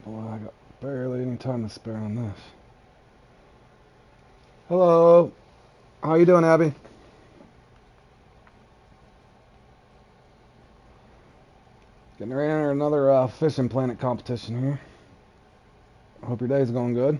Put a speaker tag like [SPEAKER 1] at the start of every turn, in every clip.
[SPEAKER 1] Well, I got barely any time to spare on this. Hello. How you doing, Abby? Getting ready to enter another fishing planet competition here. Hope your day's going good.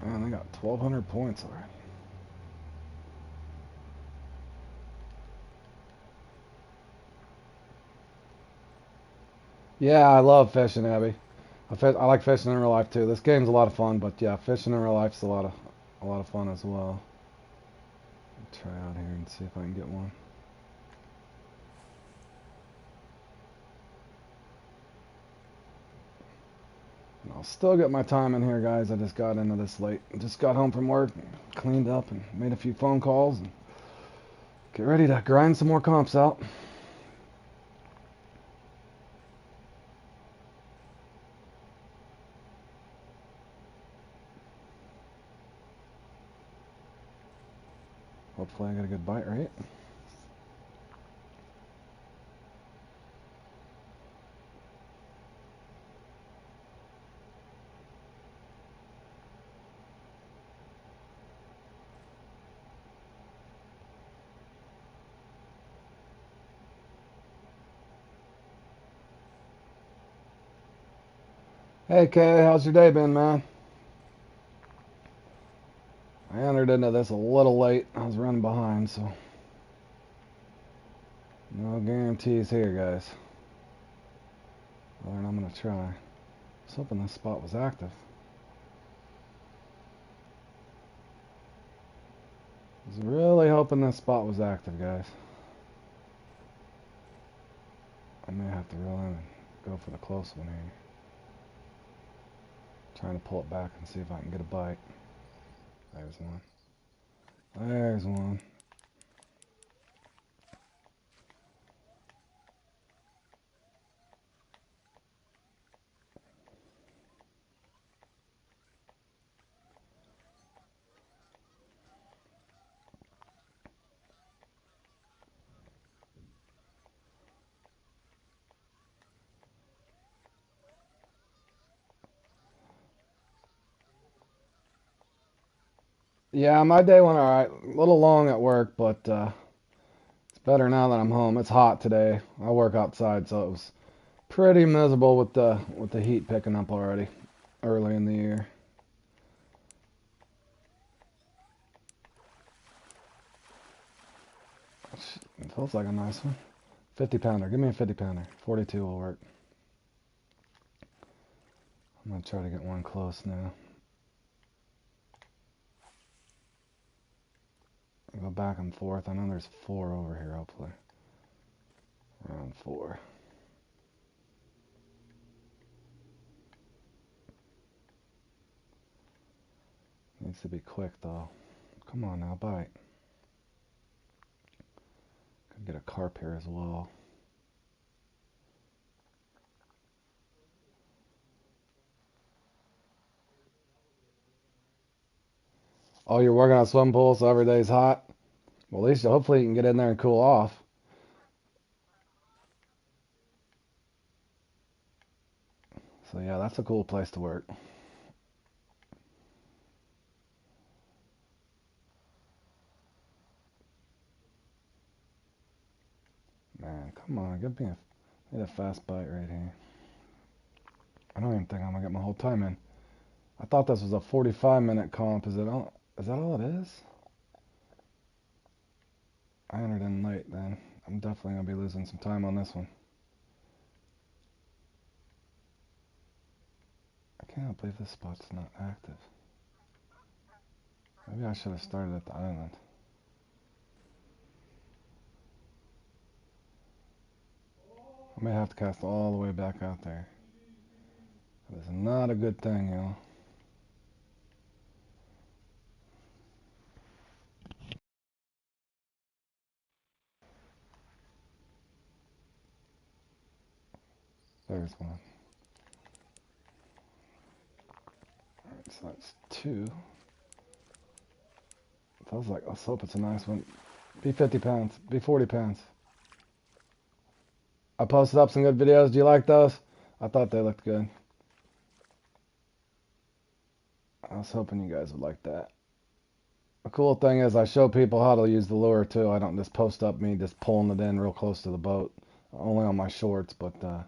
[SPEAKER 1] Man, they got 1,200 points already. Yeah, I love fishing, Abby. I like fishing in real life too. This game's a lot of fun, but yeah, fishing in real life's a lot of fun as well. Try out here and see if I can get one. And I'll still get my time in here, guys. I just got into this late. Just got home from work, cleaned up, and made a few phone calls, and get ready to grind some more comps out. Hopefully I get a good bite, right? Hey Kay, how's your day been, man? I entered into this a little late. I was running behind, so no guarantees here, guys. Other than I'm gonna try. I was hoping this spot was active. I was really hoping this spot was active, guys. I may have to reel in and go for the close one here. Trying to pull it back and see if I can get a bite. There's one. There's one. Yeah, my day went alright. A little long at work, but it's better now that I'm home. It's hot today. I work outside, so it was pretty miserable with the heat picking up already early in the year. It feels like a nice one. 50 pounder. Give me a 50 pounder. 42 will work. I'm going to try to get one close now. Go back and forth. I know there's 4 over here, hopefully. Around 4. Needs to be quick, though. Come on now, bite. Could get a carp here as well. Oh, you're working on a swim pool, so every day's hot? Well, at least hopefully you can get in there and cool off. So yeah, that's a cool place to work. Man, come on, need a fast bite right here. I don't even think I'm gonna get my whole time in. I thought this was a 45-minute comp. Is that all it is? I entered in late then. I'm definitely gonna be losing some time on this one. I can't believe this spot's not active. Maybe I should have started at the island. I may have to cast all the way back out there. That is not a good thing, y'all. There's one. Alright, so that's 2. Feels like, let's hope it's a nice one. Be 50 pounds. Be 40 pounds. I posted up some good videos. Do you like those? I thought they looked good. I was hoping you guys would like that. The cool thing is I show people how to use the lure too. I don't just post up me just pulling it in real close to the boat. Only on my shorts, but I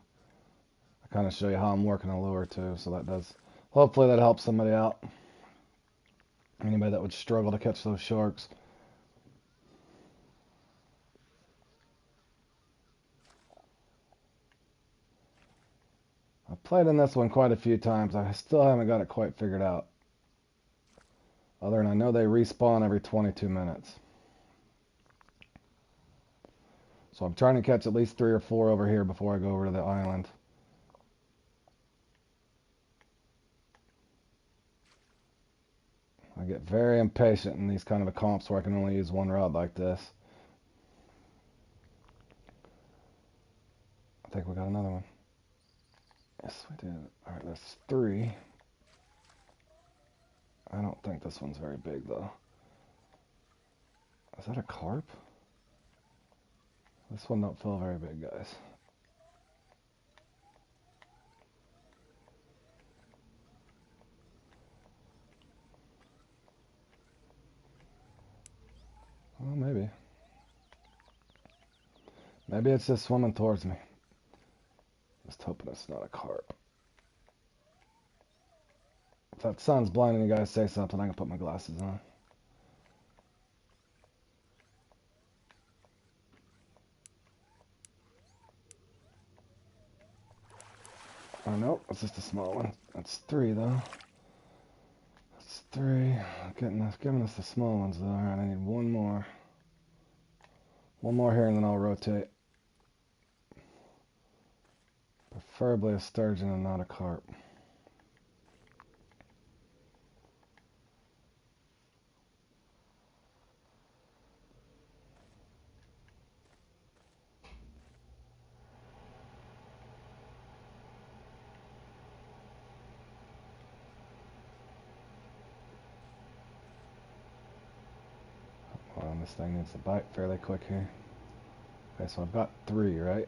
[SPEAKER 1] kind of show you how I'm working the lure too. So that does, hopefully that helps somebody out. Anybody that would struggle to catch those sharks. I've played in this one quite a few times. I still haven't got it quite figured out. Other than I know they respawn every 22 minutes. So I'm trying to catch at least 3 or 4 over here before I go over to the island. I get very impatient in these kind of comps where I can only use one rod like this. I think we got another one. Yes, we did. Alright, that's 3. I don't think this one's very big though. Is that a carp? This one don't feel very big, guys. Well, maybe. Maybe it's just swimming towards me. Just hoping it's not a carp. If that sun's blinding you guys, say something. I can put my glasses on. Oh, no, it's just a small one. That's 3, though. That's 3. Giving us the small ones, though. Alright, I need one more. One more here, and then I'll rotate. Preferably a sturgeon and not a carp. Hold on, this thing needs to bite fairly quick here. Okay, so I've got 3, right?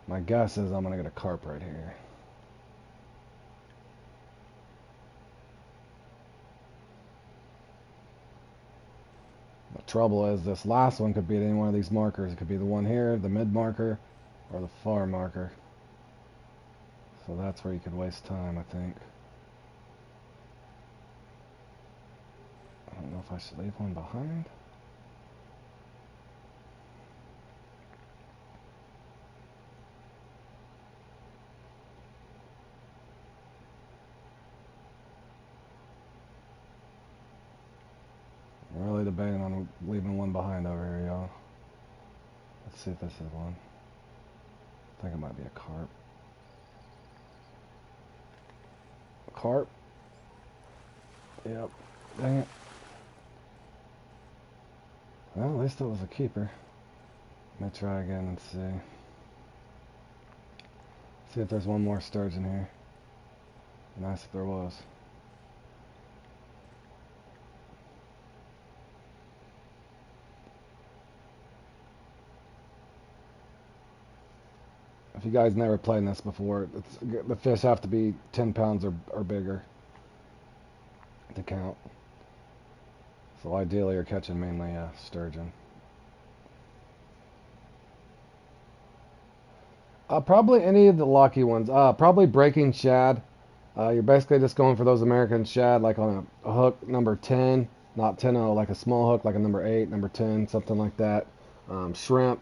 [SPEAKER 1] My guess is I'm going to get a carp right here. The trouble is this last one could be at any one of these markers. It could be the one here, the mid marker, or the far marker. So that's where you could waste time, I think. I don't know if I should leave one behind. I'm really debating on leaving one behind over here, y'all. Let's see if this is one. I think it might be a carp. A carp? Yep. Dang it. Well, at least it was a keeper. Let me try again and see. See if there's one more sturgeon here. Nice if there was. If you guys never played this before, the fish have to be 10 pounds or bigger to count. So ideally you're catching mainly sturgeon. Probably any of the lucky ones. Probably breaking shad. You're basically just going for those American shad like on a hook number 10. Not 10, like a small hook like a number 8, number 10, something like that. Shrimp.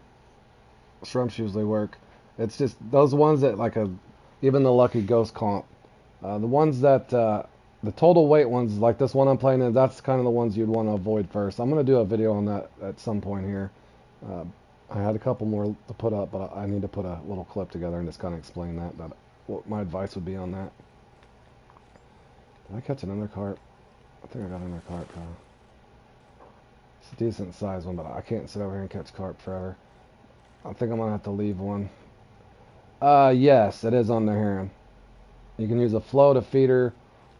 [SPEAKER 1] Shrimps usually work. It's just those ones that even the lucky ghost comp. The ones that, the total weight ones like this one I'm playing in, that's kind of the ones you'd want to avoid first. I'm going to do a video on that at some point here. Uh, I had a couple more to put up, but I need to put a little clip together and just kind of explain that what my advice would be on that. Did I catch another carp? I think I got another carp. It's a decent sized one, but I can't sit over here and catch carp forever. I think I'm gonna have to leave one. Yes, it is on the Heron. You can use a float, a feeder,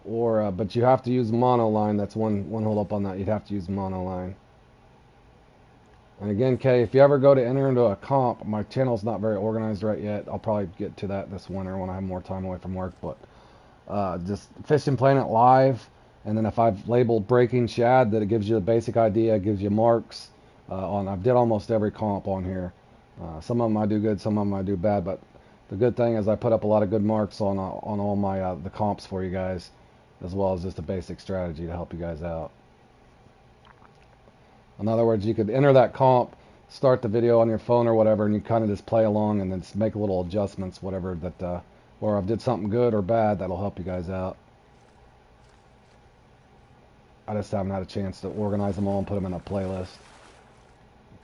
[SPEAKER 1] or but you have to use monoline. That's one hold up on that. You'd have to use monoline. And again, Kay, if you ever go to enter into a comp, my channel's not very organized right yet. I'll probably get to that this winter when I have more time away from work. But just Fishing Planet Live, and then if I've labeled breaking shad, that it gives you the basic idea, it gives you marks on. I've did almost every comp on here. Some of them I do good, some of them I do bad. But the good thing is I put up a lot of good marks on all my the comps for you guys, as well as just a basic strategy to help you guys out. In other words, you could enter that comp, start the video on your phone or whatever, and you kind of just play along and then just make little adjustments, whatever that, or if I did something good or bad, that'll help you guys out. I just haven't had a chance to organize them all and put them in a playlist.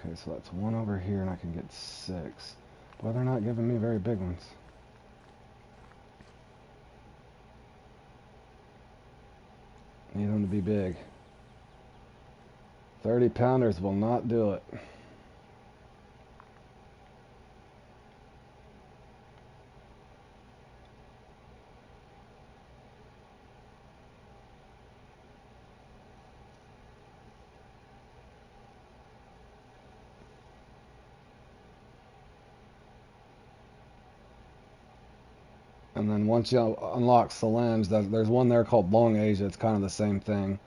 [SPEAKER 1] Okay, so that's one over here, and I can get 6. Boy, they're not giving me very big ones. Need them to be big. 30 pounders will not do it. And then once you unlock Solange, there's one there called Long Asia. It's kind of the same thing.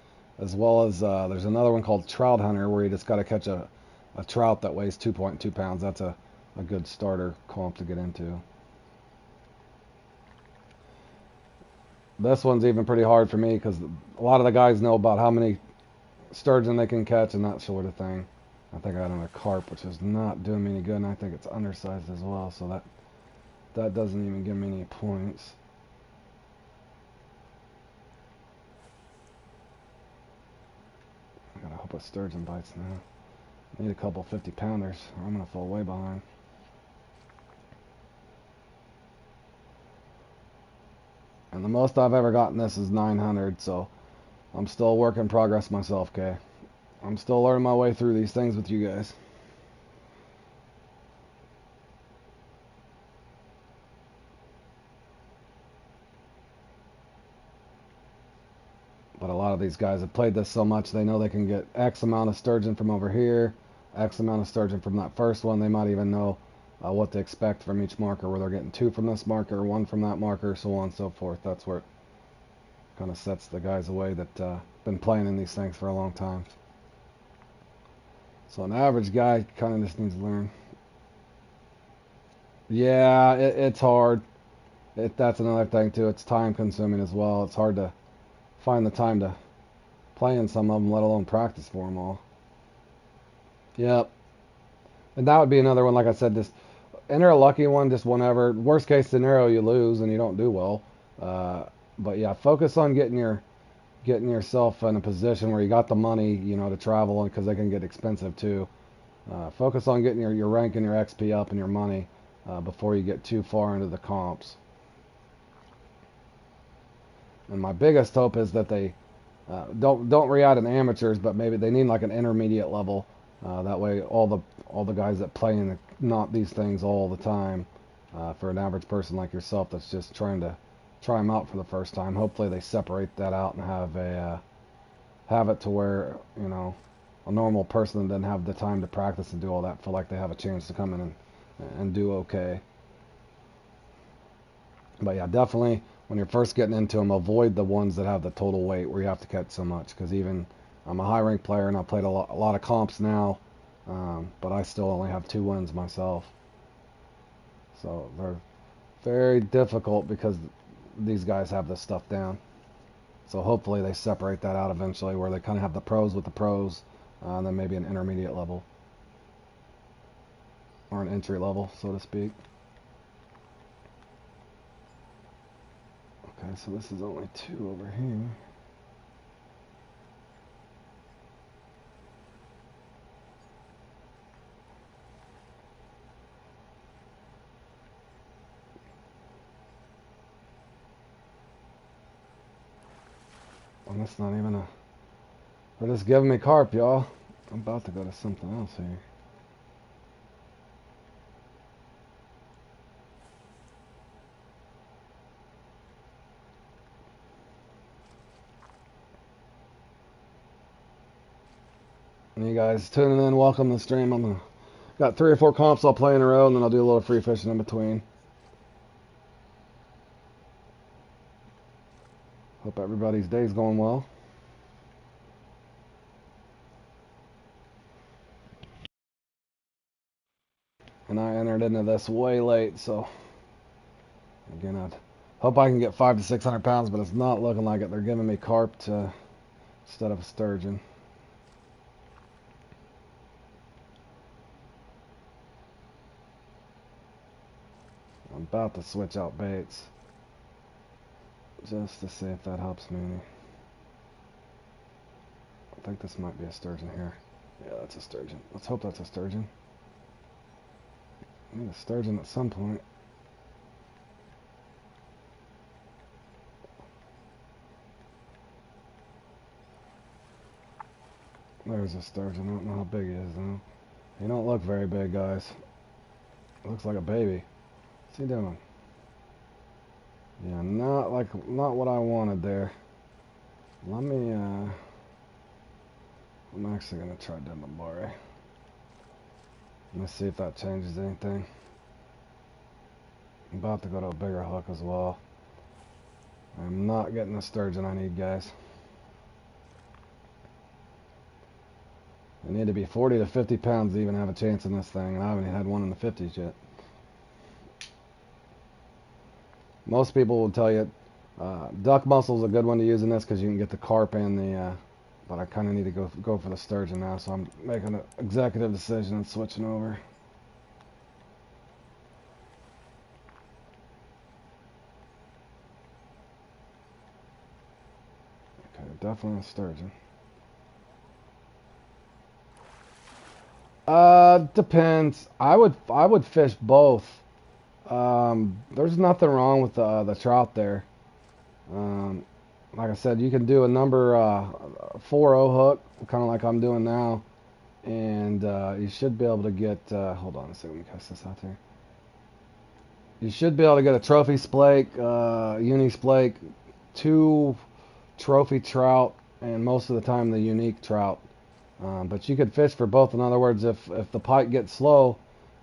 [SPEAKER 1] As well as there's another one called Trout Hunter where you just got to catch a trout that weighs 2.2 pounds. That's a good starter comp to get into. This one's even pretty hard for me because a lot of the guys know about how many sturgeon they can catch and that sort of thing. I think I got another carp, which is not doing me any good, and I think it's undersized as well, so that doesn't even give me any points. I gotta hope a sturgeon bites now. I need a couple 50 pounders, or I'm gonna fall way behind. And the most I've ever gotten this is 900, so I'm still a work in progress myself, Kay. I'm still learning my way through these things with you guys. But a lot of these guys have played this so much, they know they can get X amount of sturgeon from over here, X amount of sturgeon from that first one. They might even know what to expect from each marker, where they're getting 2 from this marker, 1 from that marker, so on and so forth. That's where it kind of sets the guys away that been playing in these things for a long time. So an average guy kind of just needs to learn. Yeah, it's hard. That's another thing too. It's time consuming as well. It's hard to find the time to play in some of them, let alone practice for them all. Yep. And that would be another one, like I said, just enter a lucky one just whenever. Worst case scenario, you lose and you don't do well. But yeah, focus on getting yourself in a position where you got the money, to travel, because they can get expensive too. Focus on getting your rank and your XP up and your money before you get too far into the comps. And my biggest hope is that they don't re-add an amateurs, but maybe they need like an intermediate level. That way, all the guys that play in not these things all the time, for an average person like yourself that's just trying to try them out for the first time, hopefully they separate that out and have it to where a normal person that doesn't have the time to practice and do all that feel like they have a chance to come in and do okay. But yeah, definitely when you're first getting into them, avoid the ones that have the total weight where you have to catch so much. Because even I'm a high rank player and I've played a lot of comps now, but I still only have 2 wins myself. So they're very difficult because these guys have this stuff down. So hopefully they separate that out eventually, where they kind of have the pros with the pros, and then maybe an intermediate level or an entry level, so to speak. Okay, so this is only 2 over here. And that's not even a... They're just giving me carp, y'all. I'm about to go to something else here. And you guys tuning in, welcome to the stream. Got 3 or 4 comps I'll play in a row, and then I'll do a little free fishing in between. Hope everybody's day's going well. And I entered into this way late, so again, I hope I can get 500 to 600 pounds, but it's not looking like it. They're giving me carp instead of a sturgeon. I'm about to switch out baits just to see if that helps me any. I think this might be a sturgeon here. Yeah, that's a sturgeon. Let's hope that's a sturgeon. I need a sturgeon at some point. There's a sturgeon. I don't know how big he is though. He don't look very big, guys. Looks like a baby. What's he doing? Yeah, not what I wanted there. Let me I'm actually gonna try Demabare. Let me see if that changes anything. I'm about to go to a bigger hook as well. I'm not getting the sturgeon I need, guys. I need to be 40 to 50 pounds to even have a chance in this thing, and I haven't had one in the 50s yet. Most people will tell you duck muscle is a good one to use in this because you can get the carp and the... but I kind of need to go for the sturgeon now, so I'm making an executive decision and switching over. Okay, definitely a sturgeon. Depends. I would fish both. There's nothing wrong with the trout there. Like I said, you can do a number 4-0 hook, kind of like I'm doing now, and you should be able to get. Hold on a second, let me cast this out there. You should be able to get a trophy splake, uni splake, 2 trophy trout, and most of the time the unique trout. But you could fish for both. In other words, if the pike gets slow,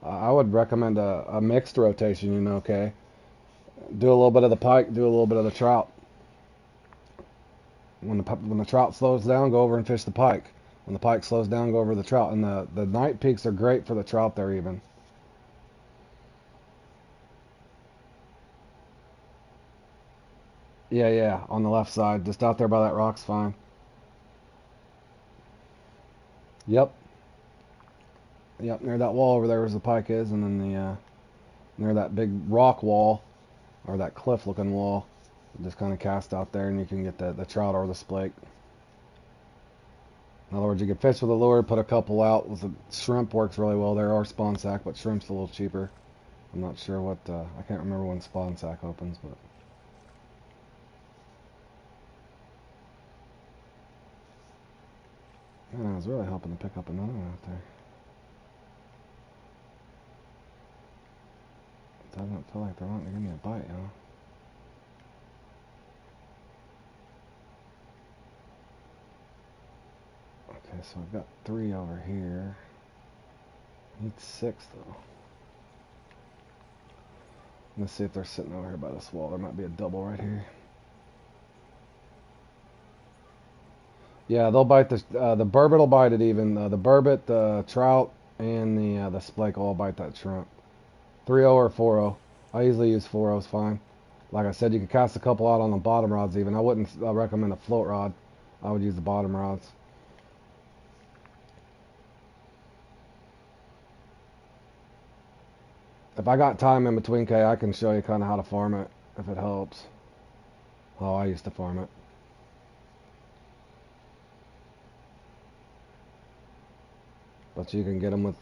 [SPEAKER 1] I would recommend a mixed rotation, you know, okay? Do a little bit of the pike, do a little bit of the trout. When the trout slows down, go over and fish the pike. When the pike slows down, go over the trout. And the night peaks are great for the trout there even. Yeah, on the left side. Just out there by that rock's fine. Yep, near that wall over there where the pike is, and then near that big rock wall, or that cliff-looking wall, just kind of cast out there, and you can get the trout or the splake. In other words, you can fish with a lure, put a couple out. With the shrimp works really well there, or spawn sack, but shrimp's a little cheaper. I'm not sure what, I can't remember when spawn sack opens, but... Man, I was really hoping to pick up another one out there. It doesn't feel like they're wanting to give me a bite, huh? Okay, so I've got 3 over here. Need 6 though. Let's see if they're sitting over here by this wall. There might be a double right here. Yeah, they'll bite the burbot will bite it even. The burbot, the trout, and the splake all bite that shrimp. 3-0 or 4-0. I usually use 4-0 is fine. Like I said, you can cast a couple out on the bottom rods even. I wouldn't recommend a float rod. I would use the bottom rods. If I got time in between, K, I can show you kind of how to farm it, if it helps. How I used to farm it. But you can get them with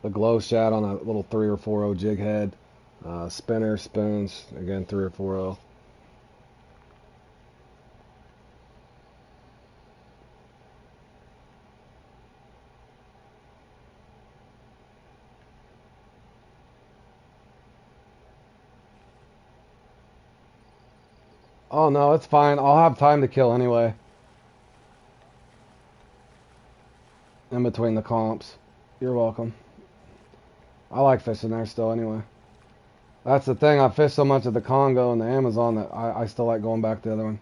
[SPEAKER 1] the glow shad on a little 3 or 4-0 jig head. Spinner, spins, again 3 or 4-0. Oh no, it's fine. I'll have time to kill anyway. In between the comps. You're welcome. I like fishing there still anyway. That's the thing. I fish so much at the Congo and the Amazon that I still like going back to the other one.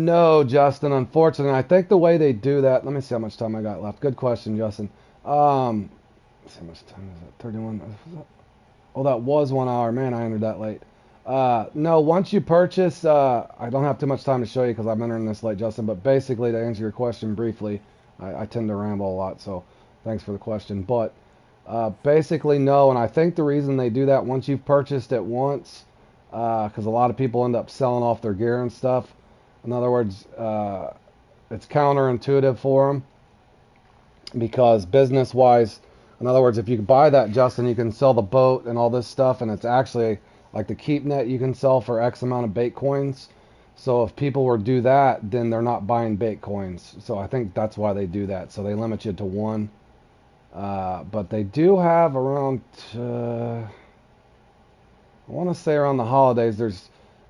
[SPEAKER 1] No, Justin. Unfortunately, I think the way they do that. Let me see how much time I got left. Good question, Justin. Let's see how much time is it? 31. Oh, that was 1 hour. Man, I entered that late. No, once you purchase, I don't have too much time to show you because I'm entering this late, Justin. But basically, to answer your question briefly, I tend to ramble a lot, so thanks for the question. But basically, no, and I think the reason they do that once you've purchased it once, because a lot of people end up selling off their gear and stuff. In other words, it's counterintuitive for them because business-wise, in other words, if you buy that, Justin, you can sell the boat and all this stuff, and it's actually like the keep net you can sell for X amount of bait coins. So if people were to do that, then they're not buying bait coins. So I think that's why they do that. So they limit you to one. But they do have around, I want to say around the holidays,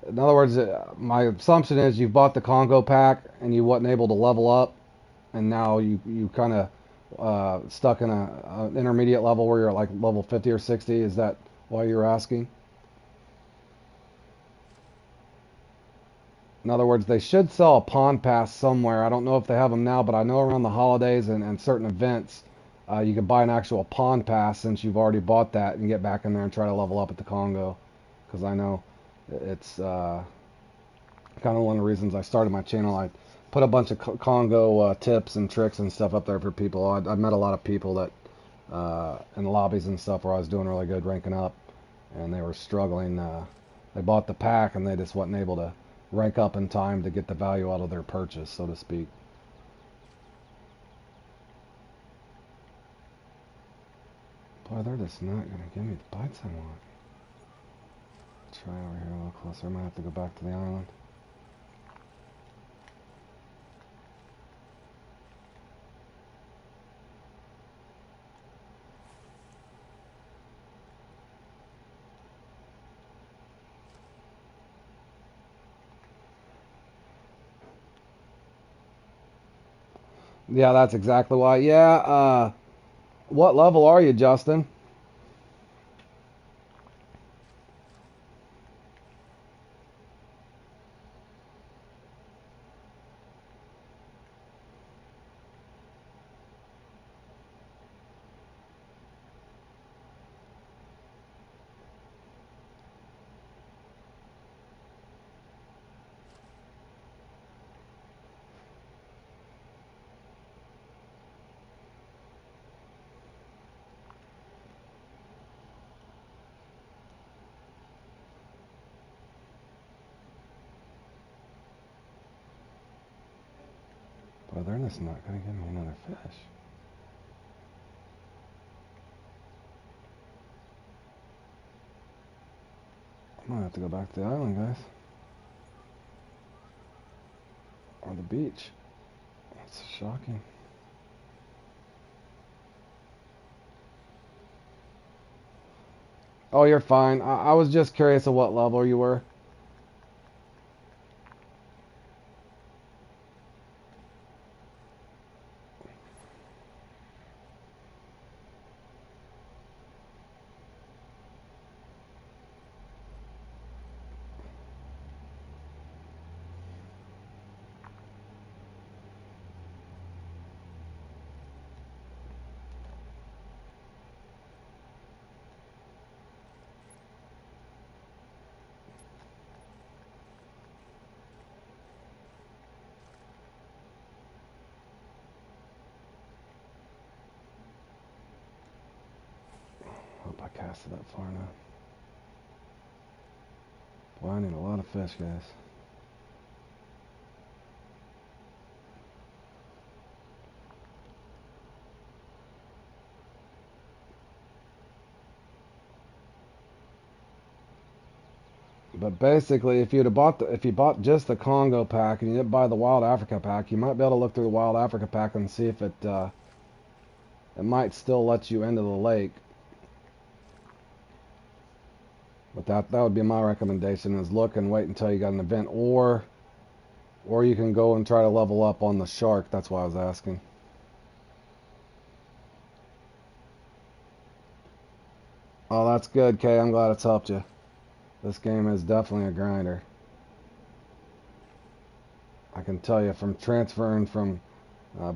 [SPEAKER 1] in other words, my assumption is you've bought the Congo pack and you wasn't able to level up, and now you kind of stuck in an intermediate level where you're at like level 50 or 60. Is that why you're asking? In other words, they should sell a pond pass somewhere. I don't know if they have them now, but I know around the holidays and certain events, you can buy an actual pond pass since you've already bought that and get back in there and try to level up at the Congo. Because I know it's kind of one of the reasons I started my channel. I put a bunch of Congo tips and tricks and stuff up there for people. I met a lot of people that in lobbies and stuff where I was doing really good ranking up, and they were struggling. They bought the pack and they just wasn't able to rank up in time to get the value out of their purchase, so to speak. Boy, they're just not going to give me the bites I want. Try over here a little closer. I might have to go back to the island. Yeah, that's exactly why. Yeah, what level are you, Justin? Boy, they're just not going to give me another fish. I might have to go back to the island, guys. Or the beach. That's shocking. Oh, you're fine. I was just curious of what level you were. Hope I casted that far enough. Boy, I need a lot of fish, guys. But basically, if you bought just the Congo pack and you didn't buy the Wild Africa pack, you might be able to look through the Wild Africa pack and see if it might still let you into the lake. But that would be my recommendation, is look and wait until you got an event, or you can go and try to level up on the shark. That's why I was asking. Oh, that's good, Kay. I'm glad it's helped you. This game is definitely a grinder. I can tell you from transferring from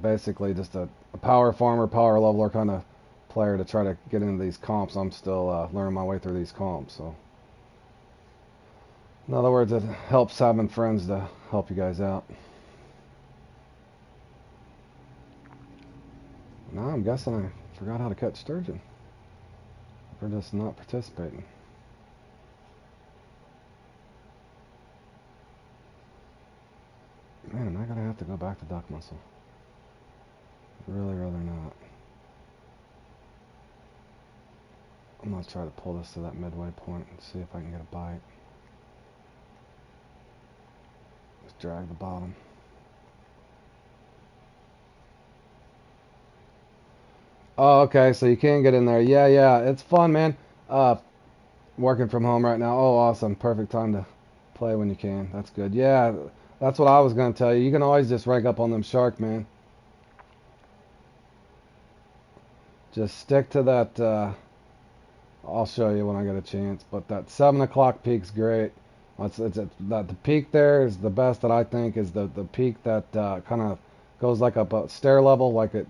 [SPEAKER 1] basically just a power farmer, power leveler kind of player to try to get into these comps. I'm still learning my way through these comps. So, in other words, it helps having friends to help you guys out. Now I'm guessing I forgot how to catch sturgeon. We're just not participating. Man, am I gonna have to go back to duck muscle? Really rather not. I'm gonna try to pull this to that midway point and see if I can get a bite. Just drag the bottom. Oh, okay, so you can get in there. Yeah, it's fun, man. Working from home right now. Oh, awesome. Perfect time to play when you can. That's good. Yeah, that's what I was gonna tell you. You can always just rank up on them shark, man. Just stick to that. I'll show you when I get a chance. But that 7 o'clock peak's great. That the peak there is the best that I think is the peak that kind of goes like up a stair level, like it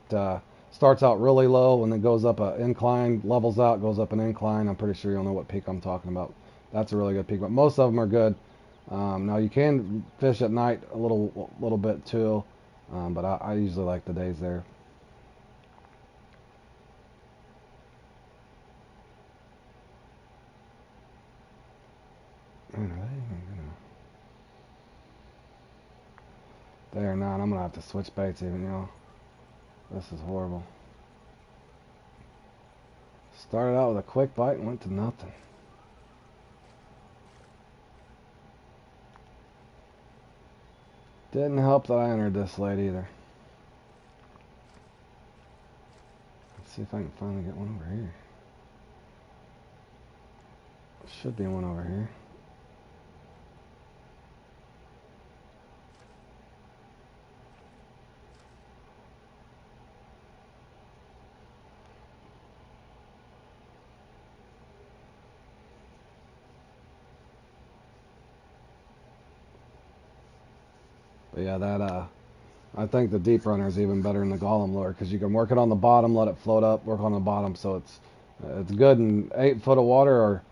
[SPEAKER 1] starts out really low and then goes up an incline, levels out, goes up an incline. I'm pretty sure you'll know what peak I'm talking about. That's a really good peak, but most of them are good. Now you can fish at night a little bit too, but I usually like the days there. Man, are they even gonna... They are not. I'm gonna have to switch baits even, y'all. This is horrible. Started out with a quick bite and went to nothing. Didn't help that I entered this late either. Let's see if I can finally get one over here. Should be one over here. But yeah, I think the deep runner is even better than the Gollum lure because you can work it on the bottom, let it float up, work on the bottom, so it's good in 8 foot of water or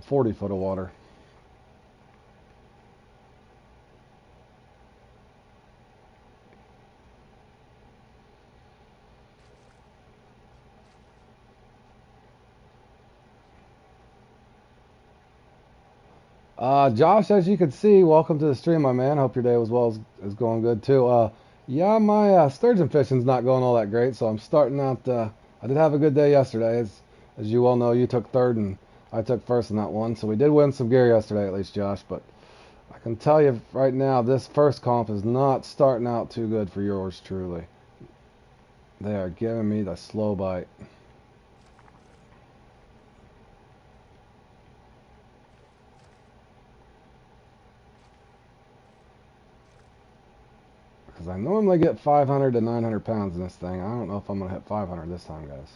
[SPEAKER 1] 40 foot of water. Josh, as you can see, welcome to the stream, my man. Hope your day was is going good too. Yeah, my sturgeon fishing's not going all that great, so I'm starting out. I did have a good day yesterday, as you all know. You took third and I took first in that one, so we did win some gear yesterday, at least, Josh. But I can tell you right now, this first comp is not starting out too good for yours truly. They are giving me the slow bite. Because I normally get 500 to 900 pounds in this thing. I don't know if I'm going to hit 500 this time, guys.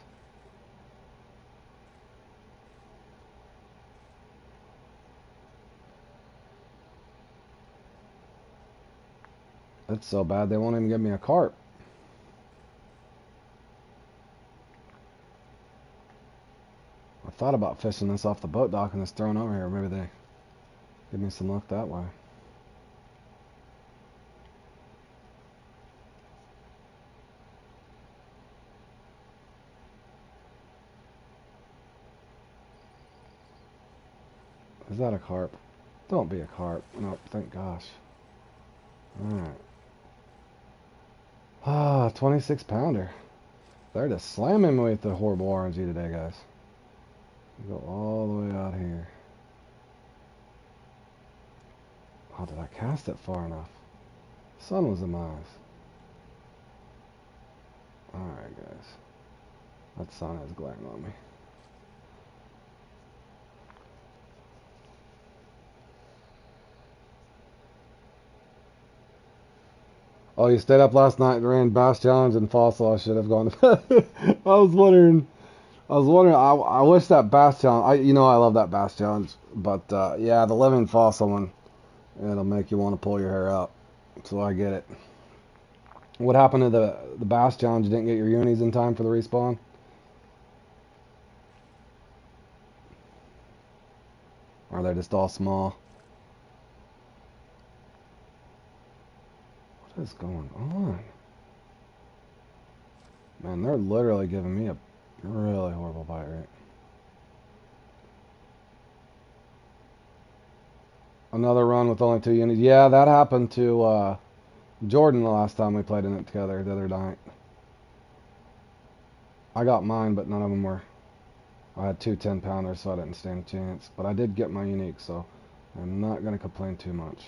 [SPEAKER 1] It's so bad they won't even give me a carp. I thought about fishing this off the boat dock and just throwing over here. Maybe they give me some luck that way. Is that a carp? Don't be a carp. No, thank gosh. Alright. Ah, 26 pounder. They're just slamming me with the horrible RNG today, guys. Go all the way out here. Oh, did I cast it far enough? Sun was in my eyes. Alright, guys. That sun is glaring on me. Oh, you stayed up last night and ran Bass Challenge and Fossil. I should have gone to bed. I was wondering. I wish that Bass Challenge. I love that Bass Challenge, but yeah, the Living Fossil one, it'll make you want to pull your hair out. So I get it. What happened to the Bass Challenge? You didn't get your unis in time for the respawn? Or are they just all small? What is going on? Man, they're literally giving me a really horrible bite rate. Another run with only 2 unis. Yeah, that happened to Jordan the last time we played in it together the other night. I got mine, but none of them were. I had 2 10-pounders, so I didn't stand a chance. But I did get my unique, so I'm not going to complain too much.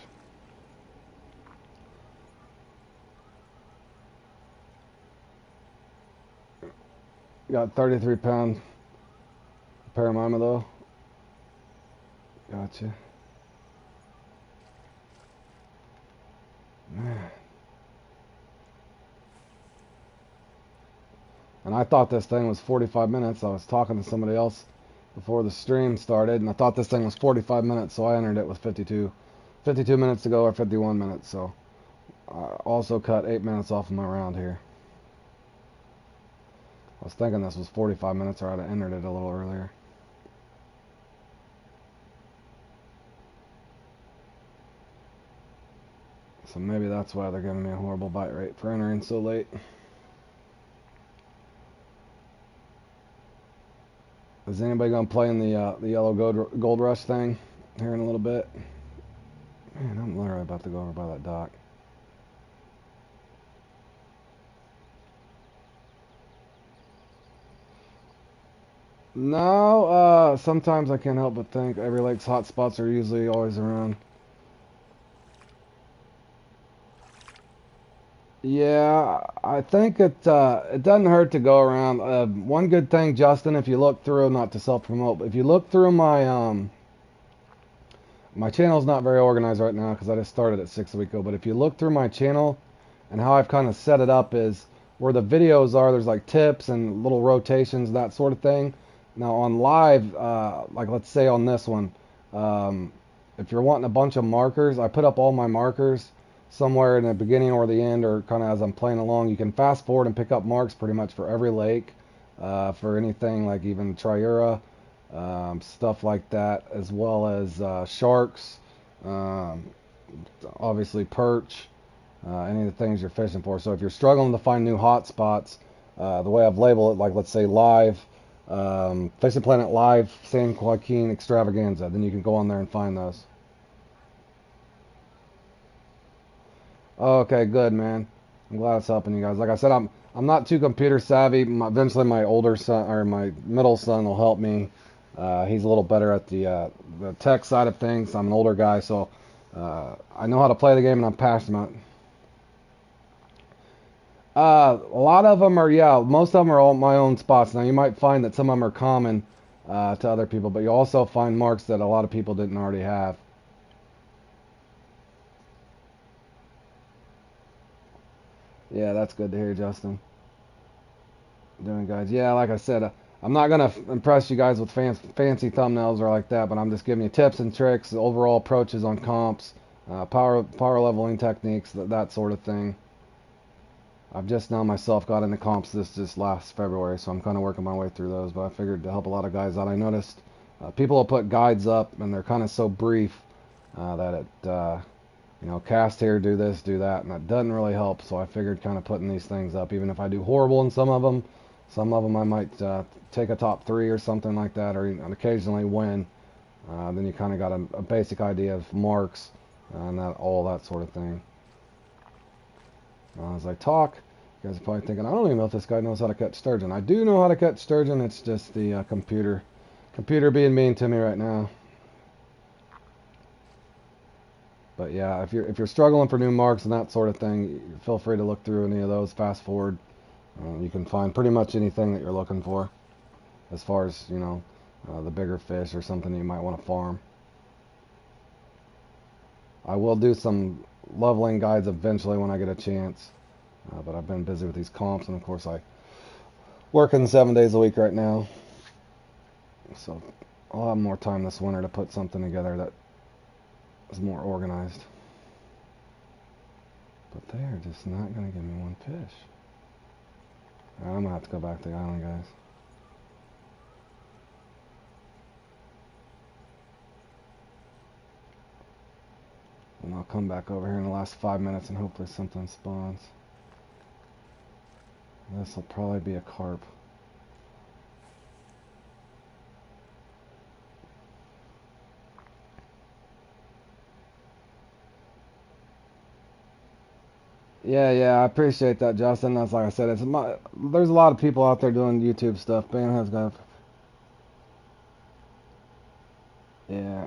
[SPEAKER 1] Got 33-pound Paramima, though. Gotcha. Man. And I thought this thing was 45 minutes. I was talking to somebody else before the stream started, and I thought this thing was 45 minutes, so I entered it with 52 minutes to go, or 51 minutes. So I also cut 8 minutes off of my round here. I was thinking this was 45 minutes, or I'd have entered it a little earlier. So maybe that's why they're giving me a horrible bite rate for entering so late. Is anybody going to play in the yellow gold rush thing here in a little bit? Man, I'm literally about to go over by that dock. No, sometimes I can't help but think Avery Lake's hot spots are usually always around. Yeah, I think it doesn't hurt to go around. One good thing, Justin, if you look through, not to self-promote, but if you look through my channel's not very organized right now because I just started it 6 weeks ago. But if you look through my channel and how I've kind of set it up is where the videos are, there's like tips and little rotations, that sort of thing. Now on live, like let's say on this one, if you're wanting a bunch of markers, I put up all my markers somewhere in the beginning or the end, or kind of as I'm playing along. You can fast forward and pick up marks pretty much for every lake, for anything like even Triura, stuff like that, as well as sharks, um, obviously perch, any of the things you're fishing for. So if you're struggling to find new hot spots, the way I've labeled it, like let's say live, Fishing Planet Live, San Joaquin Extravaganza, then you can go on there and find those. Okay, good, man. I'm glad it's helping you guys. Like I said, I'm not too computer savvy. Eventually, my older son or my middle son will help me. He's a little better at the tech side of things. I'm an older guy, so I know how to play the game, and I'm passionate. A lot of them are, yeah, most of them are all my own spots. Now, you might find that some of them are common to other people, but you also find marks that a lot of people didn't already have. Yeah, that's good to hear, Justin. Doing guys. Yeah, like I said, I'm not gonna impress you guys with fancy thumbnails or like that, but I'm just giving you tips and tricks, overall approaches on comps, power leveling techniques, that sort of thing. I've just now myself got into comps this last February, so I'm kind of working my way through those. But I figured to help a lot of guys out. I noticed people will put guides up, and they're kind of so brief that cast here, do this, do that, and that doesn't really help. So I figured kind of putting these things up, even if I do horrible in some of them I might take a top 3 or something like that, or occasionally win. Then you kind of got a basic idea of marks and all that sort of thing. As I talk, you guys are probably thinking, I don't even know if this guy knows how to catch sturgeon. I do know how to catch sturgeon. It's just the computer being mean to me right now. But yeah, if you're struggling for new marks and that sort of thing, feel free to look through any of those. Fast forward. You can find pretty much anything that you're looking for, as far as the bigger fish or something you might want to farm. I will do some leveling guides eventually when I get a chance. But I've been busy with these comps, and of course I working 7 days a week right now. So I'll have more time this winter to put something together that is more organized. But they are just not going to give me one fish. I'm going to have to go back to the island, guys. And I'll come back over here in the last 5 minutes and hopefully something spawns. This will probably be a carp. Yeah, I appreciate that, Justin. That's like I said, there's a lot of people out there doing YouTube stuff. Ben has got, yeah,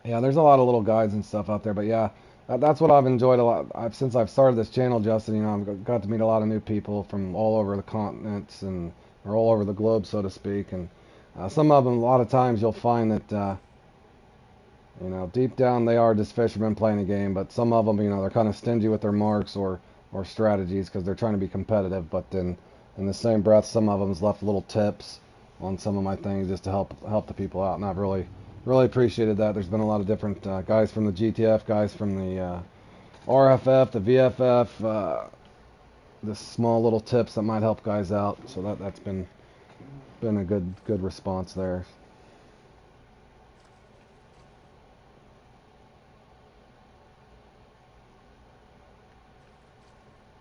[SPEAKER 1] there's a lot of little guides and stuff out there. But yeah, that's what I've enjoyed a lot. Since I've started this channel, Justin. I've got to meet a lot of new people from all over the continents or all over the globe, so to speak. And some of them, a lot of times, you'll find that deep down they are just fishermen playing a game, but some of them, they're kind of stingy with their marks or strategies because they're trying to be competitive. But then, in the same breath, some of them's left little tips on some of my things just to help the people out, and I've really appreciated that. There's been a lot of different guys from the GTF, guys from the RFF, the VFF, just small little tips that might help guys out. So that's been a good response there.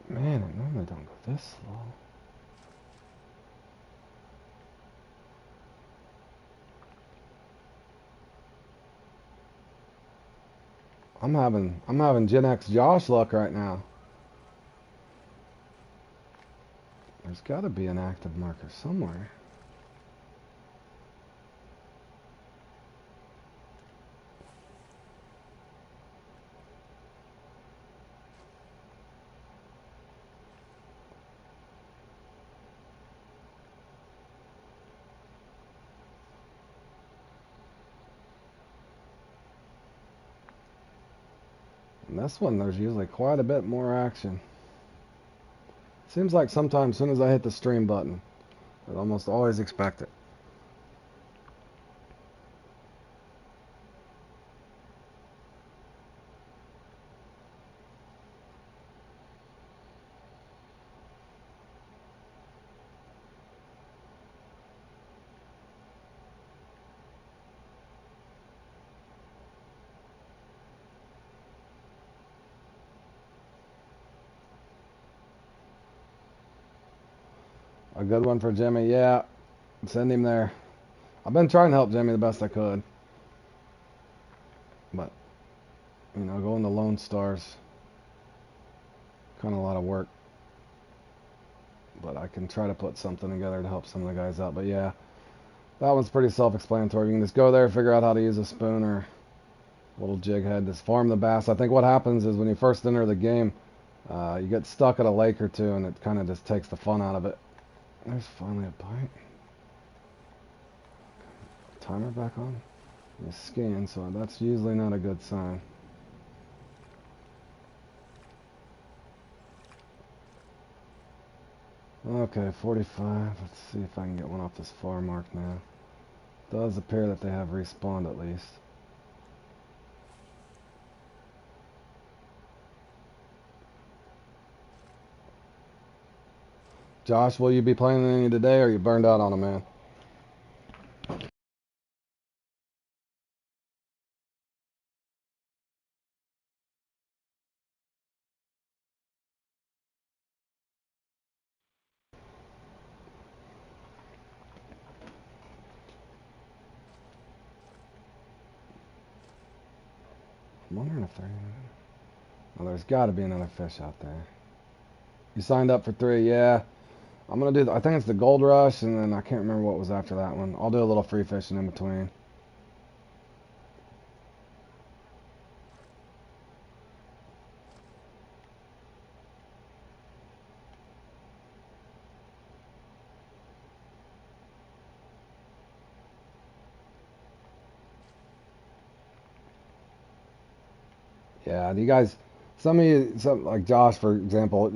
[SPEAKER 1] Man, it normally don't go this slow. I'm having Gen X Josh luck right now. There's got to be an active marker somewhere. And this one, there's usually quite a bit more action. Seems like sometimes as soon as I hit the stream button, I almost always expect it. A good one for Jimmy, yeah. Send him there. I've been trying to help Jimmy the best I could. But, going to Lone Stars, kind of a lot of work. But I can try to put something together to help some of the guys out. But yeah, that one's pretty self-explanatory. You can just go there, figure out how to use a spoon or a little jig head, just farm the bass. I think what happens is when you first enter the game, you get stuck at a lake or two, and it kind of just takes the fun out of it. There's finally a bite. Timer back on. You scan, so that's usually not a good sign. Okay, 45. Let's see if I can get one off this far mark now. Does appear that they have respawned at least. Josh, will you be playing any today, or are you burned out on them, man? I'm wondering if there. Well, there's got to be another fish out there. You signed up for 3, yeah. I'm gonna do. I think it's the Gold Rush, and then I can't remember what was after that one. I'll do a little free fishing in between. Yeah, you guys, some of you, some like Josh, for example,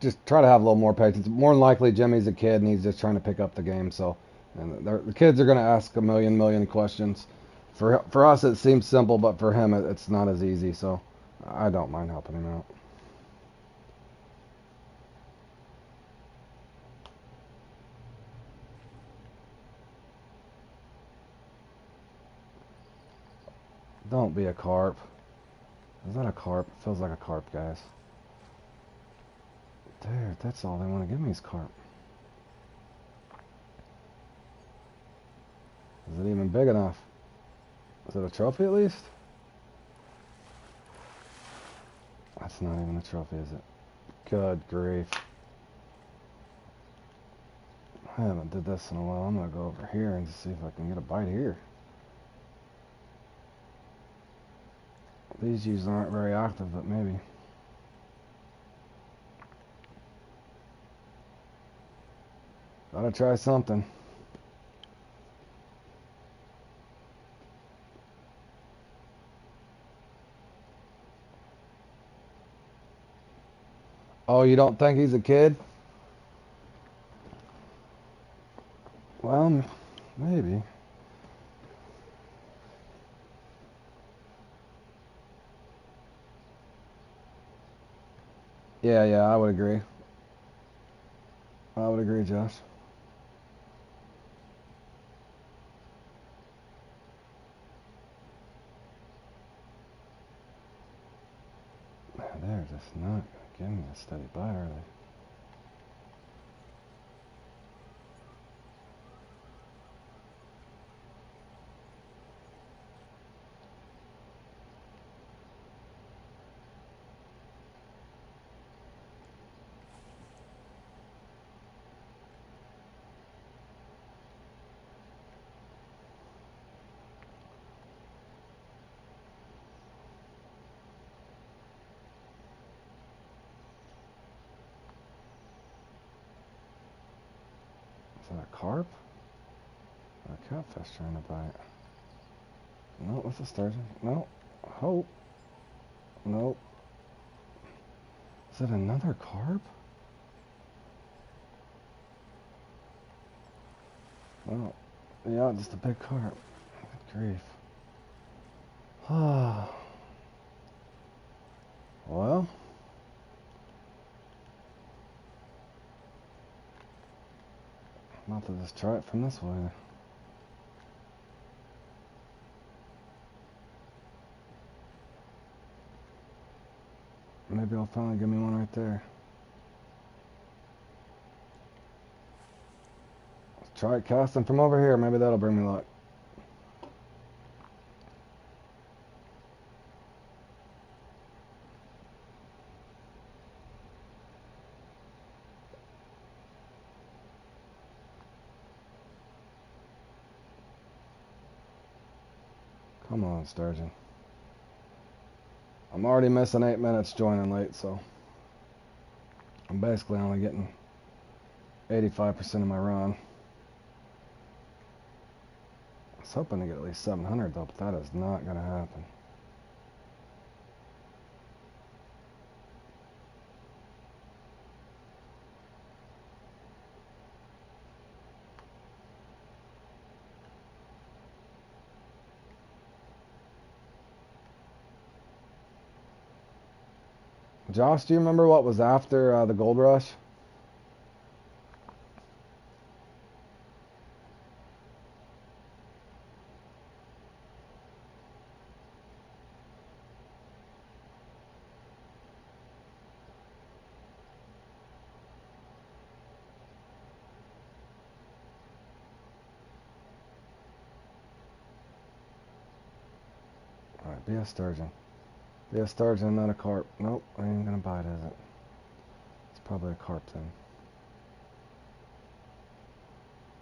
[SPEAKER 1] just try to have a little more patience. More than likely, Jimmy's a kid and he's just trying to pick up the game. So, and the kids are going to ask a million questions. For us, it seems simple, but for him, it's not as easy. So, I don't mind helping him out. Don't be a carp. Is that a carp? It feels like a carp, guys. Dude, that's all they want to give me is carp. Is it even big enough? Is it a trophy at least? That's not even a trophy, is it? Good grief. I haven't did this in a while. I'm going to go over here and see if I can get a bite here. These usually aren't very active, but maybe. Gotta try something. Oh, you don't think he's a kid? Well, maybe. Yeah, I would agree. I would agree, Josh. Man, they're just not giving me a steady bite, are they? Is that a carp? Or a catfish trying to bite? No, it's a sturgeon. No. Hope. Nope. Is it another carp? Well, yeah, just a big carp. Good grief. Well, I'm about to just try it from this way. Maybe I'll finally give me one right there. Let's try casting from over here. Maybe that'll bring me luck. Come on, sturgeon. I'm already missing 8 minutes joining late, so I'm basically only getting 85% of my run. I was hoping to get at least 700 though, but that is not going to happen. Josh, do you remember what was after the gold rush? Alright, be a sturgeon. Be a sturgeon, not a carp. Nope, I ain't gonna bite, is it? It's probably a carp then.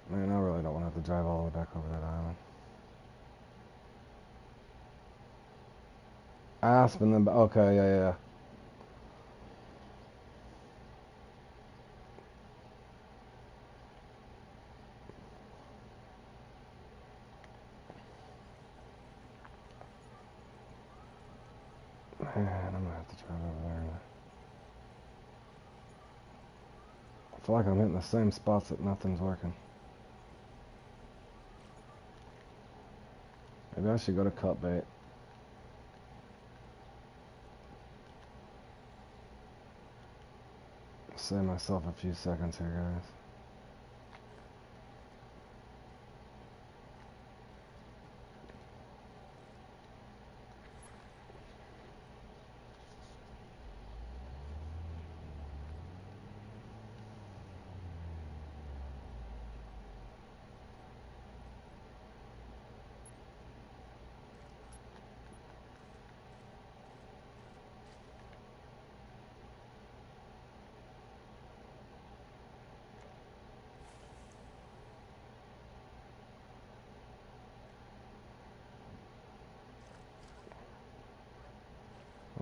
[SPEAKER 1] Man, I really don't want to have to drive all the way back over that island. Aspen, then, okay, yeah. Man, I'm gonna have to drive over there. I feel like I'm hitting the same spots that nothing's working. Maybe I should go to cut bait. Save myself a few seconds here, guys.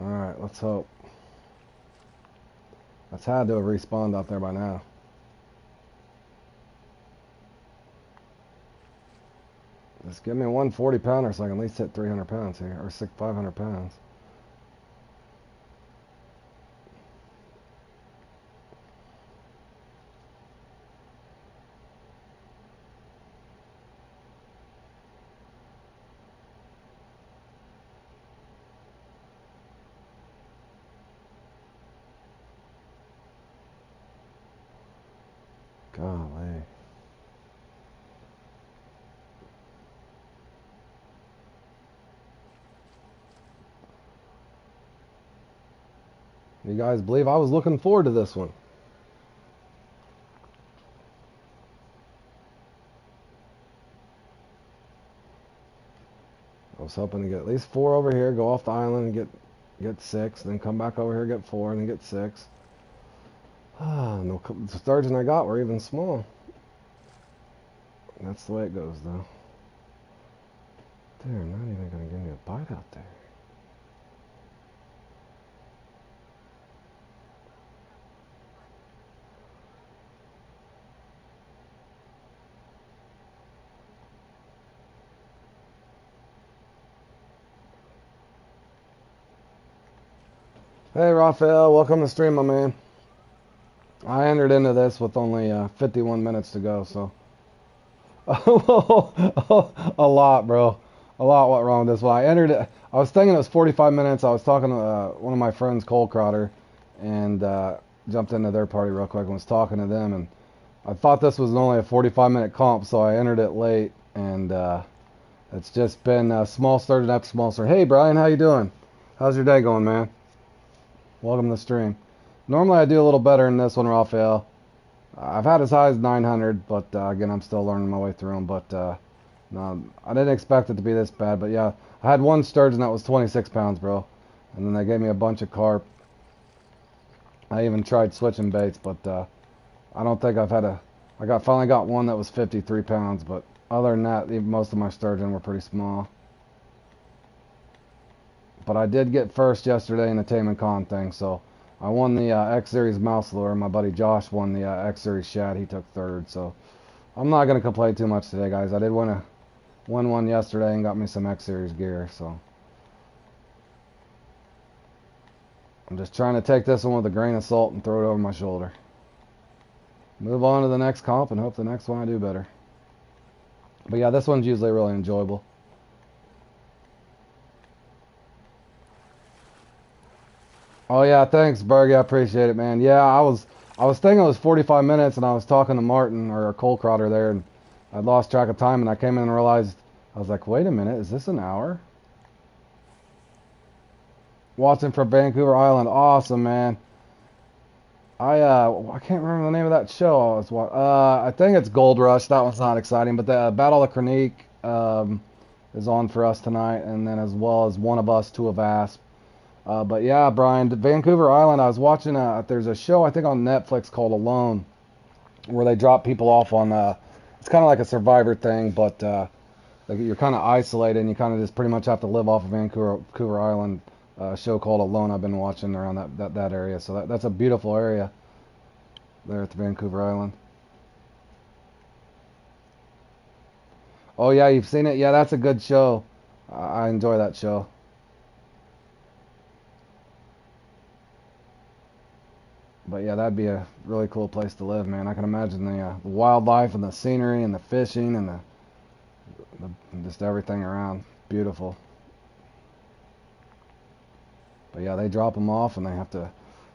[SPEAKER 1] Alright, let's hope. That's had to have respawned out there by now. Just give me one 40 pounder so I can at least hit 300 pounds here, or 500 pounds. Golly. You guys believe I was looking forward to this one? I was hoping to get at least 4 over here, go off the island and get 6, then come back over here, get 4, and then get 6. No, the sturgeon I got were even small. That's the way it goes, though. They're not even going to give me a bite out there. Hey, Raphael, welcome to the stream, my man. I entered into this with only 51 minutes to go, so. A lot, bro. A lot went wrong with this one. I entered it. I was thinking it was 45 minutes. I was talking to one of my friends, Cole Crowder, and jumped into their party real quick and was talking to them. And I thought this was only a 45-minute comp, so I entered it late. And it's just been small sturgeon after small sturgeon. Hey, Brian, how you doing? How's your day going, man? Welcome to the stream. Normally I do a little better in this one, Raphael. I've had as high as 900, but again, I'm still learning my way through them. But no, I didn't expect it to be this bad. But yeah, I had one sturgeon that was 26 pounds, bro. And then they gave me a bunch of carp. I even tried switching baits, but I don't think I've had a... finally got one that was 53 pounds, but other than that, most of my sturgeon were pretty small. But I did get first yesterday in the Tame and Con thing, so I won the X-Series mouse lure. My buddy Josh won the X-Series shad. He took third, so I'm not going to complain too much today, guys. I did win one yesterday and got me some X-Series gear, so I'm just trying to take this one with a grain of salt and throw it over my shoulder. Move on to the next comp and hope the next one I do better. But yeah, this one's usually really enjoyable. Oh yeah, thanks, Berg. I appreciate it, man. Yeah, I was thinking it was 45 minutes, and I was talking to Martin or Cole Crowder there, and I lost track of time, and I came in and realized I was like, wait a minute, is this an hour? Watching from Vancouver Island, awesome, man. I can't remember the name of that show I was watching. I think it's Gold Rush. That one's not exciting, but the Battle of Cranique is on for us tonight, and then as well as One of Us, Two of Asp. But yeah, Brian, Vancouver Island, I was watching, there's a show I think on Netflix called Alone, where they drop people off on, it's kind of like a Survivor thing, but like you're kind of isolated and you kind of just pretty much have to live off of Vancouver Island. Show called Alone I've been watching around that area, so that's a beautiful area there at the Vancouver Island. Oh yeah, you've seen it? Yeah, that's a good show. I enjoy that show. But yeah, that'd be a really cool place to live, man. I can imagine the wildlife and the scenery and the fishing and just everything around. Beautiful. But yeah, they drop them off and they have to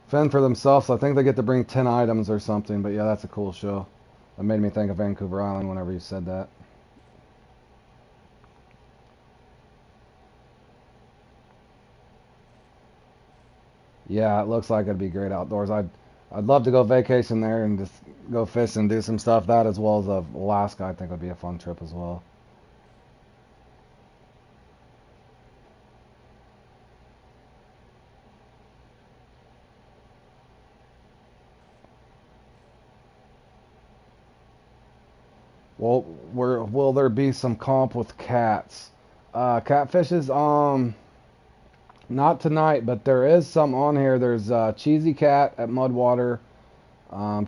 [SPEAKER 1] fend for themselves. So I think they get to bring 10 items or something. But yeah, that's a cool show. That made me think of Vancouver Island whenever you said that. Yeah, it looks like it'd be great outdoors. I'd love to go vacation there and just go fish and do some stuff. That as well as Alaska, I think would be a fun trip as well. Well, will there be some comp with cats? Catfishes, not tonight, but there is some on here. There's Cheesy Cat at Mudwater.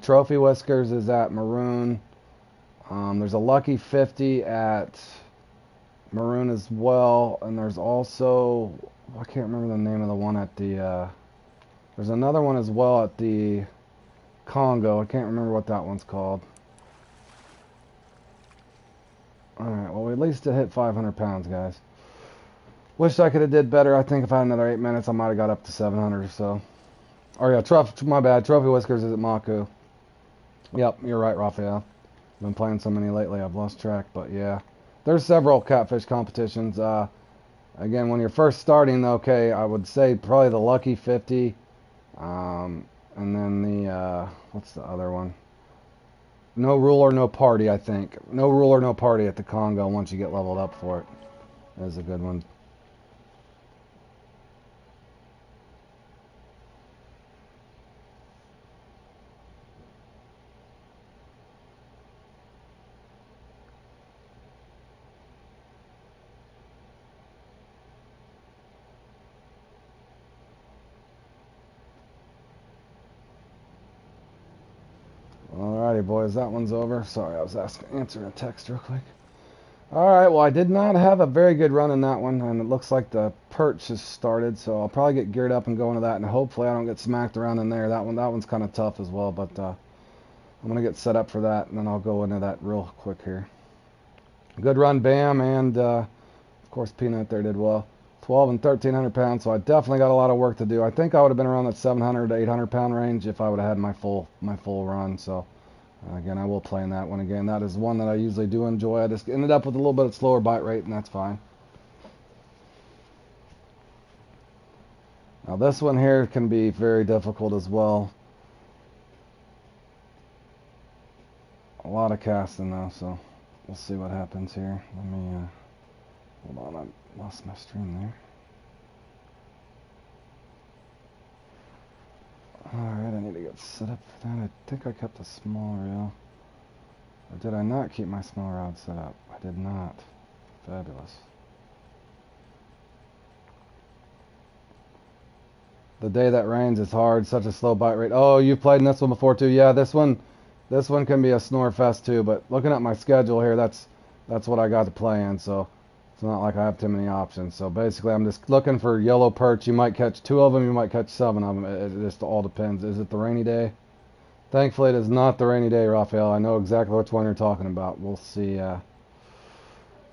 [SPEAKER 1] Trophy Whiskers is at Maroon. There's a Lucky 50 at Maroon as well, and there's also I can't remember the name of the one at the. There's another one as well at the Congo. I can't remember what that one's called. All right, well, we at least hit 500 pounds, guys. Wish I could have did better. I think if I had another 8 minutes, I might have got up to 700 or so. Oh yeah, my bad. Trophy Whiskers is at Maku. Yep, you're right, Raphael. Been playing so many lately, I've lost track. But yeah, there's several catfish competitions. Again, when you're first starting, okay, I would say probably the Lucky 50, and then the what's the other one? No Rule or No Party, I think. No Rule or No Party at the Congo once you get leveled up for it. Is a good one. Alrighty, boys, that one's over. Sorry, I was answering a text real quick. Alright, well, I did not have a very good run in that one, and it looks like the perch has started, so I'll probably get geared up and go into that, and hopefully I don't get smacked around in there. That one's kind of tough as well, but I'm going to get set up for that, and then I'll go into that real quick here. Good run, Bam, and of course Peanut there did well. 12 and 1,300 pounds, so I definitely got a lot of work to do. I think I would have been around that 700 to 800 pound range if I would have had my full run. So again, I will play in that one again. That is one that I usually do enjoy. I just ended up with a little bit of slower bite rate, and that's fine. Now this one here can be very difficult as well. A lot of casting though, so we'll see what happens here. Let me hold on. I lost my stream there. Alright, I need to get set up for that. I think I kept a small reel. Or did I not keep my small rod set up? I did not. Fabulous. The day that rains is hard. Such a slow bite rate. Oh, you've played in this one before too. Yeah, this one can be a snore fest too. But looking at my schedule here, that's what I got to play in. So it's not like I have too many options. So basically, I'm just looking for yellow perch. You might catch 2 of them. You might catch 7 of them. It just all depends. Is it the rainy day? Thankfully, it is not the rainy day, Raphael. I know exactly which one you're talking about. We'll see.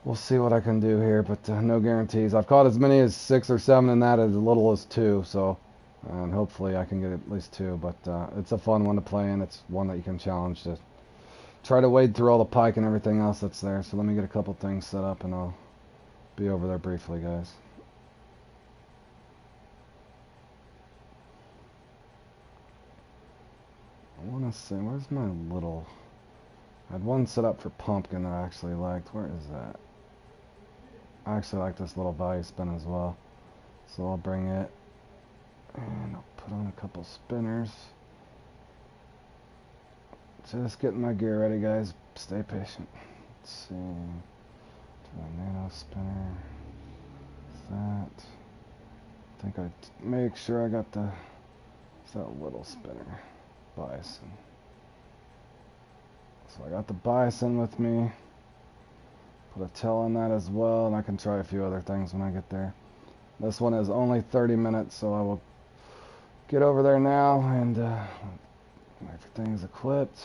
[SPEAKER 1] We'll see what I can do here, but no guarantees. I've caught as many as 6 or 7 in that, as little as 2. So, and hopefully I can get at least 2. But it's a fun one to play in. It's one that you can challenge to try to wade through all the pike and everything else that's there. So let me get a couple things set up, and I'll be over there briefly, guys. I want to see, where's my little... I had one set up for pumpkin that I actually liked. Where is that? I actually like this little value spin as well. So I'll bring it. And I'll put on a couple spinners. Just getting my gear ready, guys. Stay patient. Let's see. Do a nano spinner. That. I think I make sure I got that little spinner. Bison. So I got the bison with me. Put a tail on that as well, and I can try a few other things when I get there. This one is only 30 minutes, so I will get over there now, and everything's equipped.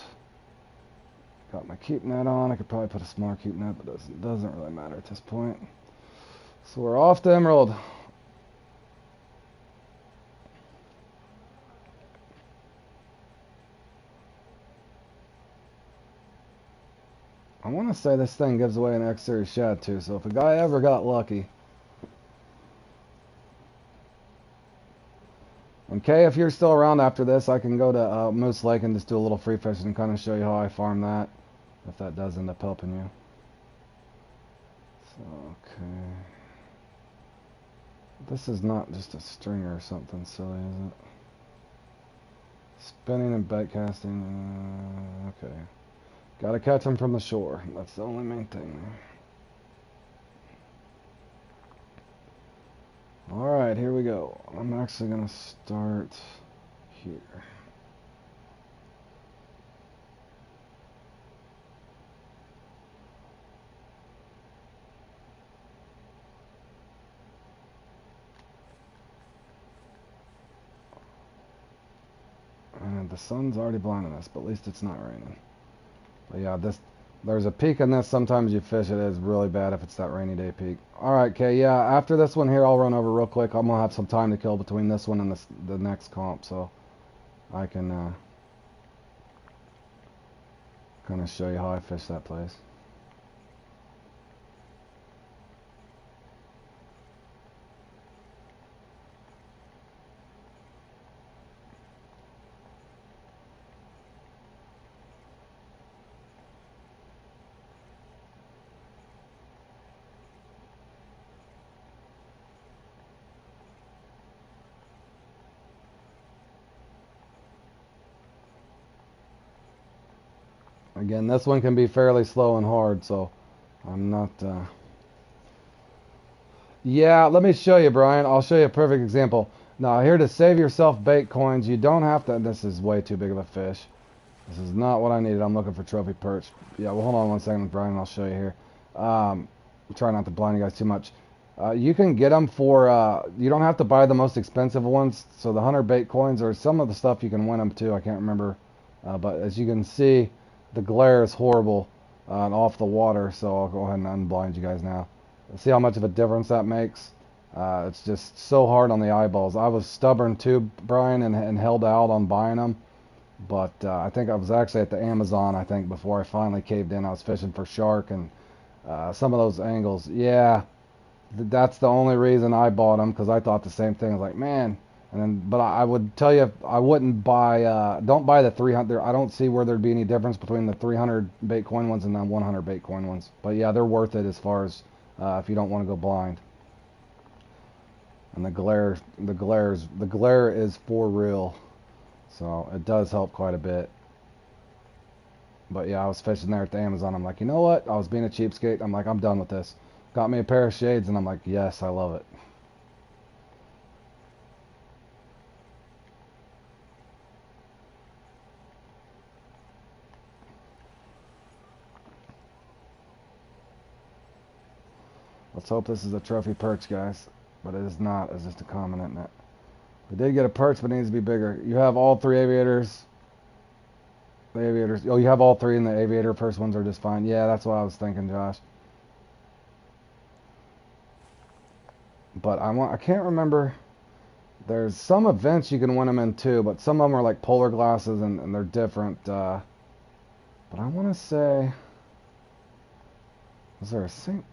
[SPEAKER 1] Got my keep net on. I could probably put a smaller keep net, but it doesn't really matter at this point. So we're off to Emerald. I want to say this thing gives away an X-Series Shad too, so if a guy ever got lucky. And Kay, if you're still around after this, I can go to Moose Lake and just do a little free fishing and kind of show you how I farm that, if that does end up helping you. So, okay. This is not just a stringer or something silly, is it? Spinning and bait casting, okay. Gotta catch them from the shore. That's the only main thing there. Alright, here we go. I'm actually gonna start here. And the sun's already blinding us, but at least it's not raining. But yeah, there's a peak in this. Sometimes you fish it is really bad if it's that rainy day peak. Alright, okay, yeah, after this one here, I'll run over real quick. I'm going to have some time to kill between this one and the next comp, so I can kind of show you how I fish that place. Again, this one can be fairly slow and hard, so I'm not... Yeah, let me show you, Brian. I'll show you a perfect example. Now, here to save yourself bait coins, you don't have to... This is way too big of a fish. This is not what I needed. I'm looking for trophy perch. Yeah, well, hold on one second, Brian. I'll show you here. Try not to blind you guys too much. You can get them for... you don't have to buy the most expensive ones. So the 100 bait coins, or some of the stuff you can win them too. I can't remember. But as you can see... The glare is horrible and off the water, so I'll go ahead and unblind you guys now. See how much of a difference that makes? It's just so hard on the eyeballs. I was stubborn too, Brian, and held out on buying them. But I think I was actually at the Amazon, I think, before I finally caved in. I was fishing for shark and some of those angles. Yeah, that's the only reason I bought them, because I thought the same thing. I was like, man... And then, but I would tell you, I wouldn't buy, don't buy the 300. I don't see where there'd be any difference between the 300 bait coin ones and the 100 bait coin ones. But yeah, they're worth it as far as if you don't want to go blind. And the glare is for real. So it does help quite a bit. But yeah, I was fishing there at the Amazon. I'm like, you know what? I was being a cheapskate. I'm like, I'm done with this. Got me a pair of shades, and I'm like, yes, I love it. Let's hope this is a trophy perch, guys. But it is not. It's just a common, isn't it? We did get a perch, but it needs to be bigger. You have all three aviators. The aviators. Oh, you have all three, and the aviator perch ones are just fine. Yeah, that's what I was thinking, Josh. But I can't remember. There's some events you can win them in too, but some of them are like polar glasses, and they're different. But I want to say, was there a St.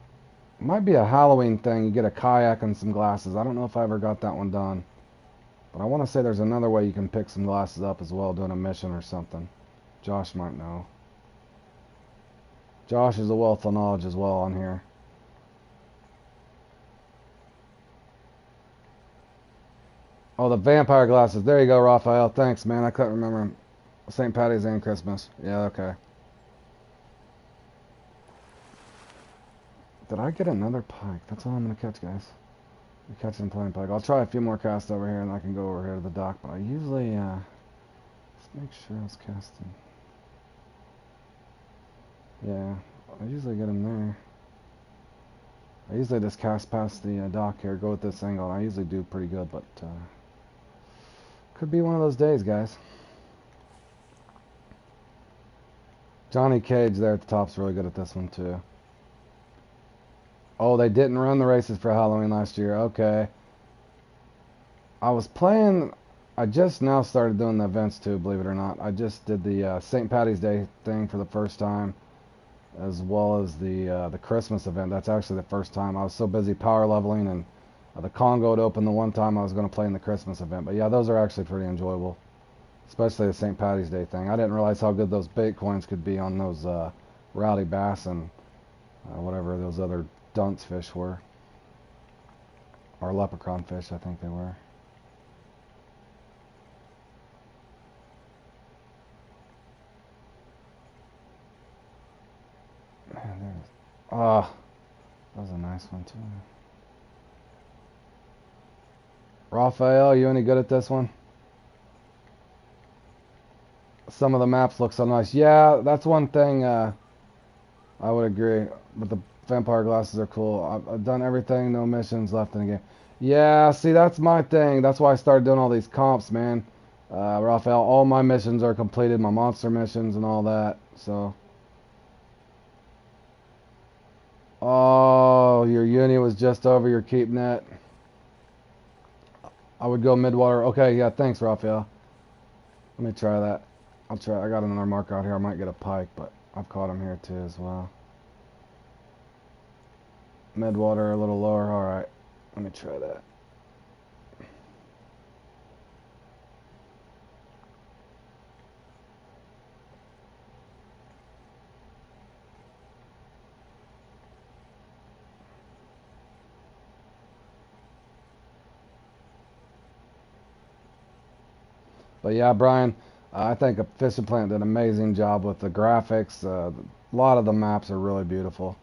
[SPEAKER 1] It might be a Halloween thing. You get a kayak and some glasses. I don't know if I ever got that one done. But I want to say there's another way you can pick some glasses up as well, doing a mission or something. Josh might know. Josh is a wealth of knowledge as well on here. Oh, the vampire glasses. There you go, Raphael. Thanks, man. I couldn't remember. St. Patty's and Christmas. Yeah, okay. Did I get another pike? That's all I'm going to catch, guys. I'm catching plain pike. I'll try a few more casts over here, and I can go over here to the dock. But I usually, let's make sure I was casting. Yeah, I usually get them there. I usually just cast past the dock here, go with this angle, and I usually do pretty good, but Could be one of those days, guys. Johnny Cage there at the top's really good at this one, too. Oh, they didn't run the races for Halloween last year. Okay. I was playing... I just now started doing the events, too, believe it or not. I just did the St. Patty's Day thing for the first time, as well as the Christmas event. That's actually the first time. I was so busy power leveling, and the Congo had opened the one time I was going to play in the Christmas event. But yeah, those are actually pretty enjoyable, especially the St. Patty's Day thing. I didn't realize how good those bait coins could be on those rowdy bass and whatever those other dunce fish were, or leprechaun fish, I think they were. Man, there's... Ah, that was a nice one, too. Raphael, you any good at this one? Some of the maps look so nice. Yeah, that's one thing I would agree. But the vampire glasses are cool. I've done everything, no missions left in the game. Yeah, see, that's my thing. That's why I started doing all these comps, man. Raphael, all my missions are completed, my monster missions and all that. So... Oh, your uni was just over your keep net. I would go midwater. Okay, yeah, thanks, Raphael. Let me try that. I'll try. I got another marker out here. I might get a pike, but I've caught him here too as well. Midwater, a little lower. All right, let me try that. But yeah, Brian, I think a Fishing Plant did an amazing job with the graphics. A lot of the maps are really beautiful.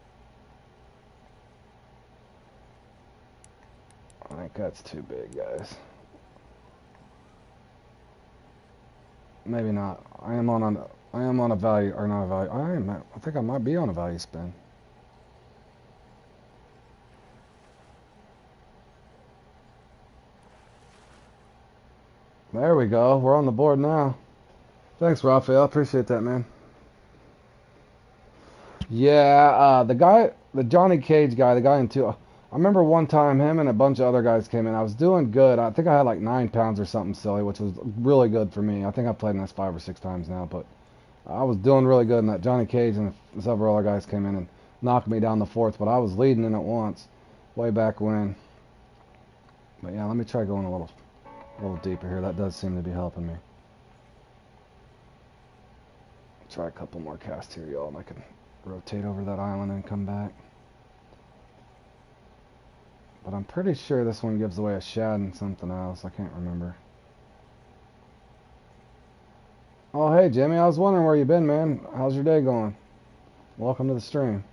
[SPEAKER 1] I think that's too big, guys. Maybe not. I am on a value, or not a value. I think I might be on a value spin. There we go. We're on the board now. Thanks, Raphael. Appreciate that, man. Yeah, the Johnny Cage guy, the guy in two. I remember one time him and a bunch of other guys came in. I was doing good. I think I had like 9 pounds or something silly, which was really good for me. I think I've played in this 5 or 6 times now, but I was doing really good. And that Johnny Cage and several other guys came in and knocked me down the fourth, but I was leading in it once, way back when. But yeah, let me try going a little deeper here. That does seem to be helping me. Try a couple more casts here, y'all, and I can rotate over that island and come back. But I'm pretty sure this one gives away a shad and something else. I can't remember. Oh, hey, Jimmy. I was wondering where you been, man. How's your day going? Welcome to the stream.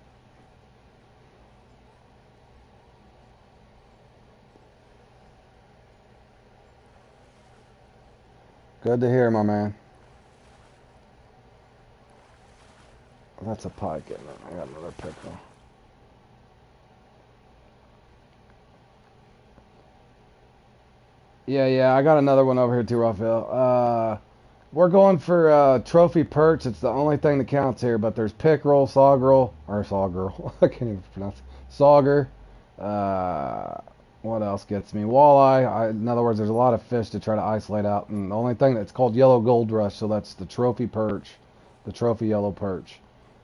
[SPEAKER 1] Good to hear, my man. That's a pike, isn't it? I got another pickerel. Yeah, I got another one over here too, Raphael. We're going for trophy perch. It's the only thing that counts here, but there's pickerel, saugerel, or saugerel. I can't even pronounce it. Sauger. What else gets me? Walleye. In other words, there's a lot of fish to try to isolate out, and the only thing that's called yellow gold rush, so that's the trophy perch, the trophy yellow perch.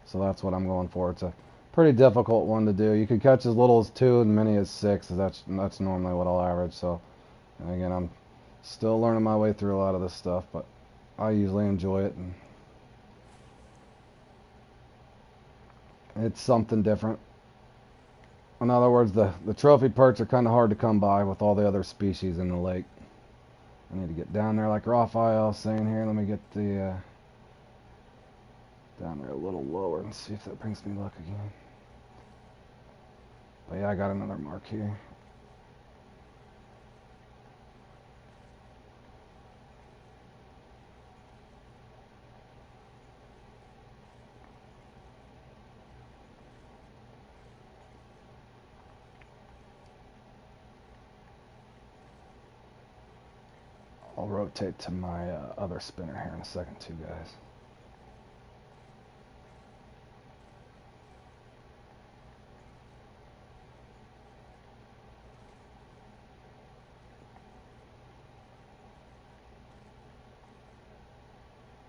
[SPEAKER 1] So that's what I'm going for. It's a pretty difficult one to do. You can catch as little as 2 and many as 6. That's normally what I'll average. So, and again, I'm still learning my way through a lot of this stuff, but I usually enjoy it, and it's something different. In other words, the trophy perch are kind of hard to come by with all the other species in the lake. I need to get down there like Raphael saying here. Let me get the down there a little lower and see if that brings me luck again. But yeah, I got another mark here. I'll rotate to my other spinner here in a second too, guys.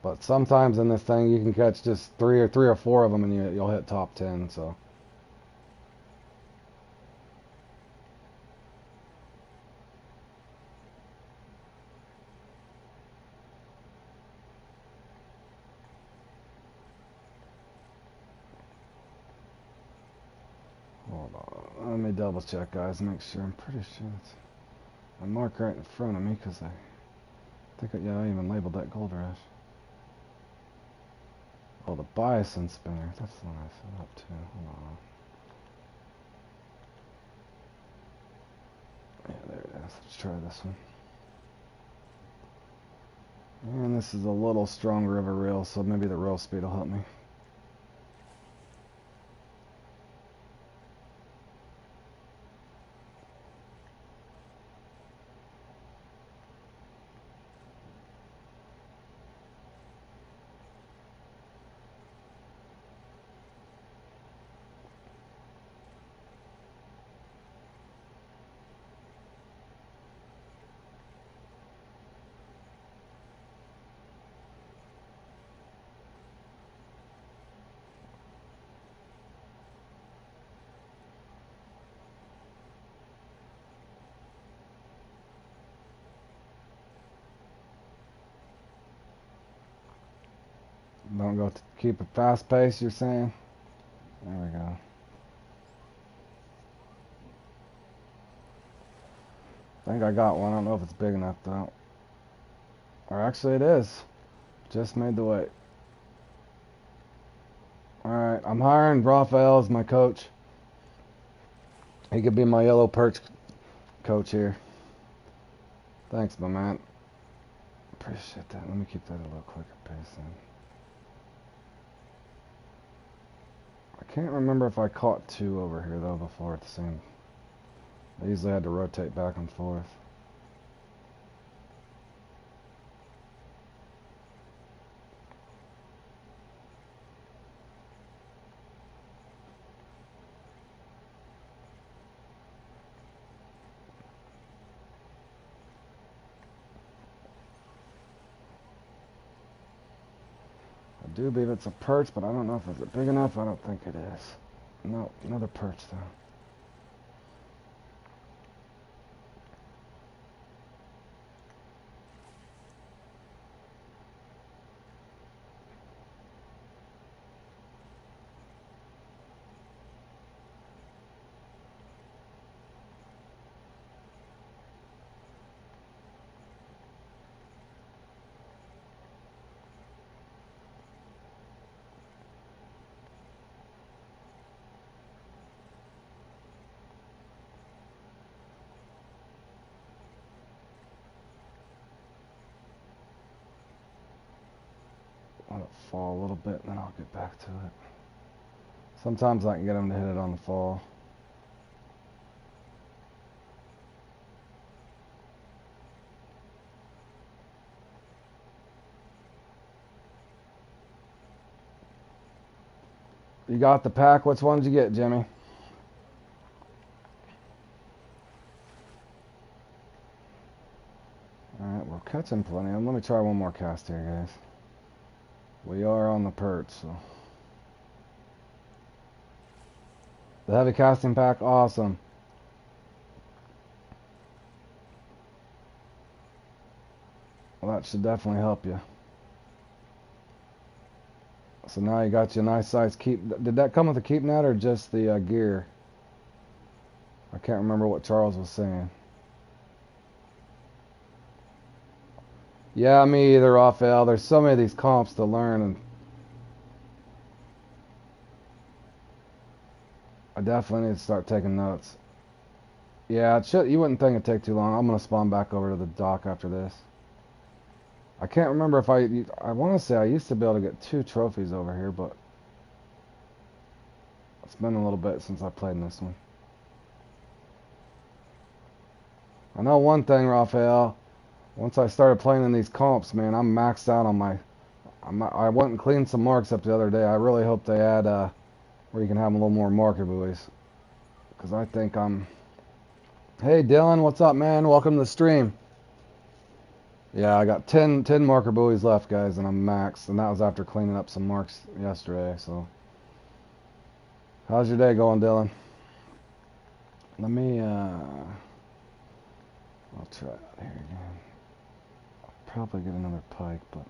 [SPEAKER 1] But sometimes in this thing you can catch just three or four of them and you'll hit top 10. So hold on, let me double check, guys. Make sure. I'm pretty sure it's a mark right in front of me because I think yeah, I even labeled that Gold Rush. Oh, the Bison spinner. That's the one I set up to. Hold on. Yeah, there it is. Let's try this one. And this is a little stronger of a reel, so maybe the reel speed will help me. Don't go keep a fast pace, you're saying? There we go. I think I got one. I don't know if it's big enough though. Or actually it is. Just made the weight. Alright, I'm hiring Raphael as my coach. He could be my yellow perch coach here. Thanks, my man. Appreciate that. Let me keep that a little quicker pace then. I can't remember if I caught two over here though before at the same. I usually had to rotate back and forth. I do believe it's a perch, but I don't know if it's big enough. I don't think it is. No, another perch though. Let it fall a little bit and then I'll get back to it. Sometimes I can get them to hit it on the fall. You got the pack? Which one did you get, Jimmy? Alright, we're catching plenty of them. Let me try one more cast here, guys. We are on the perch, so. The heavy casting pack, awesome. Well, that should definitely help you. So now you got your nice size keep. Did that come with a keep net or just the gear? I can't remember what Charles was saying. Yeah, me either, Raphael. There's so many of these comps to learn, and I definitely need to start taking notes. Yeah, it should, you wouldn't think it'd take too long. I'm gonna spawn back over to the dock after this. I can't remember if I want to say I used to be able to get 2 trophies over here, but it's been a little bit since I played in this one. I know one thing, Raphael. Once I started playing in these comps, man, I'm maxed out on my. I went and cleaned some marks up the other day. I really hope they add where you can have a little more marker buoys, because I think I'm. Hey Dylan, what's up, man? Welcome to the stream. Yeah, I got 10 marker buoys left, guys, and I'm maxed. And that was after cleaning up some marks yesterday. So, how's your day going, Dylan? Let me. I'll try it out here again. I'll probably get another pike, but.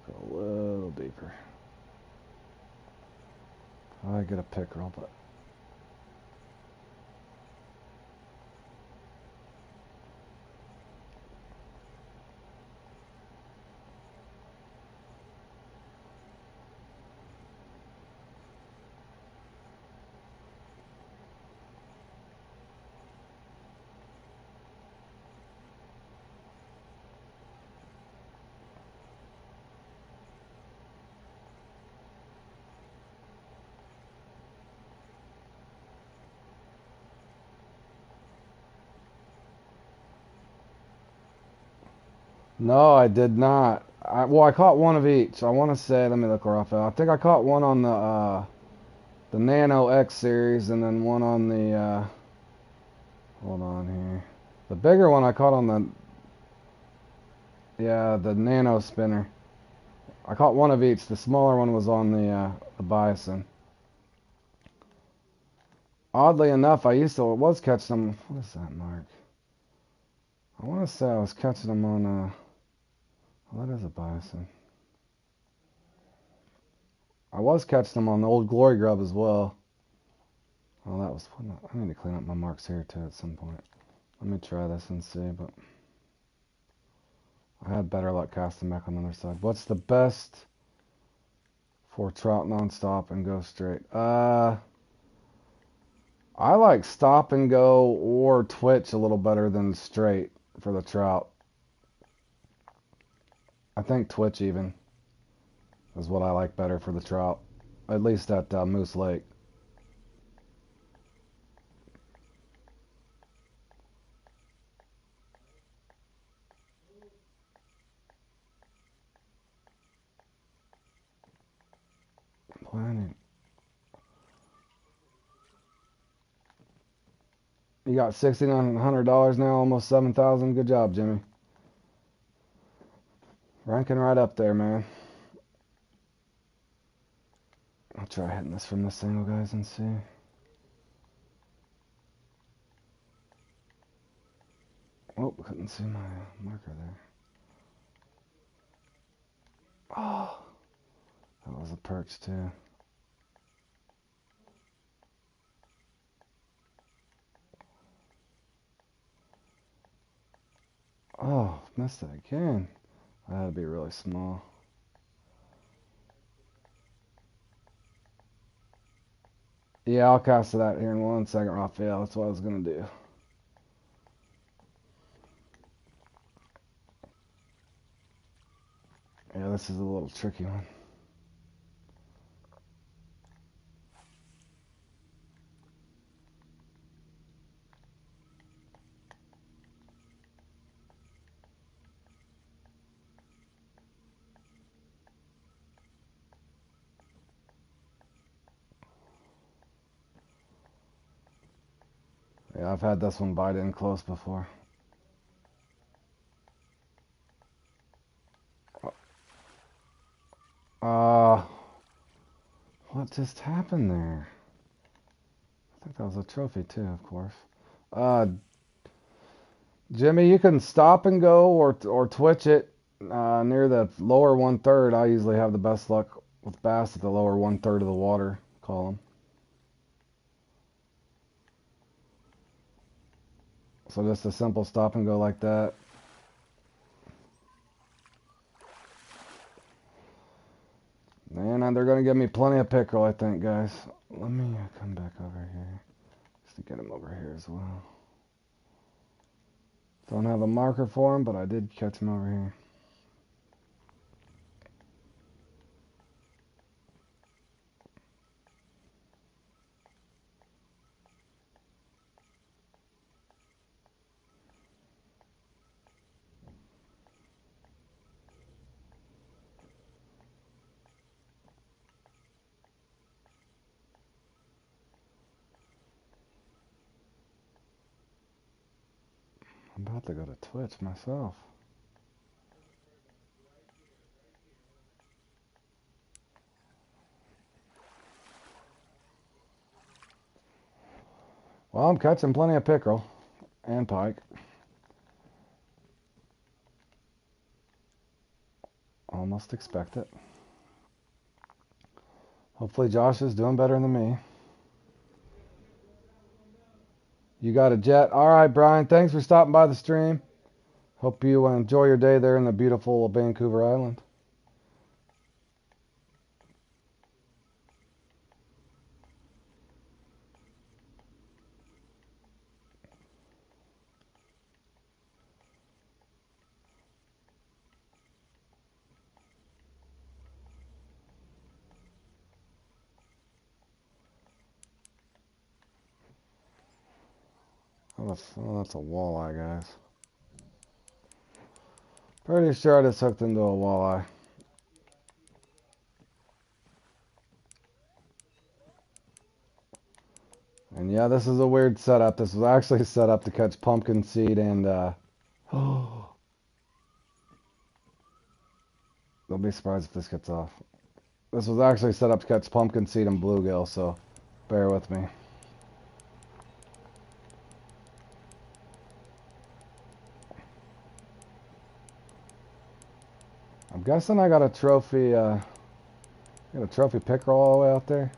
[SPEAKER 1] Go a little deeper. I get a pickerel, but no, I did not. Well, I caught one of each. I want to say, let me look, Raphael. I think I caught one on the Nano X series, and then one on the hold on here. The bigger one I caught on the Nano spinner. I caught one of each. The smaller one was on the Bison. Oddly enough, I was catching them. What is that mark? I want to say I was catching them on well, that is a Bison. I was catching them on the old Glory Grub as well. Oh, that was fun. I need to clean up my marks here too at some point. Let me try this and see, but I had better luck casting back on the other side. What's the best for trout non-stop and go straight? I like stop and go or twitch a little better than straight for the trout. I think twitch even is what I like better for the trout, at least at Moose Lake. Planning. You got $6,900 now, almost 7,000. Good job, Jimmy. Ranking right up there, man. I'll try hitting this from this angle, guys, and see. Oh, couldn't see my marker there. Oh, that was a perch too. Oh, missed it again. That'd be really small. Yeah, I'll cast to that here in 1 second, Raphael. That's what I was gonna do. Yeah, this is a little tricky one. Yeah, I've had this one bite in close before. Uh, what just happened there? I think that was a trophy too, of course. Uh, Jimmy, you can stop and go or twitch it near the lower 1/3. I usually have the best luck with bass at the lower 1/3 of the water column. So just a simple stop and go like that. And they're going to give me plenty of pickerel, I think, guys. Let me come back over here just to get him over here as well. Don't have a marker for him, but I did catch him over here. I'm about to go to Twitch myself. Well, I'm catching plenty of pickerel and pike. Almost expect it. Hopefully Josh is doing better than me. You got a jet. All right, Brian. Thanks for stopping by the stream. Hope you enjoy your day there in the beautiful Vancouver Island. Oh, that's a walleye, guys. Pretty sure I just hooked into a walleye. And yeah, this is a weird setup. This was actually set up to catch pumpkin seed and don't be surprised if this gets off. This was actually set up to catch pumpkin seed and bluegill, so bear with me. I'm guessing I got a trophy pickerel all the way out there.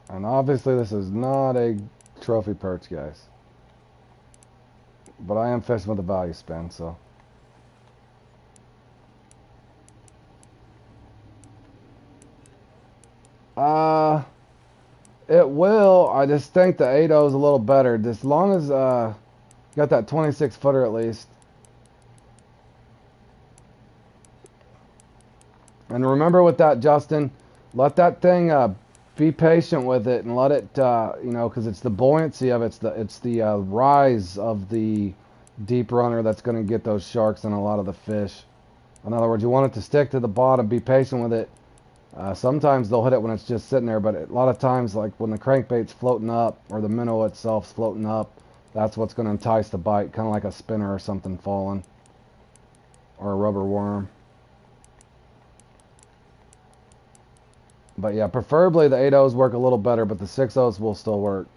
[SPEAKER 1] And obviously this is not a trophy perch, guys. But I am fishing with a value spin, so. It will. I just think the 8.0 is a little better. As long as you got that 26 footer at least. And remember with that, Justin, let that thing be patient with it and let it, because it's the buoyancy of it, it's the rise of the deep runner that's going to get those sharks and a lot of the fish. In other words, you want it to stick to the bottom, be patient with it. Sometimes they'll hit it when it's just sitting there, but a lot of times, like when the crankbait's floating up or the minnow itself's floating up, that's what's going to entice the bite, kind of like a spinner or something falling, or a rubber worm. But yeah, preferably the 8.0s work a little better, but the 6.0s will still work.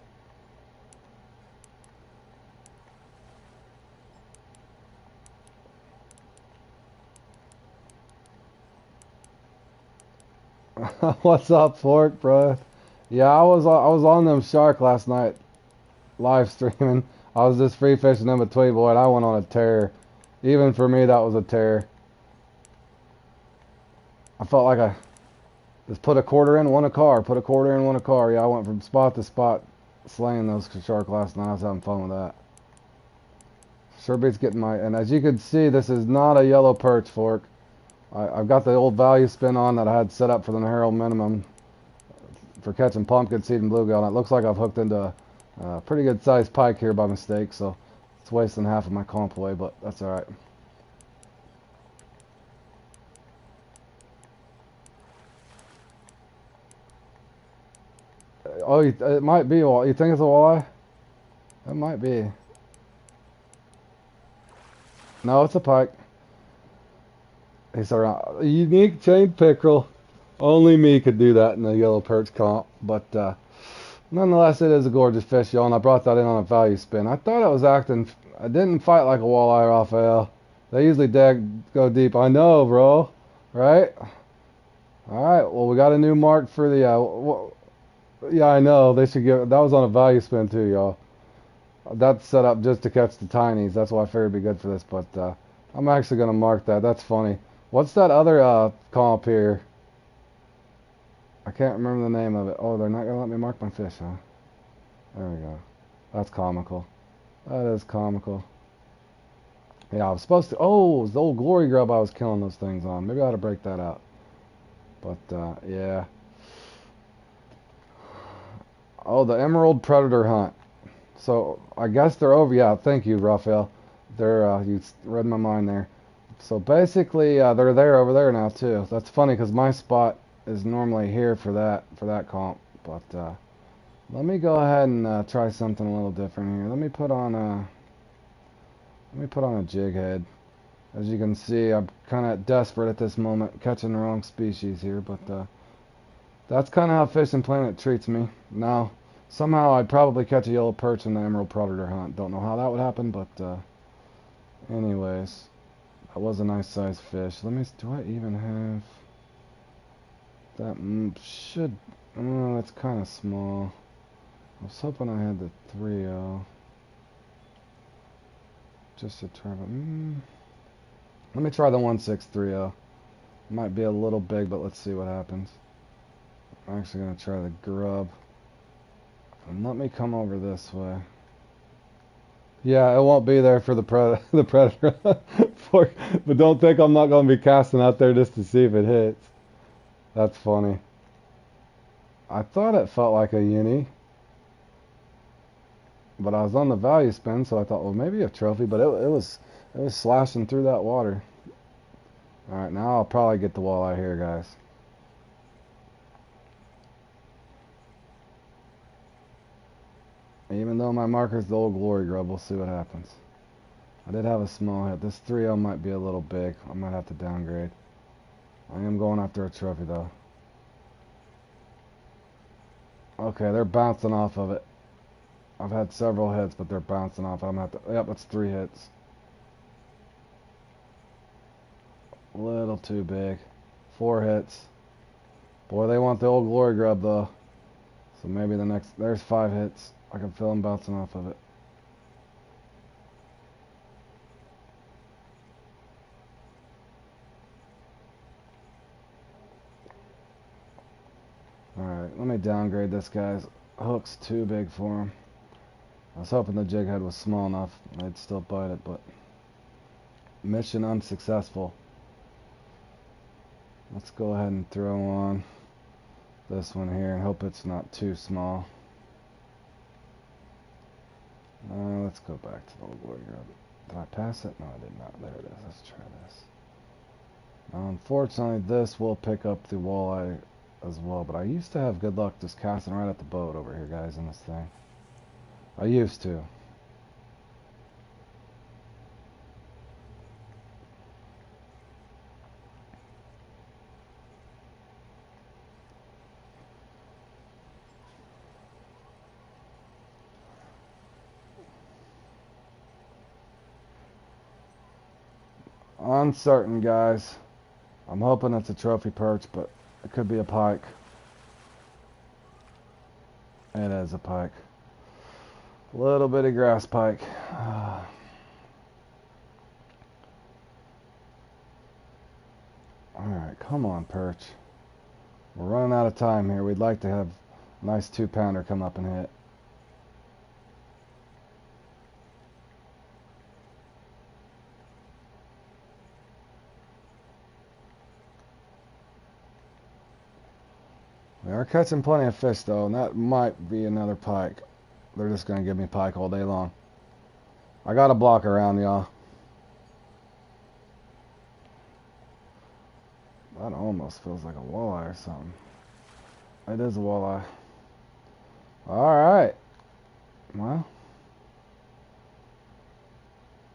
[SPEAKER 1] What's up, Fork, bro? Yeah, I was on them shark last night, live streaming. I was just free fishing in between, boy, and I went on a tear. Even for me, that was a tear. I felt like I just put a quarter in, won a car. Put a quarter in, won a car. Yeah, I went from spot to spot, slaying those shark last night. I was having fun with that. Sure beats getting my... And as you can see, this is not a yellow perch, Fork. I've got the old value spin on that I had set up for the Herald minimum for catching pumpkin seed and bluegill. And it looks like I've hooked into a pretty good sized pike here by mistake, so it's wasting half of my comp away, but that's alright. Oh, it might be. You think it's a walleye? It might be. No, it's a pike. He's around. A unique chain pickerel. Only me could do that in the yellow perch comp. But nonetheless, it is a gorgeous fish, y'all. And I brought that in on a value spin. I thought I was acting. I didn't fight like a walleye, Raphael. They usually go deep. I know, bro. Right? All right. Well, we got a new mark for the. Yeah, I know. They should give. That was on a value spin too, y'all. That's set up just to catch the tinies. That's why I figured it'd be good for this. But I'm actually gonna mark that. That's funny. What's that other comp here? I can't remember the name of it. Oh, they're not gonna let me mark my fish, huh? There we go. That's comical. That is comical. Yeah, I was supposed to. Oh, it was the old glory grub I was killing those things on. Maybe I ought to break that out. But yeah. Oh, the emerald predator hunt. So I guess they're over. Yeah, thank you, Raphael. They're you read my mind there. So basically, they're there over there now too. That's funny because my spot is normally here for that comp, but let me go ahead and try something a little different here. Let me put on a jig head. As you can see, I'm kind of desperate at this moment, catching the wrong species here, but that's kind of how Fishing Planet treats me. Now, somehow I'd probably catch a yellow perch in the emerald predator hunt. Don't know how that would happen, but anyways, that was a nice sized fish. Do I even have that? Should, oh, it's kind of small. I was hoping I had the 3.0 just to try, but let me try the 1.630. Might be a little big, but let's see what happens. I'm actually going to try the grub. And let me come over this way. Yeah, it won't be there for the predator. But don't think I'm not going to be casting out there just to see if it hits. That's funny. I thought it felt like a uni. But I was on the value spin, so I thought, well, maybe a trophy. But it was slashing through that water. Alright, now I'll probably get the walleye here, guys. Even though my marker's the Old Glory grub, we'll see what happens. I did have a small hit. This 3.0 might be a little big. I might have to downgrade. I am going after a trophy, though. Okay, they're bouncing off of it. I've had several hits, but they're bouncing off. I'm gonna have to. Yep, that's 3 hits. A little too big. 4 hits. Boy, they want the Old Glory grub, though. So maybe the next. There's 5 hits. I can feel them bouncing off of it. Alright, let me downgrade this, guys. Hook's too big for him. I was hoping the jig head was small enough. I'd still bite it, but mission unsuccessful. Let's go ahead and throw on this one here and hope it's not too small. Let's go back to the Old Glory grub. Did I pass it? No, I did not. There it is. Let's try this. Now, unfortunately, this will pick up the walleye as well, but I used to have good luck just casting right at the boat over here, guys, in this thing. I used to. Uncertain, guys. I'm hoping it's a trophy perch, but it could be a pike. It is a pike. Little bitty grass pike. Alright, come on, perch. We're running out of time here. We'd like to have a nice 2-pounder come up and hit. We are catching plenty of fish, though, and that might be another pike. They're just going to give me pike all day long. I got a block around, y'all. That almost feels like a walleye or something. It is a walleye. Alright. Well,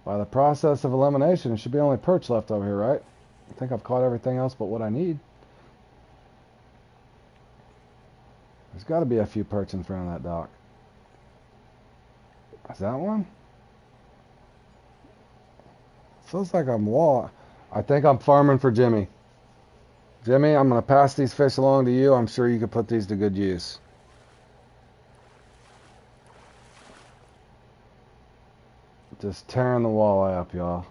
[SPEAKER 1] by the process of elimination, there should be only perch left over here, right? I think I've caught everything else but what I need. There's got to be a few perch in front of that dock. Is that one? Feels like I'm I think I'm farming for Jimmy. Jimmy, I'm going to pass these fish along to you. I'm sure you could put these to good use. Just tearing the walleye up, y'all.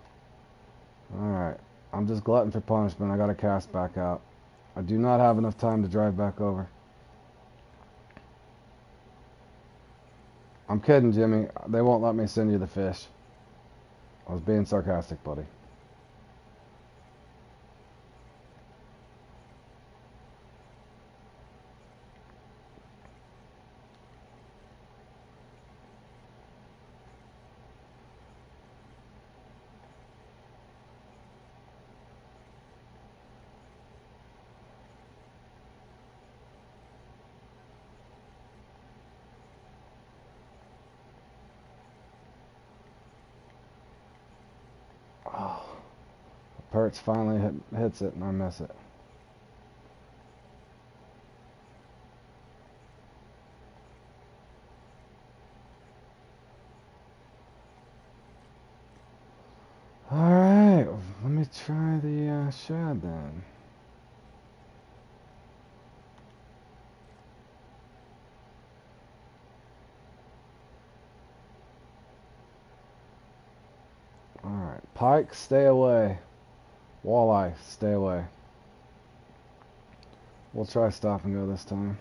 [SPEAKER 1] Alright. I'm just glutton for punishment. I got to cast back out. I do not have enough time to drive back over. I'm kidding, Jimmy. They won't let me send you the fish. I was being sarcastic, buddy. Perch finally hits it and I miss it. Alright, let me try the shad then. Alright, pike, stay away. Walleye, stay away. We'll try stop and go this time.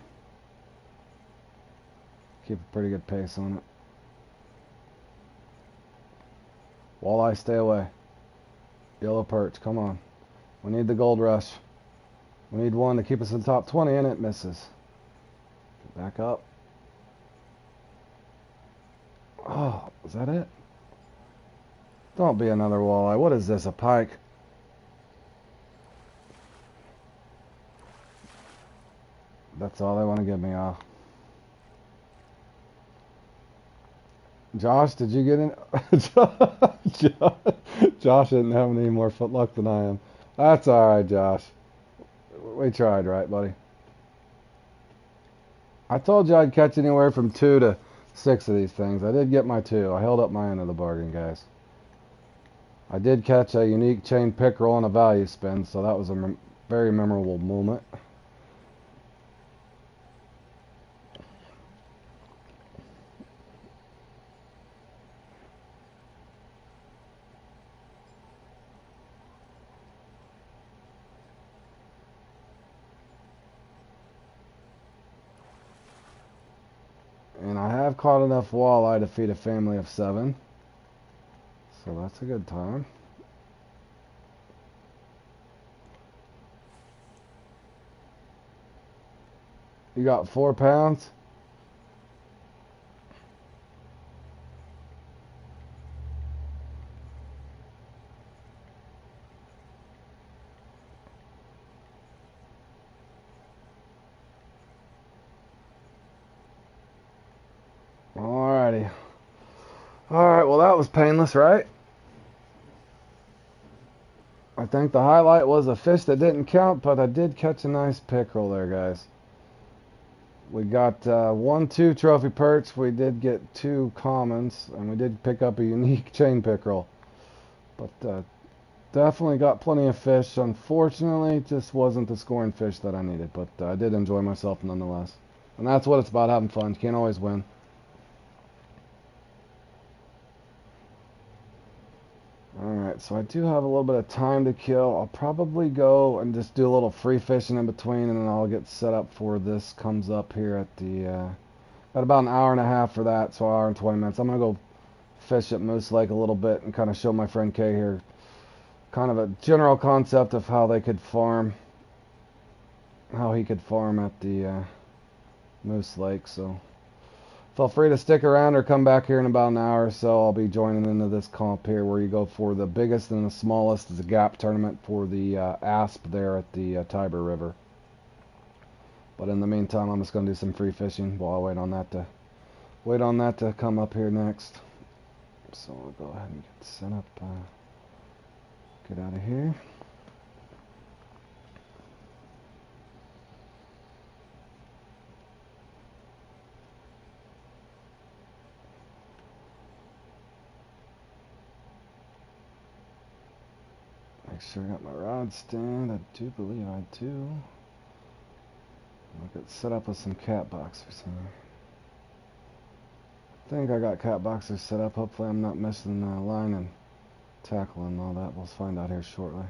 [SPEAKER 1] Keep a pretty good pace on it. Walleye, stay away. Yellow perch, come on. We need the gold rush. We need one to keep us in the top 20 and it misses. Get back up. Oh, is that it? Don't be another walleye. What is this, a pike? That's all they want to give me off. Josh, did you get in? Josh didn't have any more foot luck than I am. That's alright, Josh. We tried, right, buddy? I told you I'd catch anywhere from 2 to 6 of these things. I did get my 2. I held up my end of the bargain, guys. I did catch a unique chain pickerel on a value spin, so that was a very memorable moment. And I have caught enough walleye to feed a family of 7. So that's a good time. You got 4 pounds? Alrighty. Alright, well that was painless, right? I think the highlight was a fish that didn't count, but I did catch a nice pickerel there, guys. We got 1-2 trophy perch, we did get 2 commons, and we did pick up a unique chain pickerel. But definitely got plenty of fish. Unfortunately, it just wasn't the scoring fish that I needed, but I did enjoy myself nonetheless. And that's what it's about, having fun. You can't always win. Alright, so I do have a little bit of time to kill. I'll probably go and just do a little free fishing in between, and then I'll get set up for this comes up here at the, got about an hour and a half for that, so an hour and 20 minutes. I'm going to go fish at Moose Lake a little bit and kind of show my friend Kay here kind of a general concept of how they could farm, how he could farm at the Moose Lake, so feel free to stick around or come back here in about an hour or so. I'll be joining into this comp here where you go for the biggest and the smallest. It's a gap tournament for the Asp there at the Tiber River. But in the meantime, I'm just going to do some free fishing while I wait on that to come up here next. So I'll go ahead and get set up, get out of here. Make sure I got my rod stand. I do believe I do. I'll get set up with some cat boxers here. I think I got cat boxers set up. Hopefully I'm not missing line and tackle and all that. We'll find out here shortly.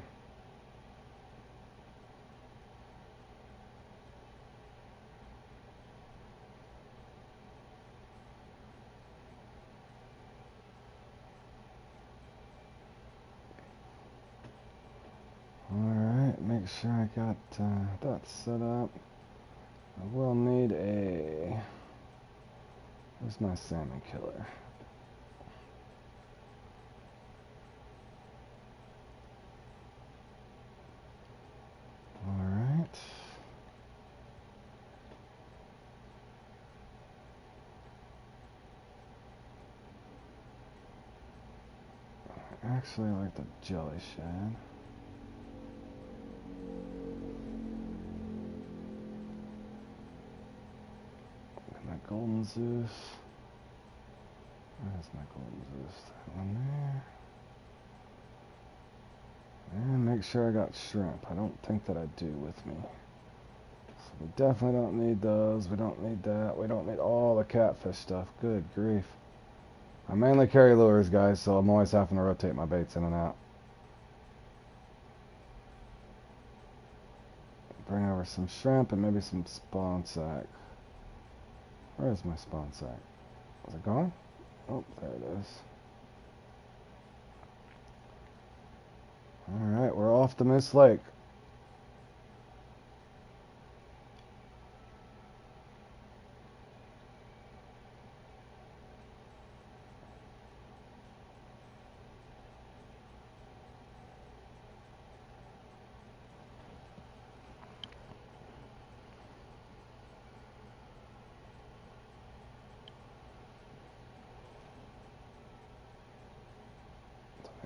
[SPEAKER 1] Alright, make sure I got that set up. I will need a... Where's my salmon killer? Alright. I actually like the jelly shad. golden Zeus. Where's my golden Zeus? That one there. And make sure I got shrimp. I don't think that I do with me. So we definitely don't need those. We don't need that. We don't need all the catfish stuff. Good grief. I mainly carry lures, guys, so I'm always having to rotate my baits in and out. Bring over some shrimp and maybe some spawn sack. Where is my spawn sack? Is it gone? Oh, there it is. Alright, we're off to Moose Lake.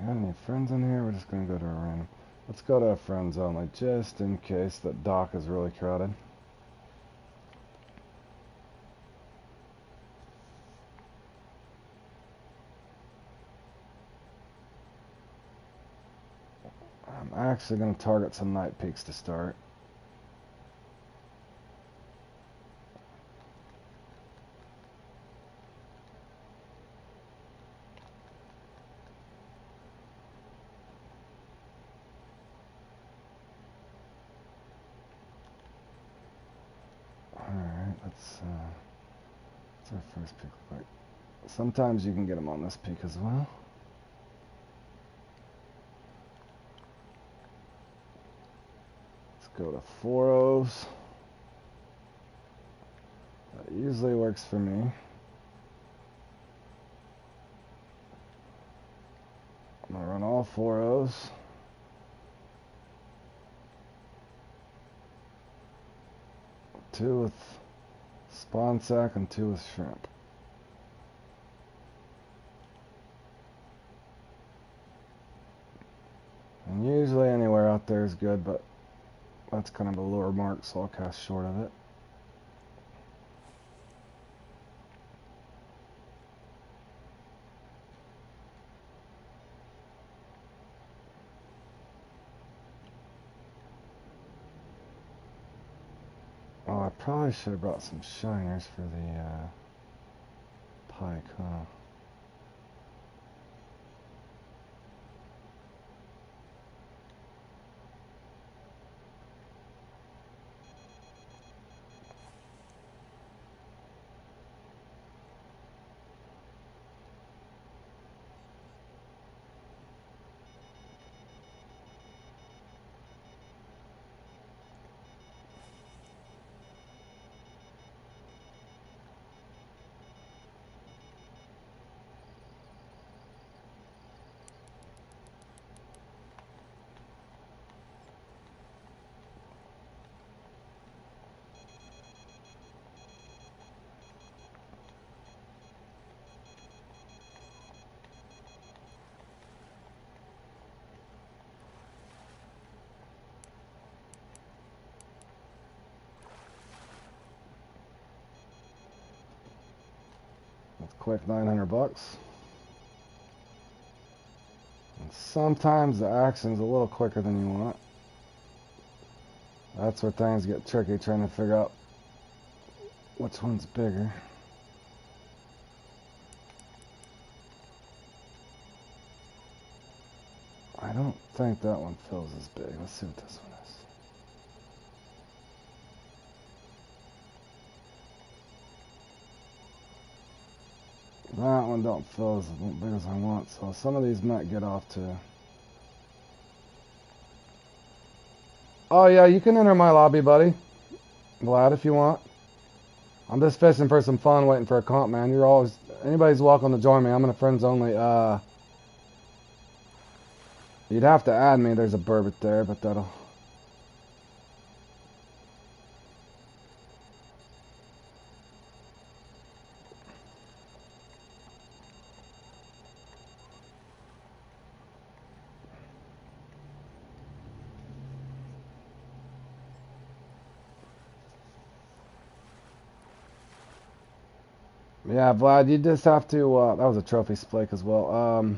[SPEAKER 1] Got any friends in here? We're just going to go to a random. Let's go to a friends only, just in case that dock is really crowded. I'm actually going to target some night peaks to start. Alright, what's our first peak look like? Sometimes you can get them on this peak as well. Let's go to 4Os. That usually works for me. I'm going to run all 4Os. Two with spawn sack and two with shrimp. And usually anywhere out there is good, but that's kind of a lure mark, so I'll cast short of it. Oh, I probably should have brought some shiners for the pike, huh? That's quick, 900 bucks. And sometimes the action's a little quicker than you want. That's where things get tricky, trying to figure out which one's bigger. I don't think that one feels as big. Let's see what this one is. That one don't feel as big as I want, so some of these might get off to... Oh yeah, you can enter my lobby, buddy. Glad if you want. I'm just fishing for some fun, waiting for a comp, man. You're always... Anybody's welcome to join me. I'm in a friends only. You'd have to add me. There's a burbot there, but that'll... Yeah, Vlad, you just have to. That was a trophy splake as well.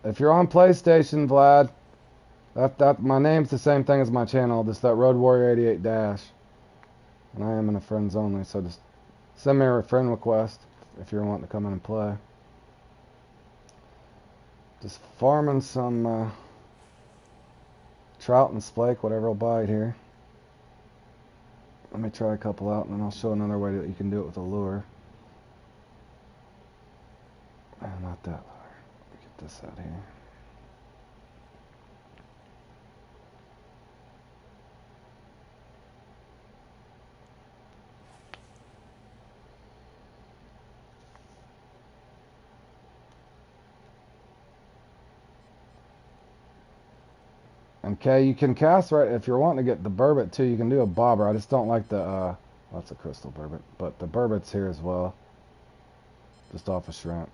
[SPEAKER 1] If you're on PlayStation, Vlad, that my name's the same thing as my channel, just that Road Warrior 88 Dash, and I am in a friends only. So just send me a friend request if you're wanting to come in and play. Just farming some trout and splake, whatever will bite here. Let me try a couple out, and then I'll show another way that you can do it with a lure. Not that lure. Let me get this out here. Okay, you can cast right if you're wanting to get the burbot too. You can do a bobber. I just don't like the that's a crystal burbot, but the burbot's here as well, just off a shrimp.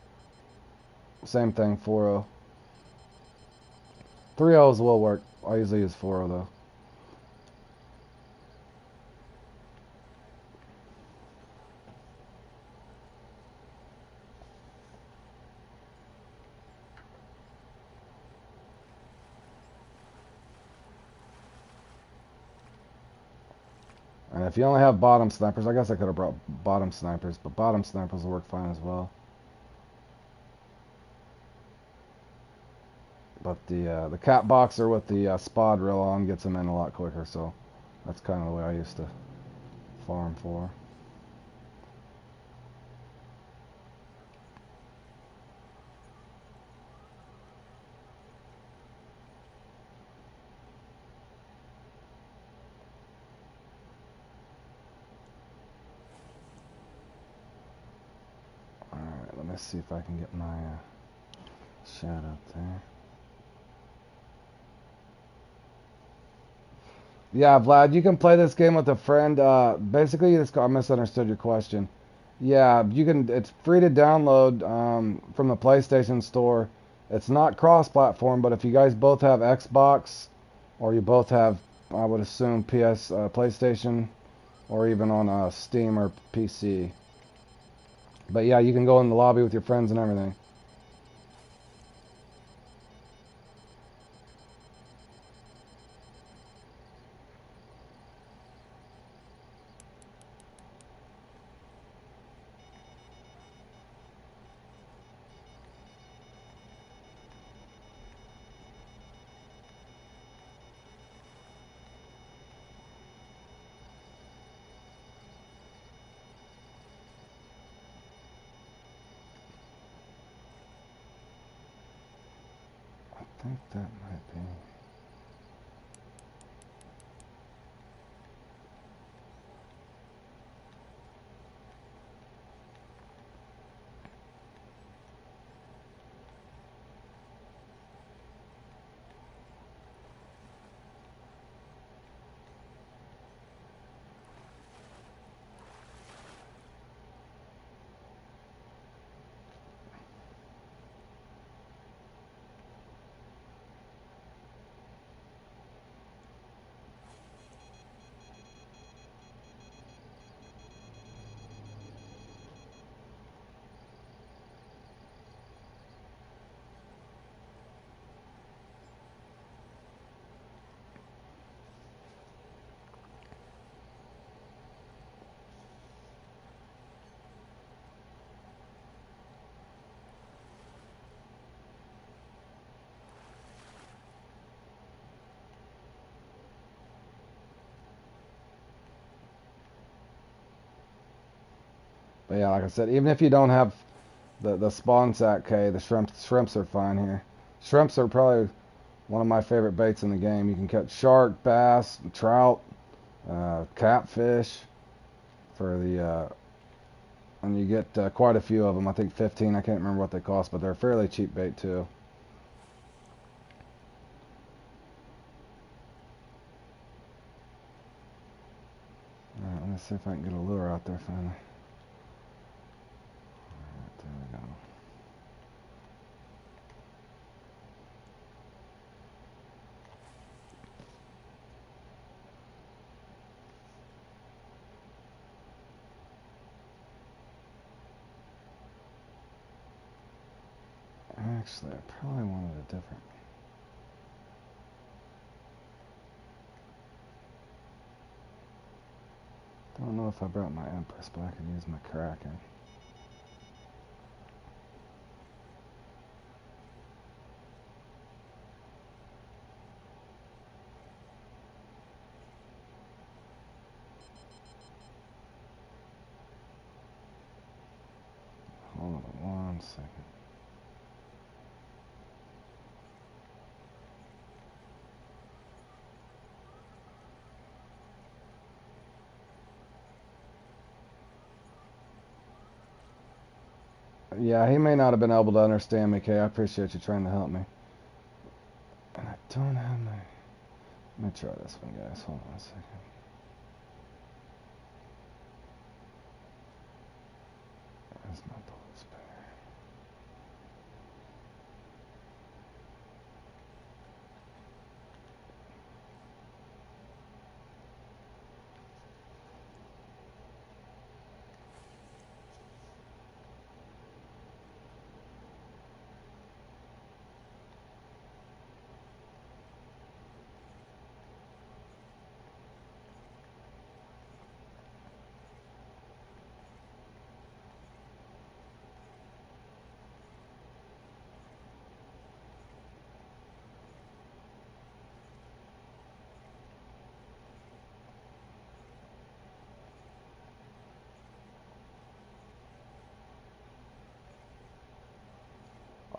[SPEAKER 1] Same thing, 4-0. 3-0s will work. I usually use 4-0 though. And if you only have bottom snipers, I guess I could have brought bottom snipers, but bottom snipers will work fine as well. But the cat boxer with the spod reel on gets them in a lot quicker, so that's kind of the way I used to farm for. Alright, let me see if I can get my shad up there. Yeah, Vlad, you can play this game with a friend. Basically, I misunderstood your question. Yeah, you can. It's free to download from the PlayStation Store. It's not cross-platform, but if you guys both have Xbox, or you both have, I would assume PlayStation, or even on Steam or PC. But yeah, you can go in the lobby with your friends and everything. I think that might be. But yeah, like I said, even if you don't have the spawn sack K, the shrimps are fine here. Shrimps are probably one of my favorite baits in the game. You can catch shark, bass, trout, catfish for the and you get quite a few of them. I think 15. I can't remember what they cost, but they're fairly cheap bait too. All right, let me see if I can get a lure out there finally. All right, there we go. Actually, I probably wanted a different. Don't know if I brought my Empress, but I can use my Kraken. Hold on 1 second. Yeah, he may not have been able to understand me, Kay. I appreciate you trying to help me. And I don't have my... Let me try this one, guys. Hold on 1 second. Where's my bullet spinner?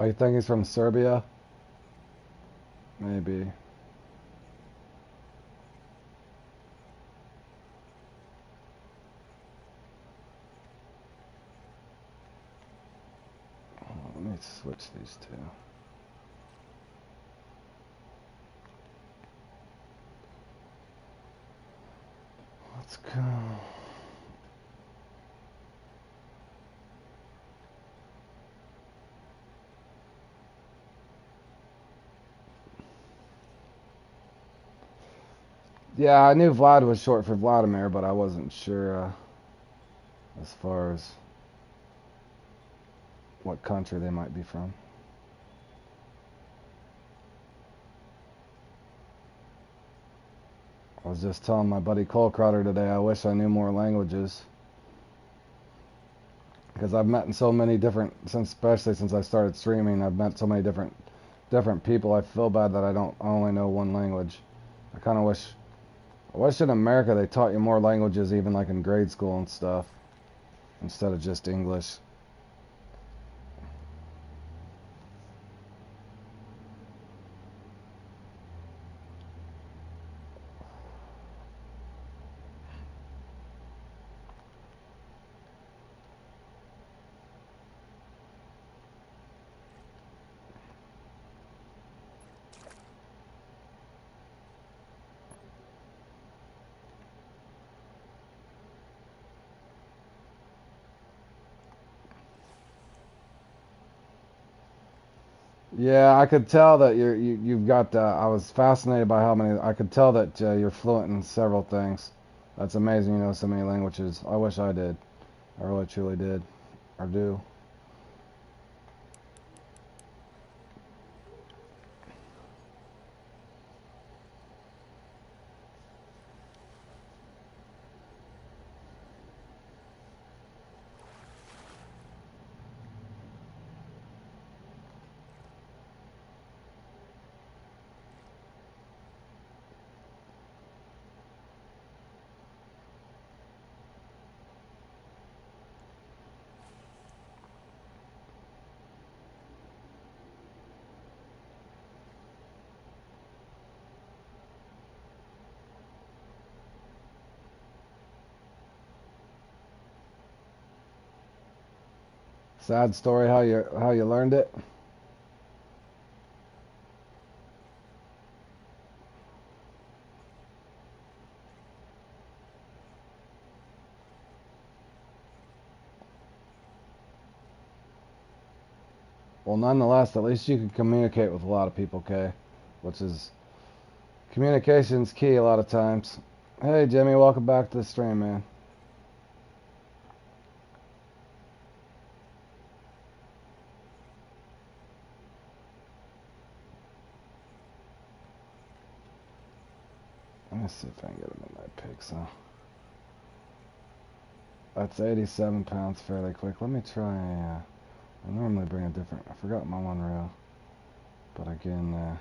[SPEAKER 1] Oh, you think he's from Serbia? Maybe. Oh, let me switch these two. Let's go. Yeah, I knew Vlad was short for Vladimir, but I wasn't sure as far as what country they might be from. I was just telling my buddy Cole Crowder today, I wish I knew more languages. Because I've met in so many different, especially since I started streaming, I've met so many different people. I feel bad that I only know one language. I kind of wish in America they taught you more languages, even like in grade school and stuff, instead of just English. Yeah, I could tell that you've got. I was fascinated by how many. I could tell that you're fluent in several things. That's amazing. You know so many languages. I wish I did. I really truly did. I do. Sad story how you learned it. Well, nonetheless, at least you can communicate with a lot of people, Kay, which is communication's key a lot of times. Hey, Jimmy, welcome back to the stream, man. Let me see if I can get a midnight pig. So that's 87 pounds fairly quick. Let me try. I normally bring a different. I forgot my one reel, but again.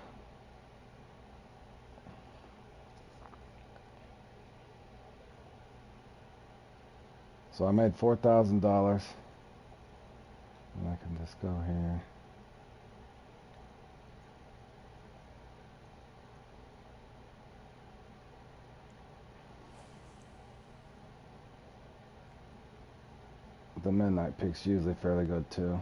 [SPEAKER 1] So I made $4,000. And I can just go here. The midnight pig's usually fairly good too.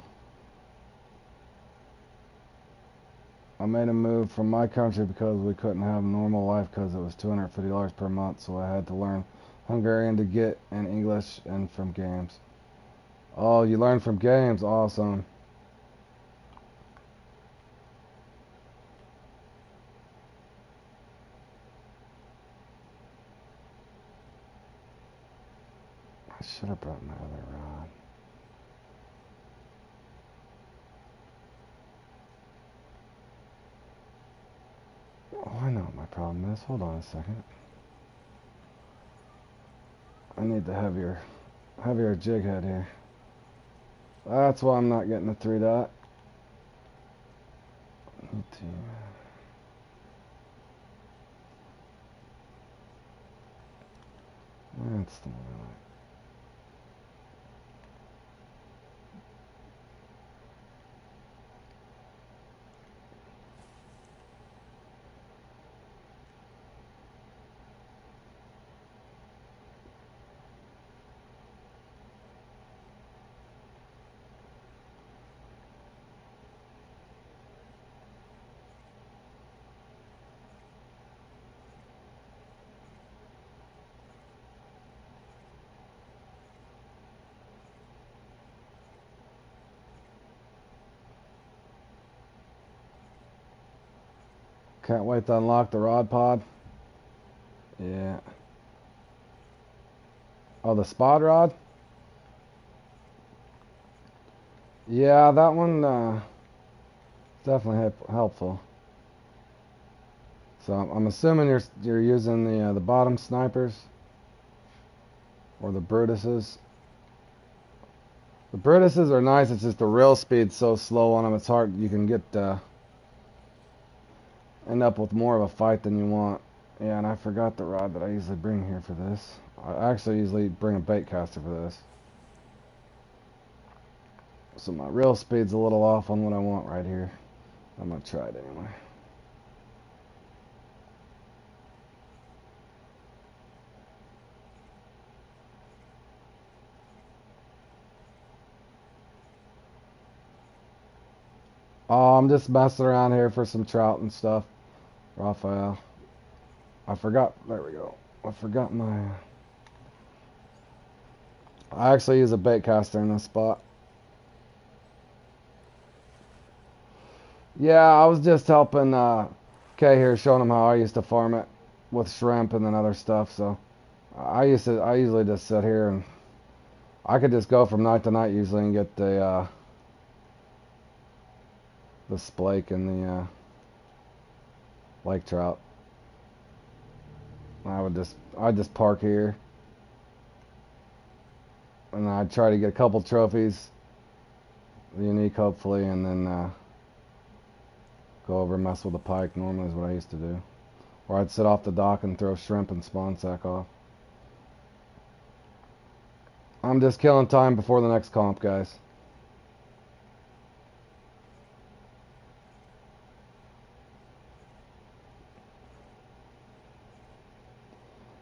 [SPEAKER 1] I made a move from my country because we couldn't have normal life because it was $250 per month, so I had to learn Hungarian to get in English and from games. Oh, you learn from games, awesome. I should have brought my other rod. Oh, I know what my problem is. Hold on a second. I need the heavier jig head here. That's why I'm not getting the 3-dot. That's the one I like. Can't wait to unlock the rod pod. Yeah. Oh, the spot rod? Yeah, that one definitely helpful. So I'm assuming you're using the bottom snipers or the Brutuses. The Brutuses are nice. It's just the reel speed's so slow on them. It's hard. You can get end up with more of a fight than you want. Yeah, and I forgot the rod that I usually bring here for this. I actually usually bring a bait caster for this. So my reel speed's a little off on what I want right here. I'm gonna try it anyway. Oh, I'm just messing around here for some trout and stuff. Raphael. I forgot. There we go. I forgot my. I actually use a bait caster in this spot. Yeah, I was just helping Kay here, showing him how I used to farm it with shrimp and then other stuff. So I usually just sit here and I could just go from night to night usually and get the splake and the lake trout. I'd just park here and I'd try to get a couple trophies, unique hopefully, and then go over and mess with the pike. Normally is what I used to do. Or I'd sit off the dock and throw shrimp and spawn sack off. I'm just killing time before the next comp, guys.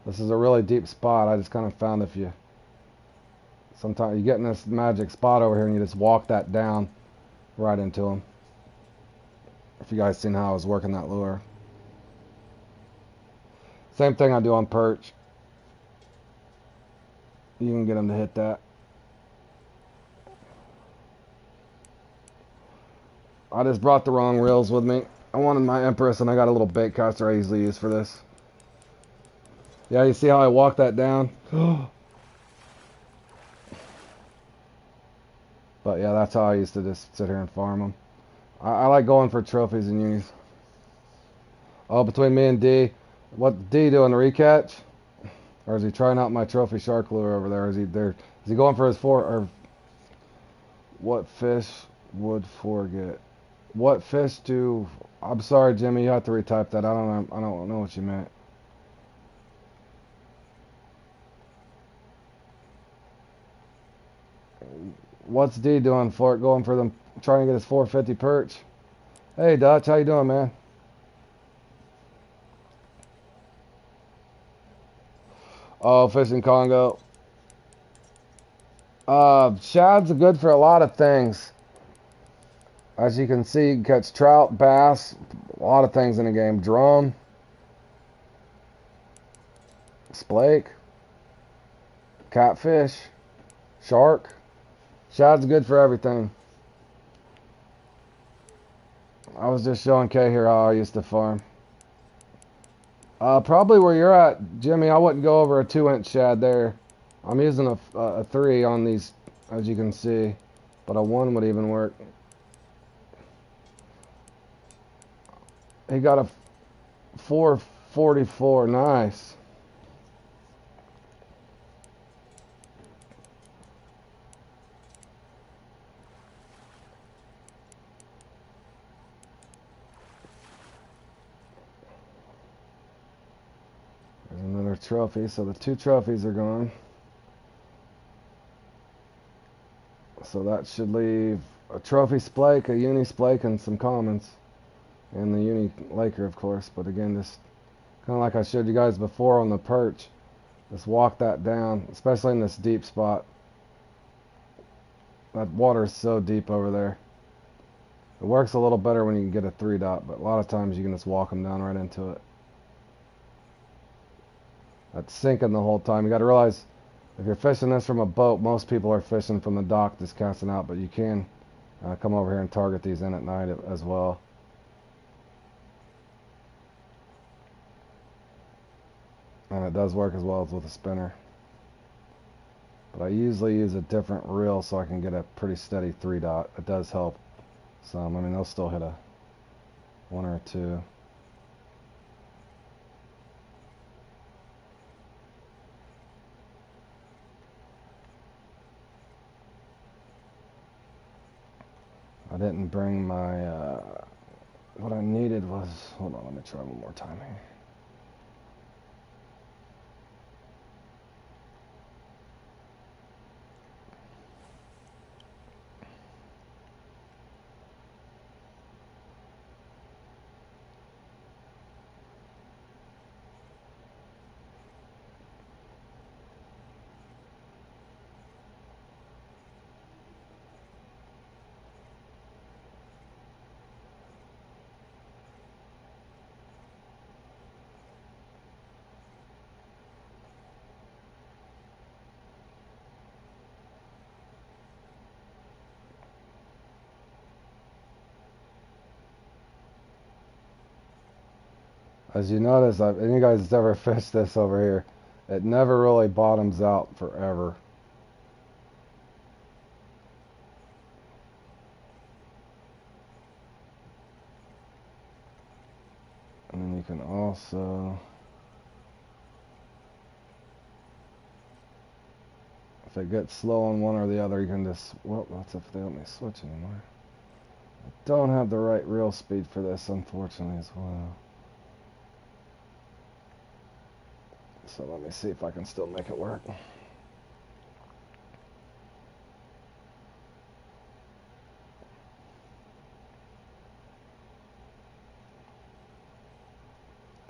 [SPEAKER 1] This is a really deep spot. I just kind of found if you sometimes you get in this magic spot over here and you just walk that down right into them. If you guys seen how I was working that lure. Same thing I do on perch. You can get them to hit that. I just brought the wrong reels with me. I wanted my Empress and I got a little bait caster I usually use for this. Yeah, you see how I walk that down? But yeah, that's how I used to just sit here and farm them. I like going for trophies and unis. Oh, between me and D, What D doing, the recatch? Or is he trying out my trophy shark lure over there? Is he there? Is he going for his four? Or what fish would forget? What fish do? I'm sorry, Jimmy. You have to retype that. I don't know. I don't know what you meant. What's D doing for it? Going for them? Trying to get his 450 perch. Hey, Dutch. How you doing, man? Oh, fishing Congo. Shads are good for a lot of things. As you can see, you can catch trout, bass, a lot of things in the game. Drum, splake, catfish, shark. Shad's good for everything. I was just showing Kay here how I used to farm. Probably where you're at, Jimmy, I wouldn't go over a 2-inch shad there. I'm using a 3 on these, as you can see, but a 1 would even work. He got a 444, nice. There's another trophy, so the 2 trophies are gone. So that should leave a trophy splake, a uni splake, and some commons. And the uni laker, of course. But again, just kind of like I showed you guys before on the perch. Just walk that down, especially in this deep spot. That water is so deep over there. It works a little better when you can get a 3 dot, but a lot of times you can just walk them down right into it. That's sinking the whole time. You got to realize, if you're fishing this from a boat, most people are fishing from the dock just casting out, but you can come over here and target these in at night as well. And it does work as well as with a spinner. But I usually use a different reel so I can get a pretty steady 3 dot. It does help some. I mean, they'll still hit a 1 or 2. I didn't bring my, what I needed was, hold on, let me try one more time here. As you notice, and you guys ever fished this over here, it never really bottoms out forever. And then you can also, if it gets slow on one or the other, you can just, well, that's if they let me switch anymore. I don't have the right reel speed for this, unfortunately, as well. So let me see if I can still make it work. I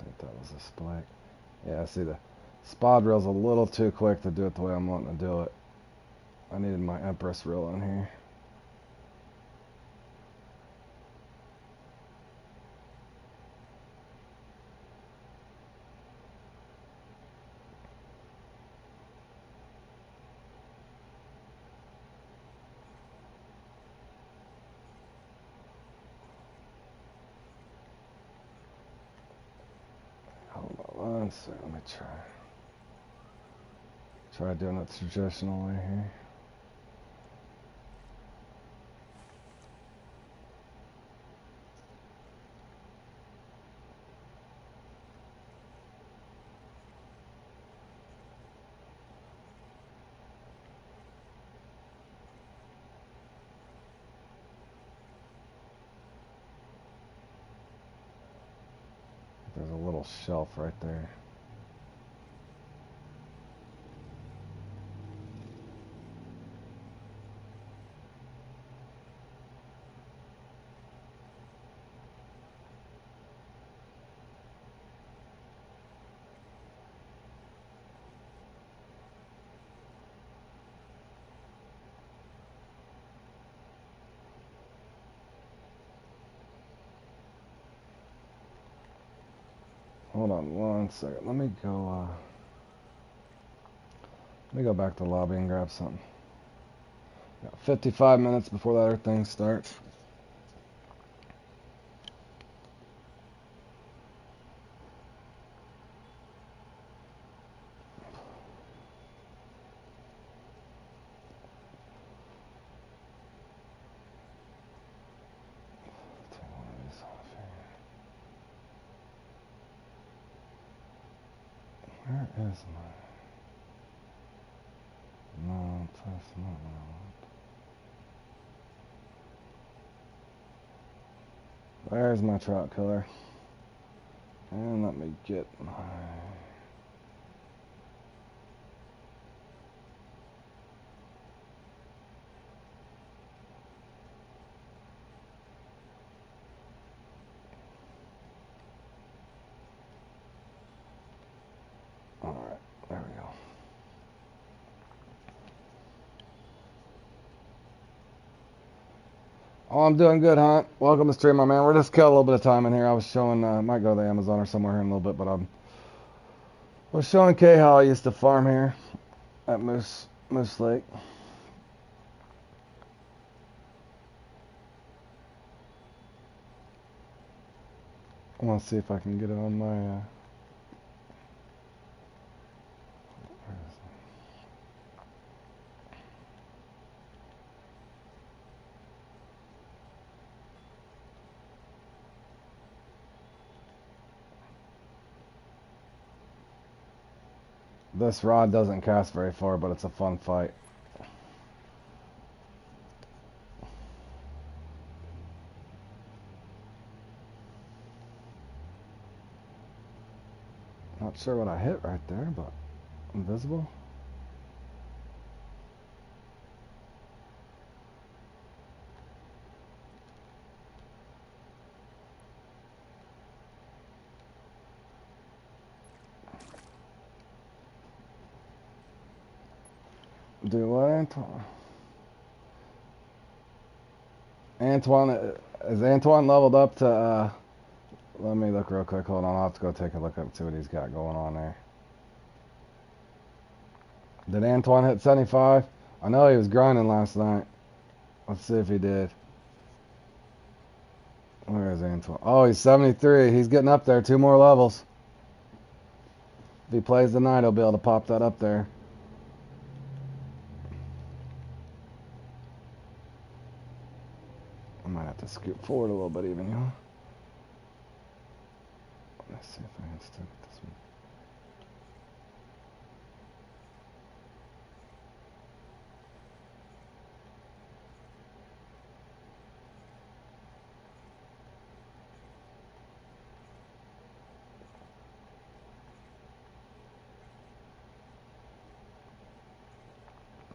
[SPEAKER 1] think that was a splake. Yeah, I see the spod reel's a little too quick to do it the way I'm wanting to do it. I needed my Empress reel in here. Hold on one second, let me try doing it the traditional way here. There's a little shelf right there. Hold on one second. Let me go back to the lobby and grab something. Got 55 minutes before that other thing starts. Take one of these off here. Where is my... No, that's not what I want. There's my trout killer. And let me get my... Alright, there we go. Oh, I'm doing good, Hunt. Welcome to stream, my man. We're just killing a little bit of time in here. I was showing, might go to the Amazon or somewhere here in a little bit, but I was showing Kay how I used to farm here at Moose Lake. I want to see if I can get it on my... This rod doesn't cast very far, but it's a fun fight. Not sure what I hit right there, but invisible. Do what, Antoine? Is Antoine leveled up to, let me look real quick. Hold on, I'll have to go take a look up and see what he's got going on there. Did Antoine hit 75? I know he was grinding last night. Let's see if he did. Where is Antoine? Oh, he's 73. He's getting up there. 2 more levels. If he plays tonight, he'll be able to pop that up there. I might have to scoot forward a little bit even, you know? Let's see if I can stick with this one.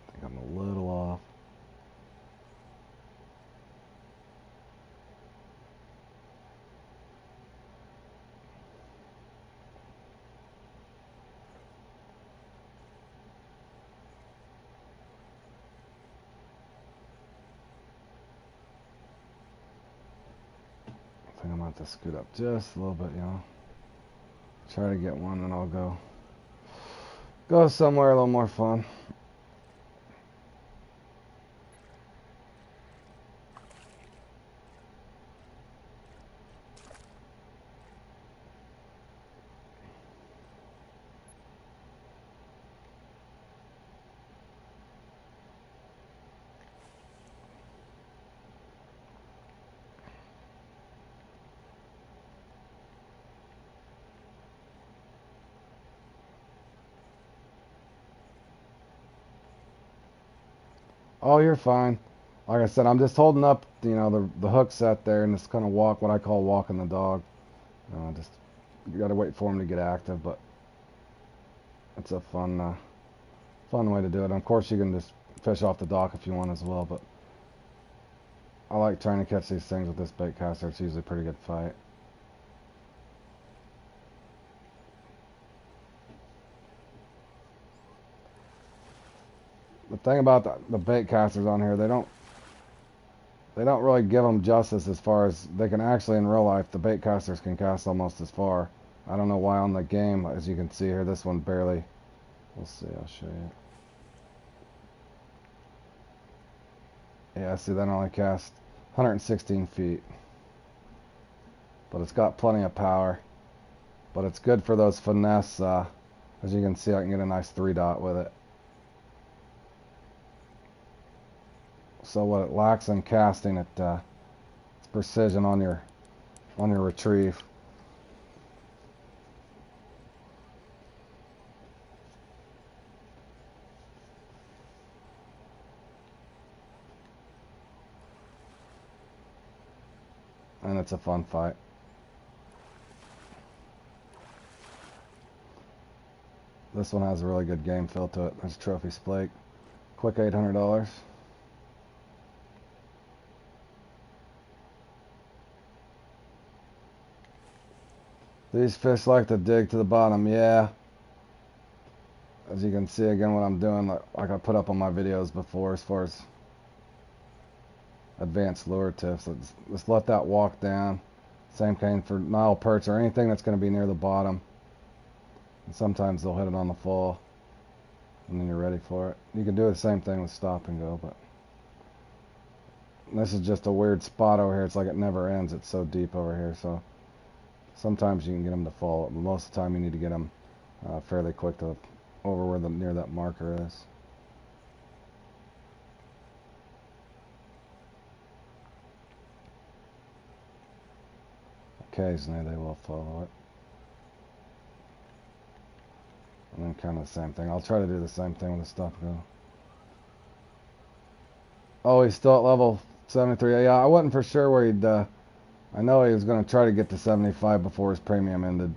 [SPEAKER 1] I think I'm a little off. I think I'm going to have to scoot up just a little bit, you know. Try to get one, and I'll go somewhere a little more fun. Oh, you're fine. Like I said, I'm just holding up, you know, the hook set there, and just kind of walk what I call walking the dog. Just You got to wait for them to get active, but it's a fun way to do it. And of course, you can just fish off the dock if you want as well, but I like trying to catch these things with this bait caster. It's usually a pretty good fight. The thing about the bait casters on here, they don't really give them justice as far as they can actually in real life. The bait casters can cast almost as far. I don't know why on the game, as you can see here, this one barely. We'll see, I'll show you. Yeah, see, that only cast 116 feet. But it's got plenty of power. But it's good for those finesse. As you can see, I can get a nice 3-dot with it. So what it lacks in casting, it's precision on your retrieve. And it's a fun fight. This one has a really good game feel to it. There's Trophy Splake. Quick $800. These fish like to dig to the bottom, yeah. As you can see again what I'm doing, like I put up on my videos before as far as advanced lure tips. Just let that walk down. Same thing for Nile perch or anything that's going to be near the bottom. And sometimes they'll hit it on the fall, and then you're ready for it. You can do the same thing with stop and go, but this is just a weird spot over here. It's like it never ends. It's so deep over here, so sometimes you can get them to fall, but most of the time you need to get them fairly quick to over where near that marker is. Occasionally they will follow it. And then kind of the same thing. I'll try to do the same thing with the stop and go. Oh, he's still at level 73. Yeah, I wasn't for sure where he'd... I know he was going to try to get to 75 before his premium ended.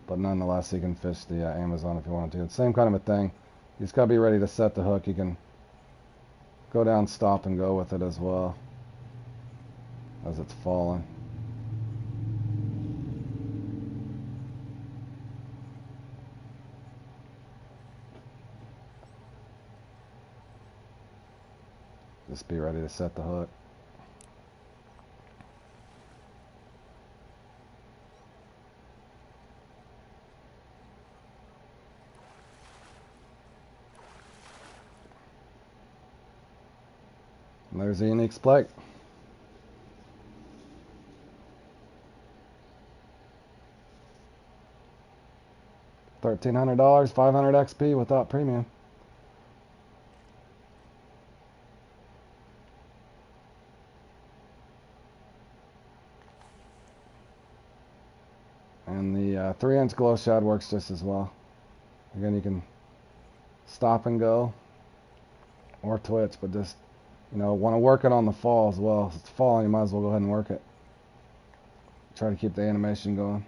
[SPEAKER 1] But nonetheless, he can fish the Amazon if you want to. It's the same kind of a thing. You just got to be ready to set the hook. You can go down, stop, and go with it as well as it's falling. Just be ready to set the hook. And there's a unique splake. $1,300, 500 XP without premium. And the 3-inch glow shad works just as well. Again, you can stop and go or twitch, but just, you know, want to work it on the fall as well. If it's falling, you might as well go ahead and work it. Try to keep the animation going.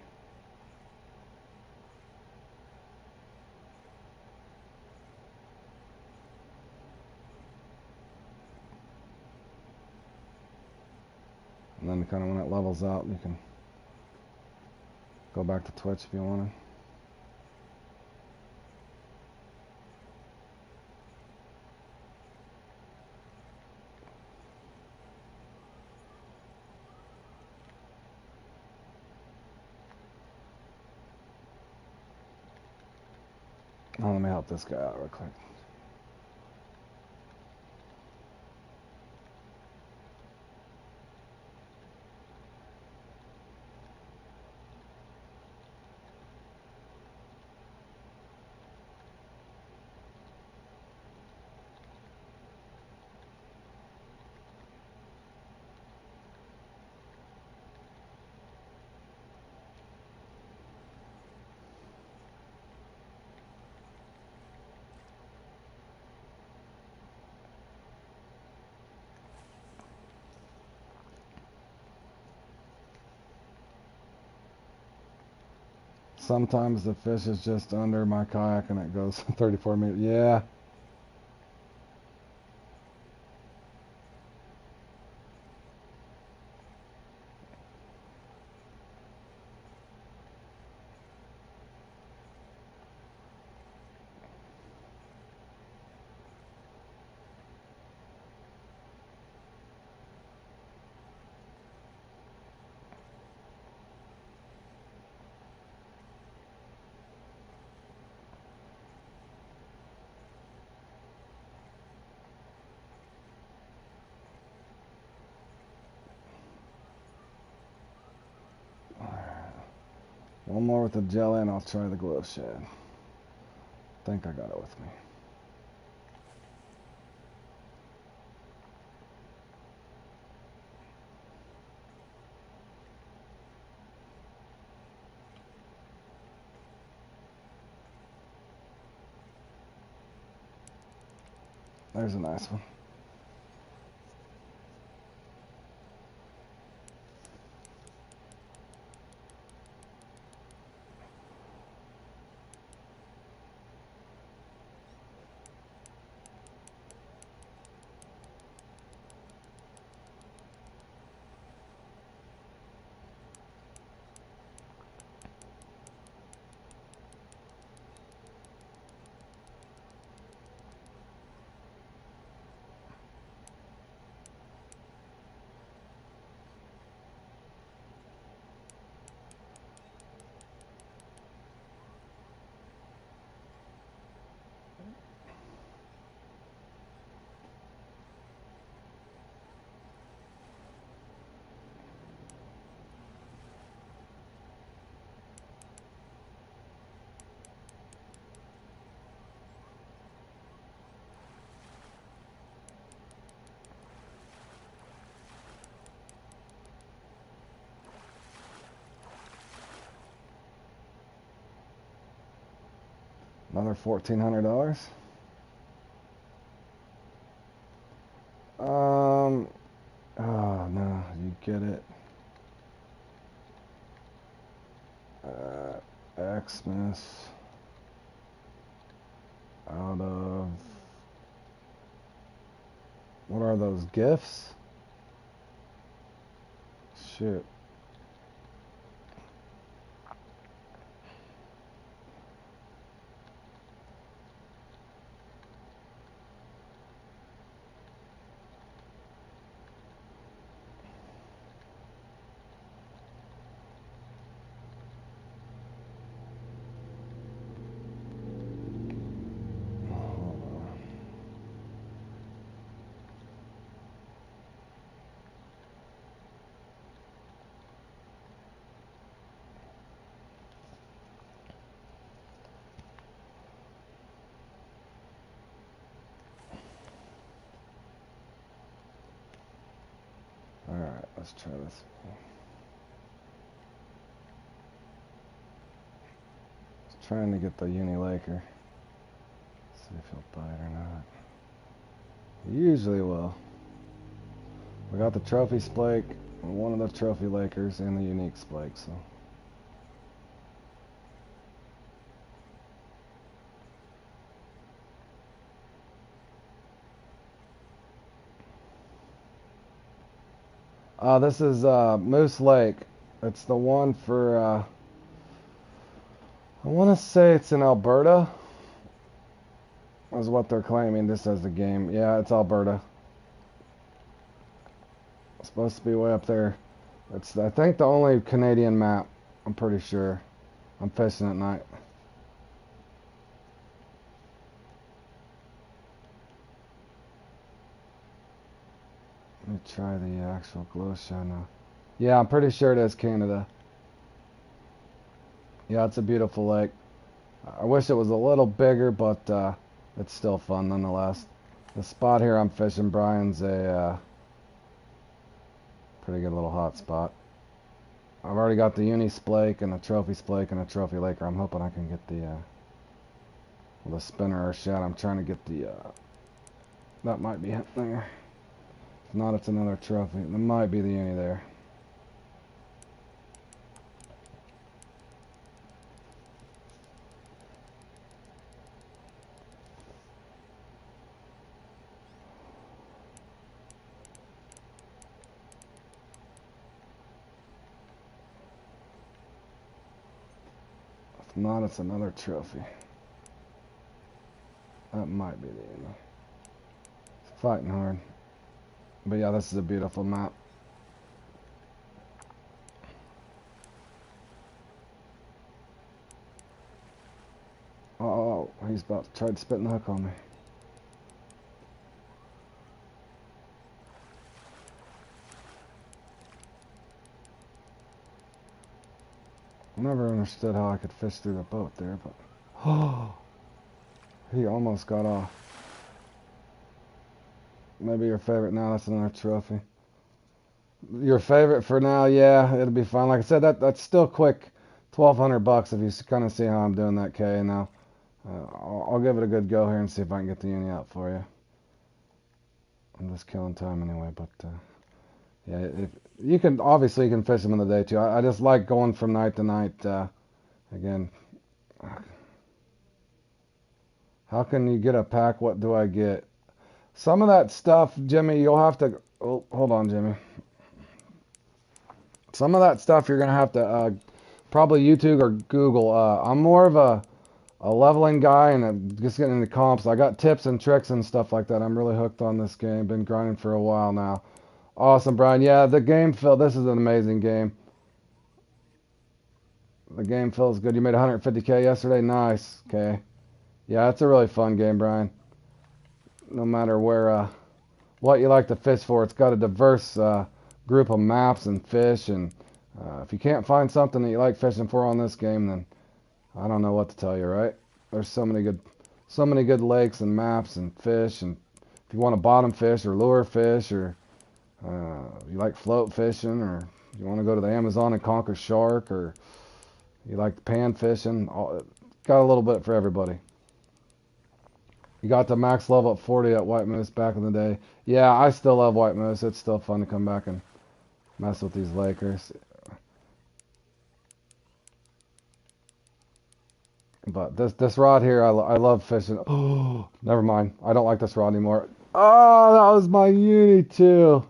[SPEAKER 1] And then kind of when it levels out, you can go back to twitch if you want to. Oh, let me help this guy out real quick. Sometimes the fish is just under my kayak and it goes 34 meters. Yeah. One more with the jelly and I'll try the glow shad. Think I got it with me. There's a nice one. Another $1,400. Oh no, you get it. Xmas out of, what are those gifts? Shit. Alright, let's try this. Just trying to get the Uni Laker. See if he'll bite or not. He usually will. We got the trophy splake, one of the trophy Lakers, and the unique splake, so. This is Moose Lake. It's the one for, I want to say it's in Alberta, is what they're claiming. This as the game. Yeah, it's Alberta. It's supposed to be way up there. It's, I think, the only Canadian map. I'm pretty sure. I'm fishing at night. Let me try the actual glow shot now. Yeah, I'm pretty sure it is Canada. Yeah, it's a beautiful lake. I wish it was a little bigger, but it's still fun nonetheless. The spot here I'm fishing, Brian's a pretty good little hot spot. I've already got the uni splake and a trophy splake and a trophy laker. I'm hoping I can get the spinner or shad. I'm trying to get the that might be it there. If not, it's another trophy. That might be the uni there. not, it's another trophy. That might be the end. It's fighting hard. But yeah, this is a beautiful map. Oh, he's about to try to spit the hook on me. I never understood how I could fish through the boat there, but oh, he almost got off. Maybe your favorite now. That's another trophy. Your favorite for now, yeah, it'll be fine. Like I said, that's still quick. $1,200 if you kind of see how I'm doing that K now. I'll give it a good go here and see if I can get the uni out for you. I'm just killing time anyway, but yeah, if you can, obviously you can fish them in the day too. I just like going from night to night. Again, how can you get a pack? What do I get? Some of that stuff, Jimmy, you'll have to. Oh, hold on, Jimmy. Some of that stuff you're gonna have to probably YouTube or Google. I'm more of a leveling guy and just getting into comps. I got tips and tricks and stuff like that. I'm really hooked on this game. Been grinding for a while now. Awesome, Brian. Yeah, the game feel. This is an amazing game. The game feels good. You made 150K yesterday. Nice. Okay. Yeah, it's a really fun game, Brian. No matter where, what you like to fish for, it's got a diverse group of maps and fish. And if you can't find something that you like fishing for on this game, then I don't know what to tell you, right? There's so many good lakes and maps and fish. And if you want to bottom fish or lure fish, or you like float fishing, or you want to go to the Amazon and conquer shark, or you like pan fishing, got a little bit for everybody. You got the max level at 40 at White Moose back in the day. Yeah, I still love White Moose. It's still fun to come back and mess with these Lakers. But this rod here, I love fishing. Oh, never mind. I don't like this rod anymore. Oh, that was my uni too.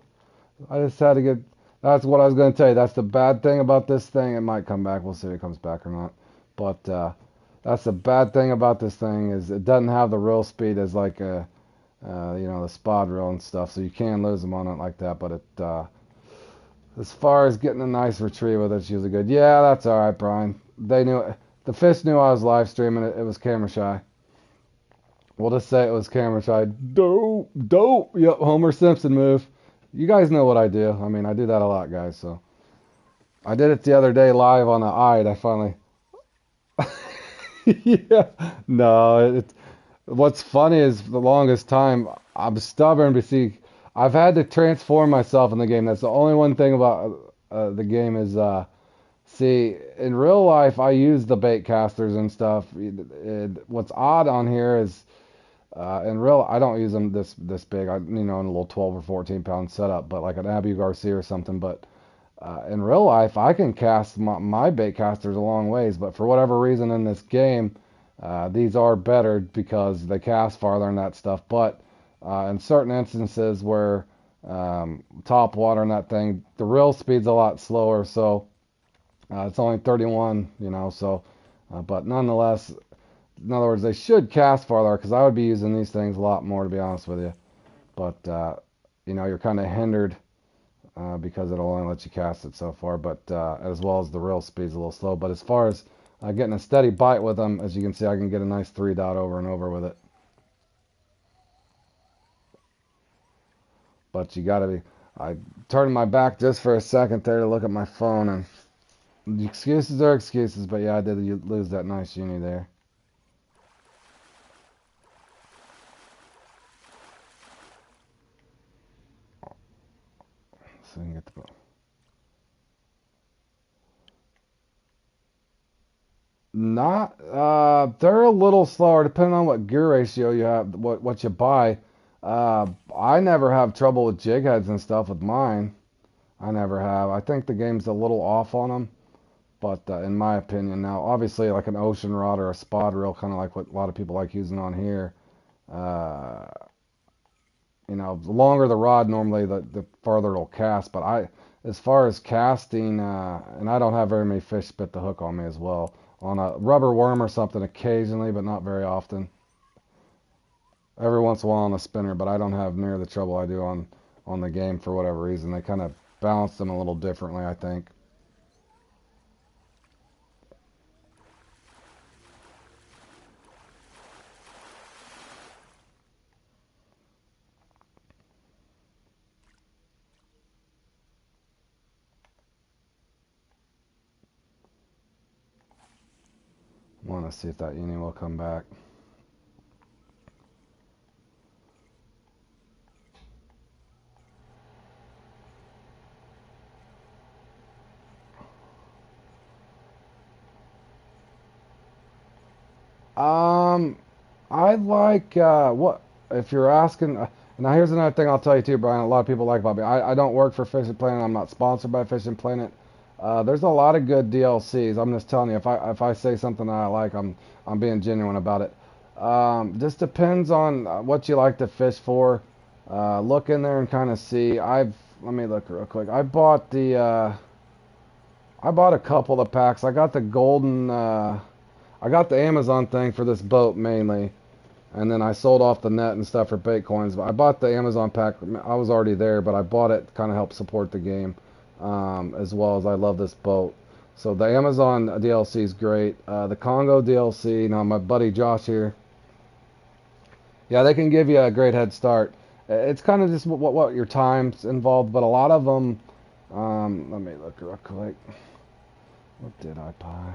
[SPEAKER 1] I just had to get. That's what I was going to tell you. That's the bad thing about this thing. It might come back. We'll see if it comes back or not. But that's the bad thing about this thing is it doesn't have the reel speed as like the spod reel and stuff. So you can lose them on it like that. But as far as getting a nice retrieve with it, it's usually good. Yeah, that's all right, Brian. They knew it. The fish knew I was live streaming it. It was camera shy. We'll just say it was camera shy. Dope. Yep, Homer Simpson move. You guys know what I do. I mean, I do that a lot, guys. So I did it the other day live on the Ide. I finally. Yeah. No. What's funny is the longest time I'm stubborn. But see, I've had to transform myself in the game. That's the only one thing about the game is. See, in real life, I use the bait casters and stuff. What's odd on here is, I don't use them this big. In a little 12 or 14 pound setup, but like an Abu Garcia or something. But in real life, I can cast my bait casters a long ways. But for whatever reason in this game, these are better because they cast farther and that stuff. But in certain instances where top water and that thing, the reel speed's a lot slower. So it's only 31, but nonetheless, in other words, they should cast farther because I would be using these things a lot more, to be honest with you. But, you're kind of hindered because it'll only let you cast it so far, but as well as the reel speed's a little slow. But as far as getting a steady bite with them, as you can see, I can get a nice 3 dot over and over with it. But you got to be, I turned my back just for a second there to look at my phone, and the excuses are excuses, but yeah, I did lose that nice uni there. So we can get the boat. They're a little slower depending on what gear ratio you have, what you buy. I never have trouble with jig heads and stuff with mine. I never have. I think the game's a little off on them. But in my opinion, now obviously like an ocean rod or a spod reel, kind of like what a lot of people like using on here. The longer the rod, normally the farther it'll cast. But as far as casting, and I don't have very many fish spit the hook on me as well. on a rubber worm or something occasionally, but not very often. Every once in a while on a spinner, but I don't have near the trouble I do on the game for whatever reason. They kind of balance them a little differently, I think. I want to see if that uni will come back. Um, I like what if you're asking. Now here's another thing I'll tell you too, Brian. A lot of people like about me. I don't work for Fishing Planet. I'm not sponsored by Fishing Planet. There's a lot of good DLCs. I'm just telling you, if I say something that I like, I'm being genuine about it. Just depends on what you like to fish for. Look in there and kind of see. Let me look real quick. I bought a couple of packs. I got the golden. I got the Amazon thing for this boat mainly, and then I sold off the net and stuff for bait coins. But I bought the Amazon pack. I was already there, but I bought it to kind of help support the game, as well as I love this boat. So the Amazon DLC is great. The Congo DLC. Now my buddy Josh here. Yeah, they can give you a great head start. It's kind of just what your time's involved, but a lot of them. Let me look real quick. What did I buy?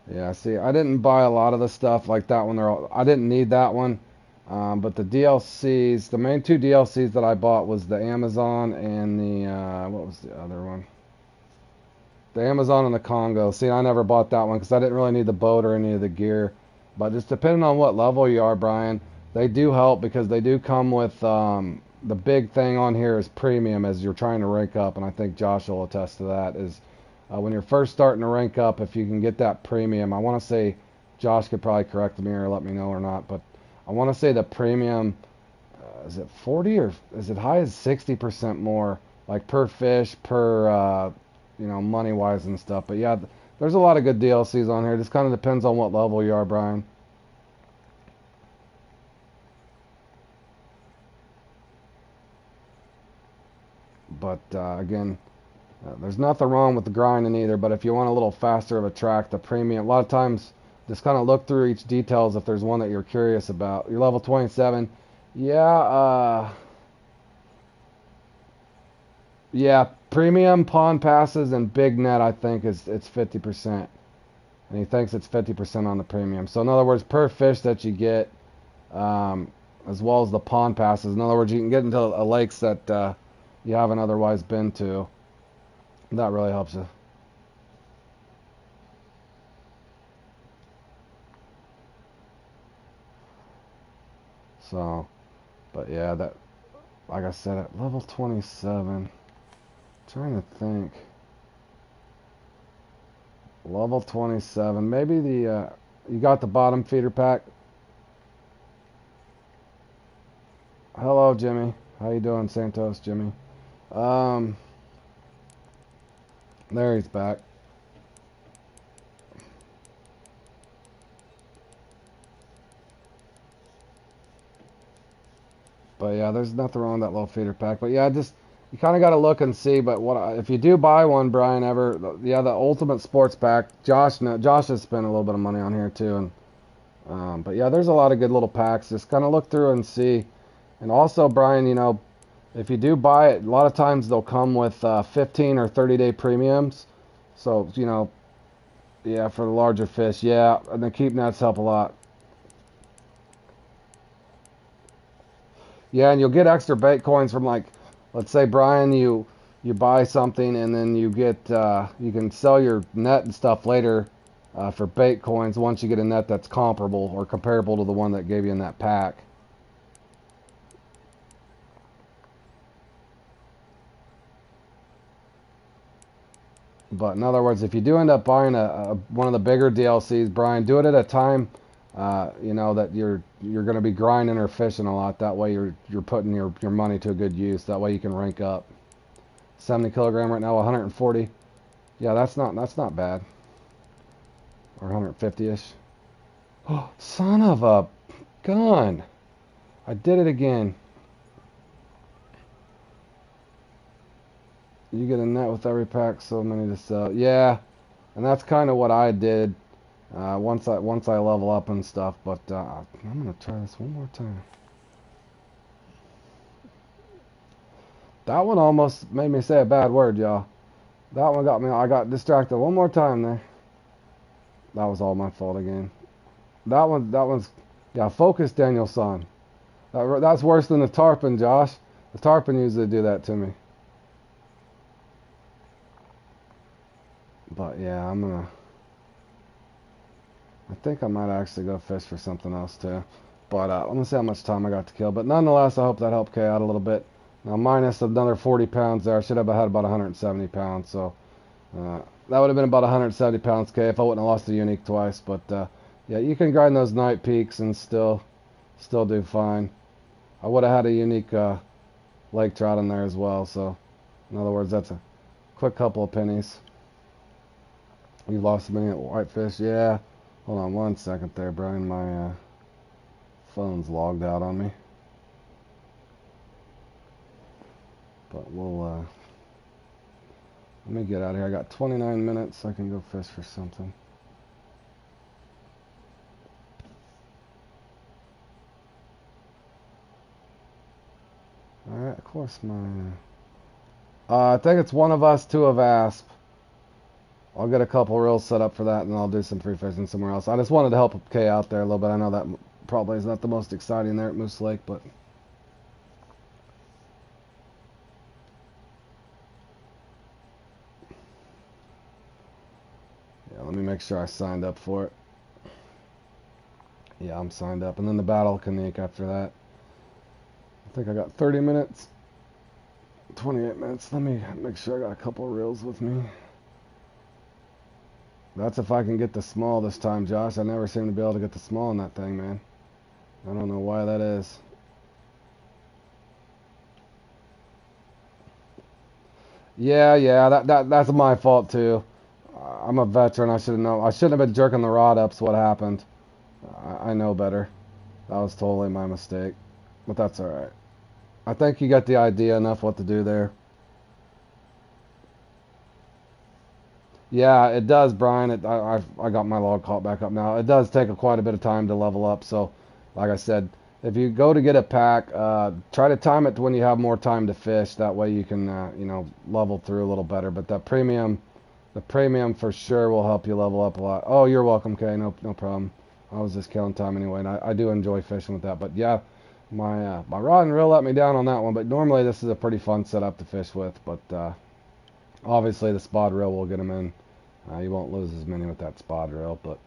[SPEAKER 1] Yeah, see, I didn't buy a lot of the stuff like that one. I didn't need that one. But the DLCs, the main two DLCs that I bought was the Amazon and the, what was the other one? The Amazon and the Congo. See, I never bought that one because I didn't really need the boat or any of the gear. But just depending on what level you are, Brian, they do help because they do come with, the big thing on here is premium as you're trying to rank up. And I think Josh will attest to that is, when you're first starting to rank up, if you can get that premium, I want to say, Josh could probably correct me or let me know or not, but I want to say the premium, is it 40 or is it high as 60% more, like per fish, per, money wise and stuff. But yeah, there's a lot of good DLCs on here. It just kind of depends on what level you are, Brian. But again, there's nothing wrong with the grinding either, but if you want a little faster of a track, the premium, a lot of times, just kind of look through each details if there's one that you're curious about. You're level 27. Yeah, yeah, premium pawn passes and big net, I think it's 50%. And he thinks it's 50% on the premium. So in other words, per fish that you get, um, as well as the pawn passes. In other words, you can get into lakes that you haven't otherwise been to. That really helps you. So, but yeah, that, like I said, at level 27, trying to think. Level 27, maybe you got the bottom feeder pack. Hello, Jimmy. How you doing, Santos, Jimmy? Um, there he's back. But yeah, there's nothing wrong with that little feeder pack. But yeah, just you kind of got to look and see. But if you do buy one, Brian, ever, yeah, the Ultimate Sports Pack. Josh has spent a little bit of money on here too, and but yeah, there's a lot of good little packs. Just kind of look through and see. And also, Brian, if you do buy it, a lot of times they'll come with 15 or 30-day premiums. So yeah, for the larger fish, yeah, and the keep nets help a lot. Yeah, and you'll get extra bait coins from, like, let's say, Brian, you buy something and then you get you can sell your net and stuff later for bait coins once you get a net that's comparable or comparable to the one that gave you in that pack. But in other words, if you do end up buying one of the bigger DLCs, Brian, do it at a time that you're going to be grinding or fishing a lot. That way you're putting your money to a good use. That way you can rank up. 70 kilogram right now, 140. Yeah, that's not bad. or 150-ish. Oh, son of a gun! I did it again. You get a net with every pack, so many to sell. Yeah, and that's kind of what I did once I level up and stuff. But I'm gonna try this one more time. That one almost made me say a bad word, y'all. That one got me. I got distracted one more time there. That was all my fault again. That one's, yeah. Focus, Danielson. That's worse than the tarpon, Josh. The tarpon usually do that to me. But yeah, I think I might actually go fish for something else too. But let me see how much time I got to kill. But nonetheless, I hope that helped Kay out a little bit. Now minus another 40 pounds there. I should have had about 170 pounds. So that would have been about 170 pounds Kay if I wouldn't have lost the unique twice. But yeah, you can grind those night peaks and still do fine. I would have had a unique lake trout in there as well. So in other words, that's a quick couple of pennies. You lost a many at whitefish, yeah. Hold on one second there, Brian. My phone's logged out on me. But we'll, let me get out of here. I got 29 minutes. So I can go fish for something. Alright, of course my... I think it's one of us, two of Asp. I'll get a couple reels set up for that, and I'll do some free fishing somewhere else. I just wanted to help Kay out there a little bit. I know that probably is not the most exciting there at Moose Lake, but... yeah, let me make sure I signed up for it. Yeah, I'm signed up. And then the Battle Kanik after that. I think I got 30 minutes. 28 minutes. Let me make sure I got a couple reels with me. That's if I can get the small this time, Josh. I never seem to be able to get the small in that thing, man. I don't know why that is. Yeah, that's my fault too. I'm a veteran. I should have known. I shouldn't have been jerking the rod up. So what happened? I know better. That was totally my mistake. But that's all right. I think you got the idea enough what to do there. Yeah, it does, Brian. I got my log caught back up now. It does take quite a bit of time to level up. So, like I said, if you go to get a pack, try to time it to when you have more time to fish. That way you can, level through a little better. But the premium for sure will help you level up a lot. Oh, you're welcome, Kay. No problem. I was just killing time anyway, and I do enjoy fishing with that. But yeah, my rod and reel let me down on that one. But normally this is a pretty fun setup to fish with. But obviously, the spod reel will get them in. You won't lose as many with that spod reel, but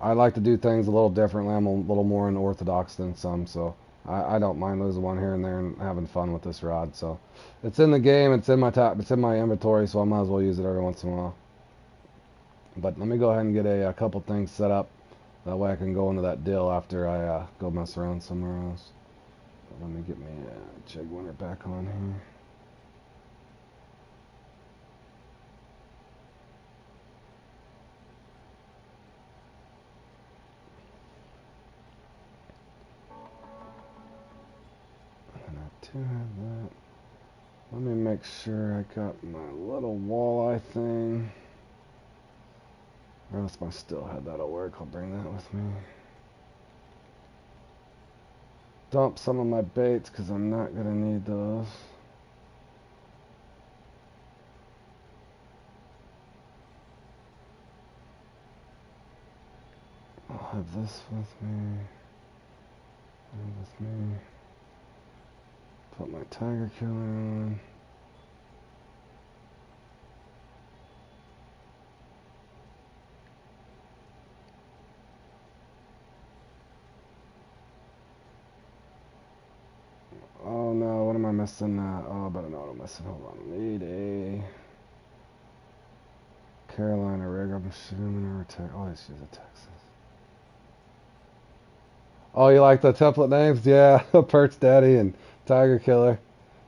[SPEAKER 1] I like to do things a little differently. I'm a little more unorthodox than some, so I don't mind losing one here and there and having fun with this rod. So it's in the game, it's in my inventory, so I might as well use it every once in a while. But let me go ahead and get a couple things set up. That way I can go into that deal after I go mess around somewhere else. But let me get me Chig Winter back on here. To have that. Let me make sure I got my little walleye thing. Or else my stillhead, that'll work. I'll bring that with me. Dump some of my baits because I'm not going to need those. I'll have this with me. And with me. Put my tiger killer on. Oh no, what am I missing? Oh, I better know what I'm missing. Hold on. I need a Carolina rig, I'm assuming, or oh, let's use a Texas. Oh, you like the template names? Yeah, Perch Daddy and Tiger Killer.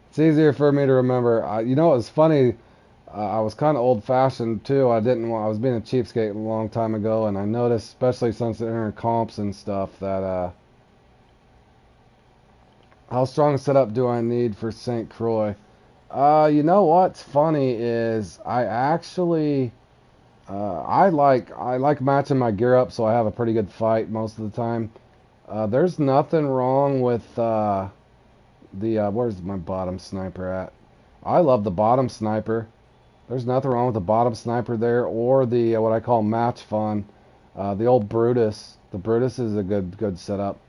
[SPEAKER 1] It's easier for me to remember. You know, it was funny. I was kind of old-fashioned too. I was being a cheapskate a long time ago, and I noticed, especially since they're entering comps and stuff, that how strong a setup do I need for St. Croix? You know what's funny is I like matching my gear up so I have a pretty good fight most of the time. There's nothing wrong with where's my bottom sniper at? I love the bottom sniper. There's nothing wrong with the bottom sniper there, or the what I call match fun, the old Brutus. The Brutus is a good setup.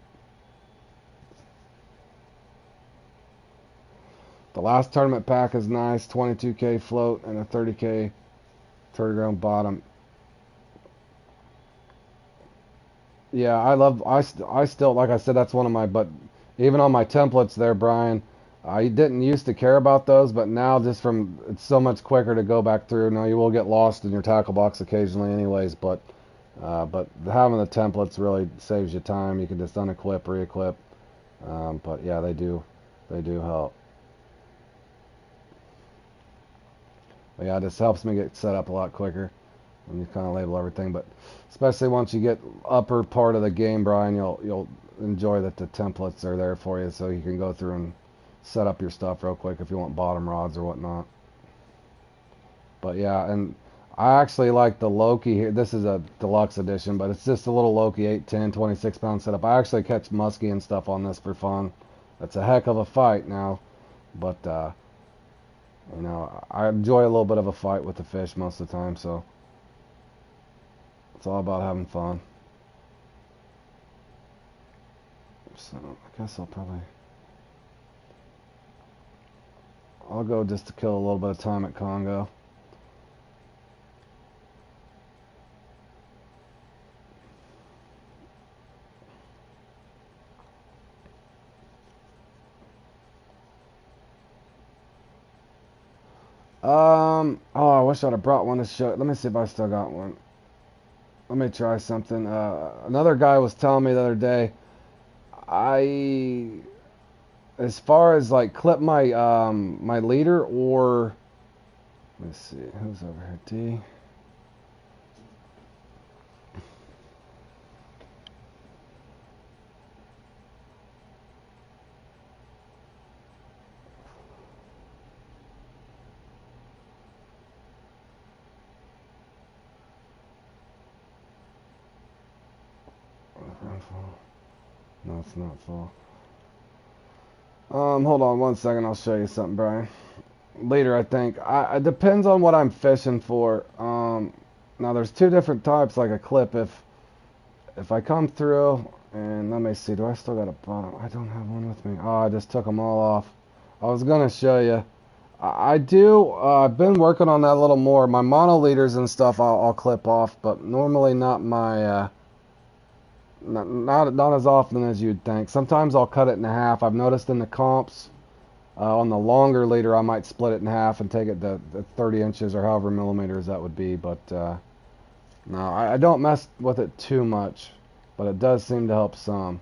[SPEAKER 1] The last tournament pack is nice, 22k float and a 30k 30 round bottom. Yeah, I still, like I said, that's one of my, but even on my templates there, Brian, I didn't used to care about those, but now just from, it's so much quicker to go back through. Now you will get lost in your tackle box occasionally anyways, but having the templates really saves you time. You can just unequip, re-equip. But yeah, they do help. But yeah, it just helps me get set up a lot quicker when you kind of label everything. But especially once you get upper part of the game, Brian, you'll enjoy that the templates are there for you, so you can go through and set up your stuff real quick if you want bottom rods or whatnot. But yeah, and I actually like the Loki here. This is a deluxe edition, but it's just a little Loki 8, 10, 26 pound setup. I actually catch muskie and stuff on this for fun. It's a heck of a fight now, but you know, I enjoy a little bit of a fight with the fish most of the time, so it's all about having fun. So I guess I'll go just to kill a little bit of time at Congo. Oh, I wish I'd have brought one to show. Let me see if I still got one. Let me try something. Another guy was telling me the other day, I, as far as like clip my my leader, or let's see, who's over here? D. No, it's not full. Hold on one second. I'll show you something, Brian. Later, I think. It depends on what I'm fishing for. Now there's two different types, like a clip. If I come through, and let me see, do I still got a bottom? I don't have one with me. Oh, I just took them all off. I was gonna show you. I do. I've been working on that a little more. My mono leaders and stuff, I'll clip off, but normally not my. Not as often as you'd think. Sometimes I'll cut it in half. I've noticed in the comps, on the longer leader, I might split it in half and take it to 30 inches or however millimeters that would be. But no, I don't mess with it too much, but it does seem to help some.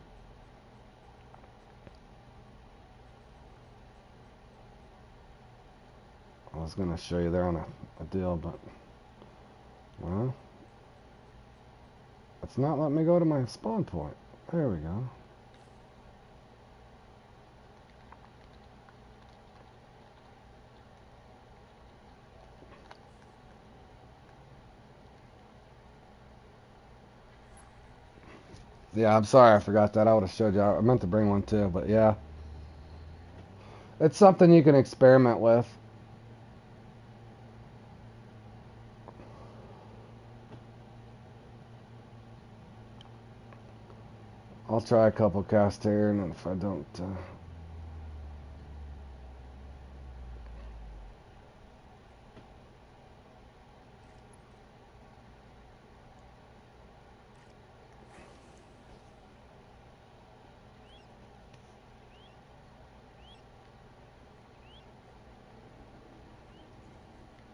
[SPEAKER 1] I was going to show you there on a deal, but well, it's not letting me go to my spawn point. There we go. Yeah, I'm sorry I forgot that. I would have showed you. I meant to bring one too, but yeah. It's something you can experiment with. I'll try a couple casts here, and then if I don't...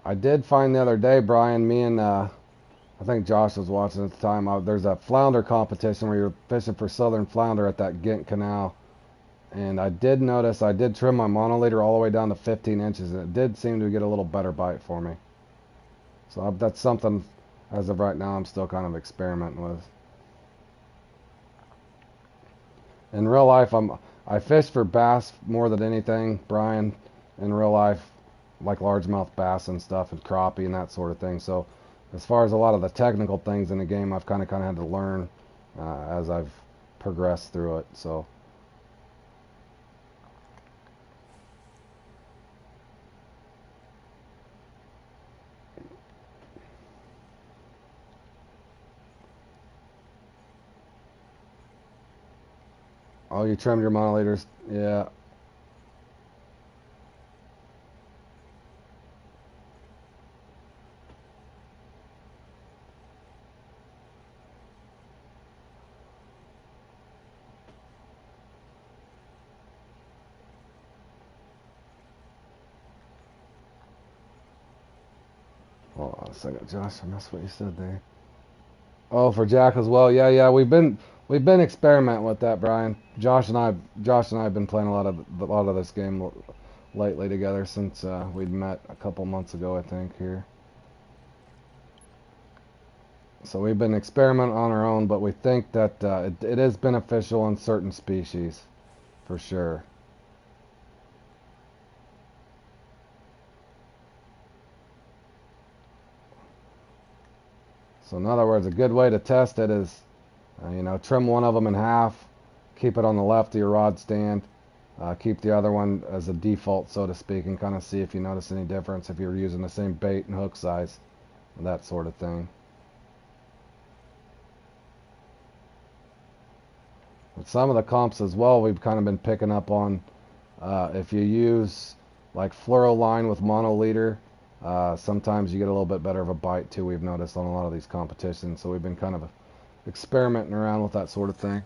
[SPEAKER 1] I did find the other day, Brian, me and I think Josh was watching at the time. There's a flounder competition where you're fishing for southern flounder at that Ghent Canal. And I did notice I did trim my monoliter all the way down to 15 inches, and it did seem to get a little better bite for me. So that's something, as of right now, I'm still kind of experimenting with. In real life, I fish for bass more than anything, Brian. In real life, like largemouth bass and stuff, and crappie and that sort of thing. So, as far as a lot of the technical things in the game, I've kind of had to learn as I've progressed through it. So. Oh, you trimmed your monoliters? Yeah. Hold on a second, Josh. I missed what you said there. Oh, for Jack as well. Yeah, yeah. We've been experimenting with that, Brian. Josh and I have been playing a lot of this game lately together since we'd met a couple months ago, I think here. So we've been experimenting on our own, but we think that it is beneficial in certain species, for sure. So in other words, a good way to test it is, trim one of them in half, keep it on the left of your rod stand, keep the other one as a default, so to speak, and kind of see if you notice any difference if you're using the same bait and hook size, that sort of thing. But some of the comps as well, we've kind of been picking up on, if you use like fluoro line with monoliter, sometimes you get a little bit better of a bite too, we've noticed on a lot of these competitions. So we've been kind of experimenting around with that sort of thing.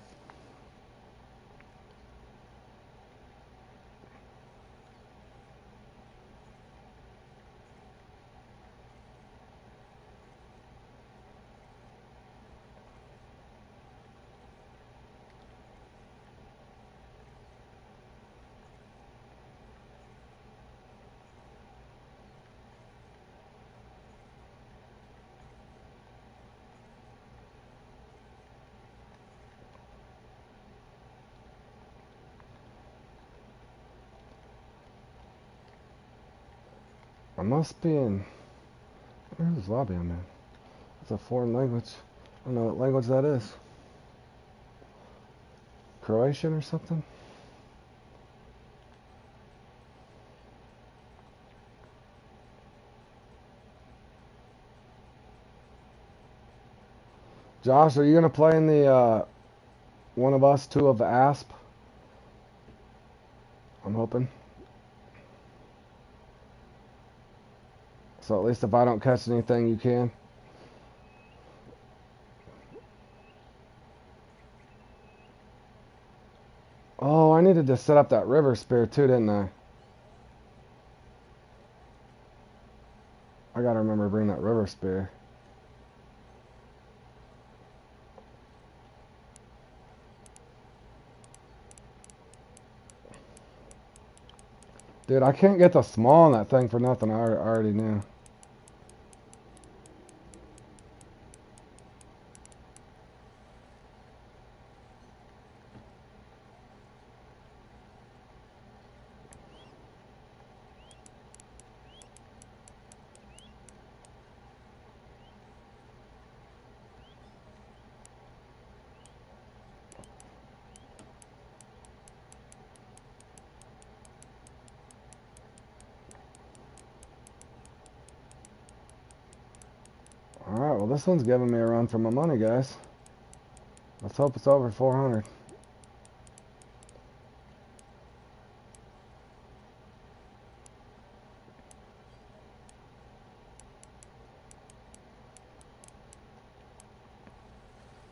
[SPEAKER 1] I must be in. Where's this lobby I'm in? It's a foreign language. I don't know what language that is. Croatian or something? Josh, are you gonna play in the one of us, two of the Asp? I'm hoping. So at least if I don't catch anything, you can. Oh, I needed to set up that river spear too, didn't I? I gotta remember to bring that river spear. Dude, I can't get the small on that thing for nothing. I already knew. Alright, well this one's giving me a run for my money, guys. Let's hope it's over 400.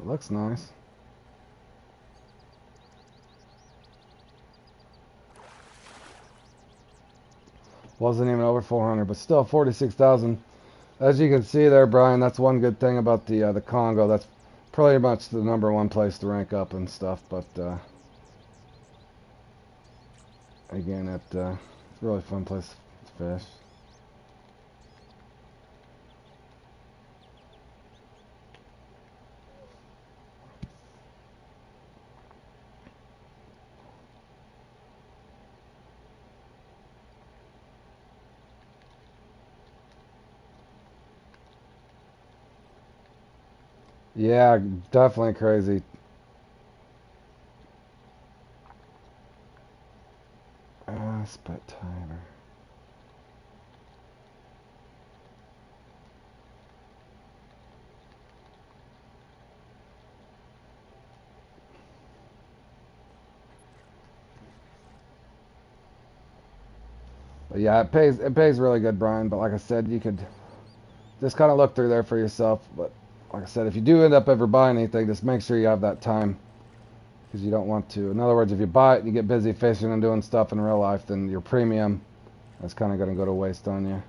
[SPEAKER 1] It looks nice. Wasn't even over 400, but still 46,000. As you can see there, Brian, that's one good thing about the Congo. That's pretty much the #1 place to rank up and stuff, but Again, it's a really fun place to fish. Yeah, definitely crazy. Spit timer. But yeah, it pays really good, Brian. But like I said, you could just kind of look through there for yourself. But like I said, if you do end up ever buying anything, just make sure you have that time because you don't want to. In other words, if you buy it and you get busy fishing and doing stuff in real life, then your premium is kind of going to go to waste on you.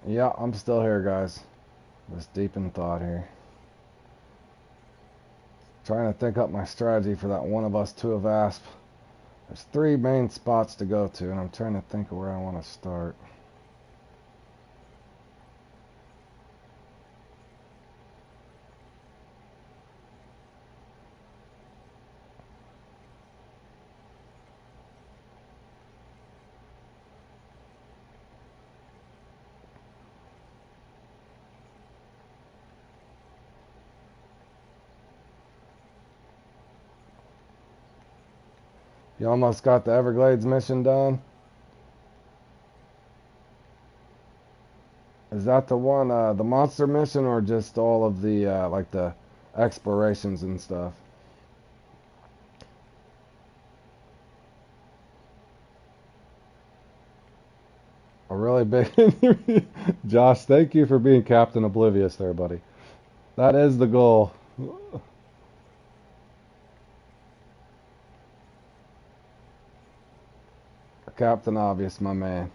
[SPEAKER 1] Yeah, I'm still here, guys. Just deep in thought here. Trying to think up my strategy for that one of us, two of Asp. There's three main spots to go to, and I'm trying to think of where I want to start. You almost got the Everglades mission done. Is that the one, the monster mission, or just all of the, like the explorations and stuff? A really big. Josh, thank you for being Captain Oblivious there, buddy. That is the goal. Captain Obvious, my man.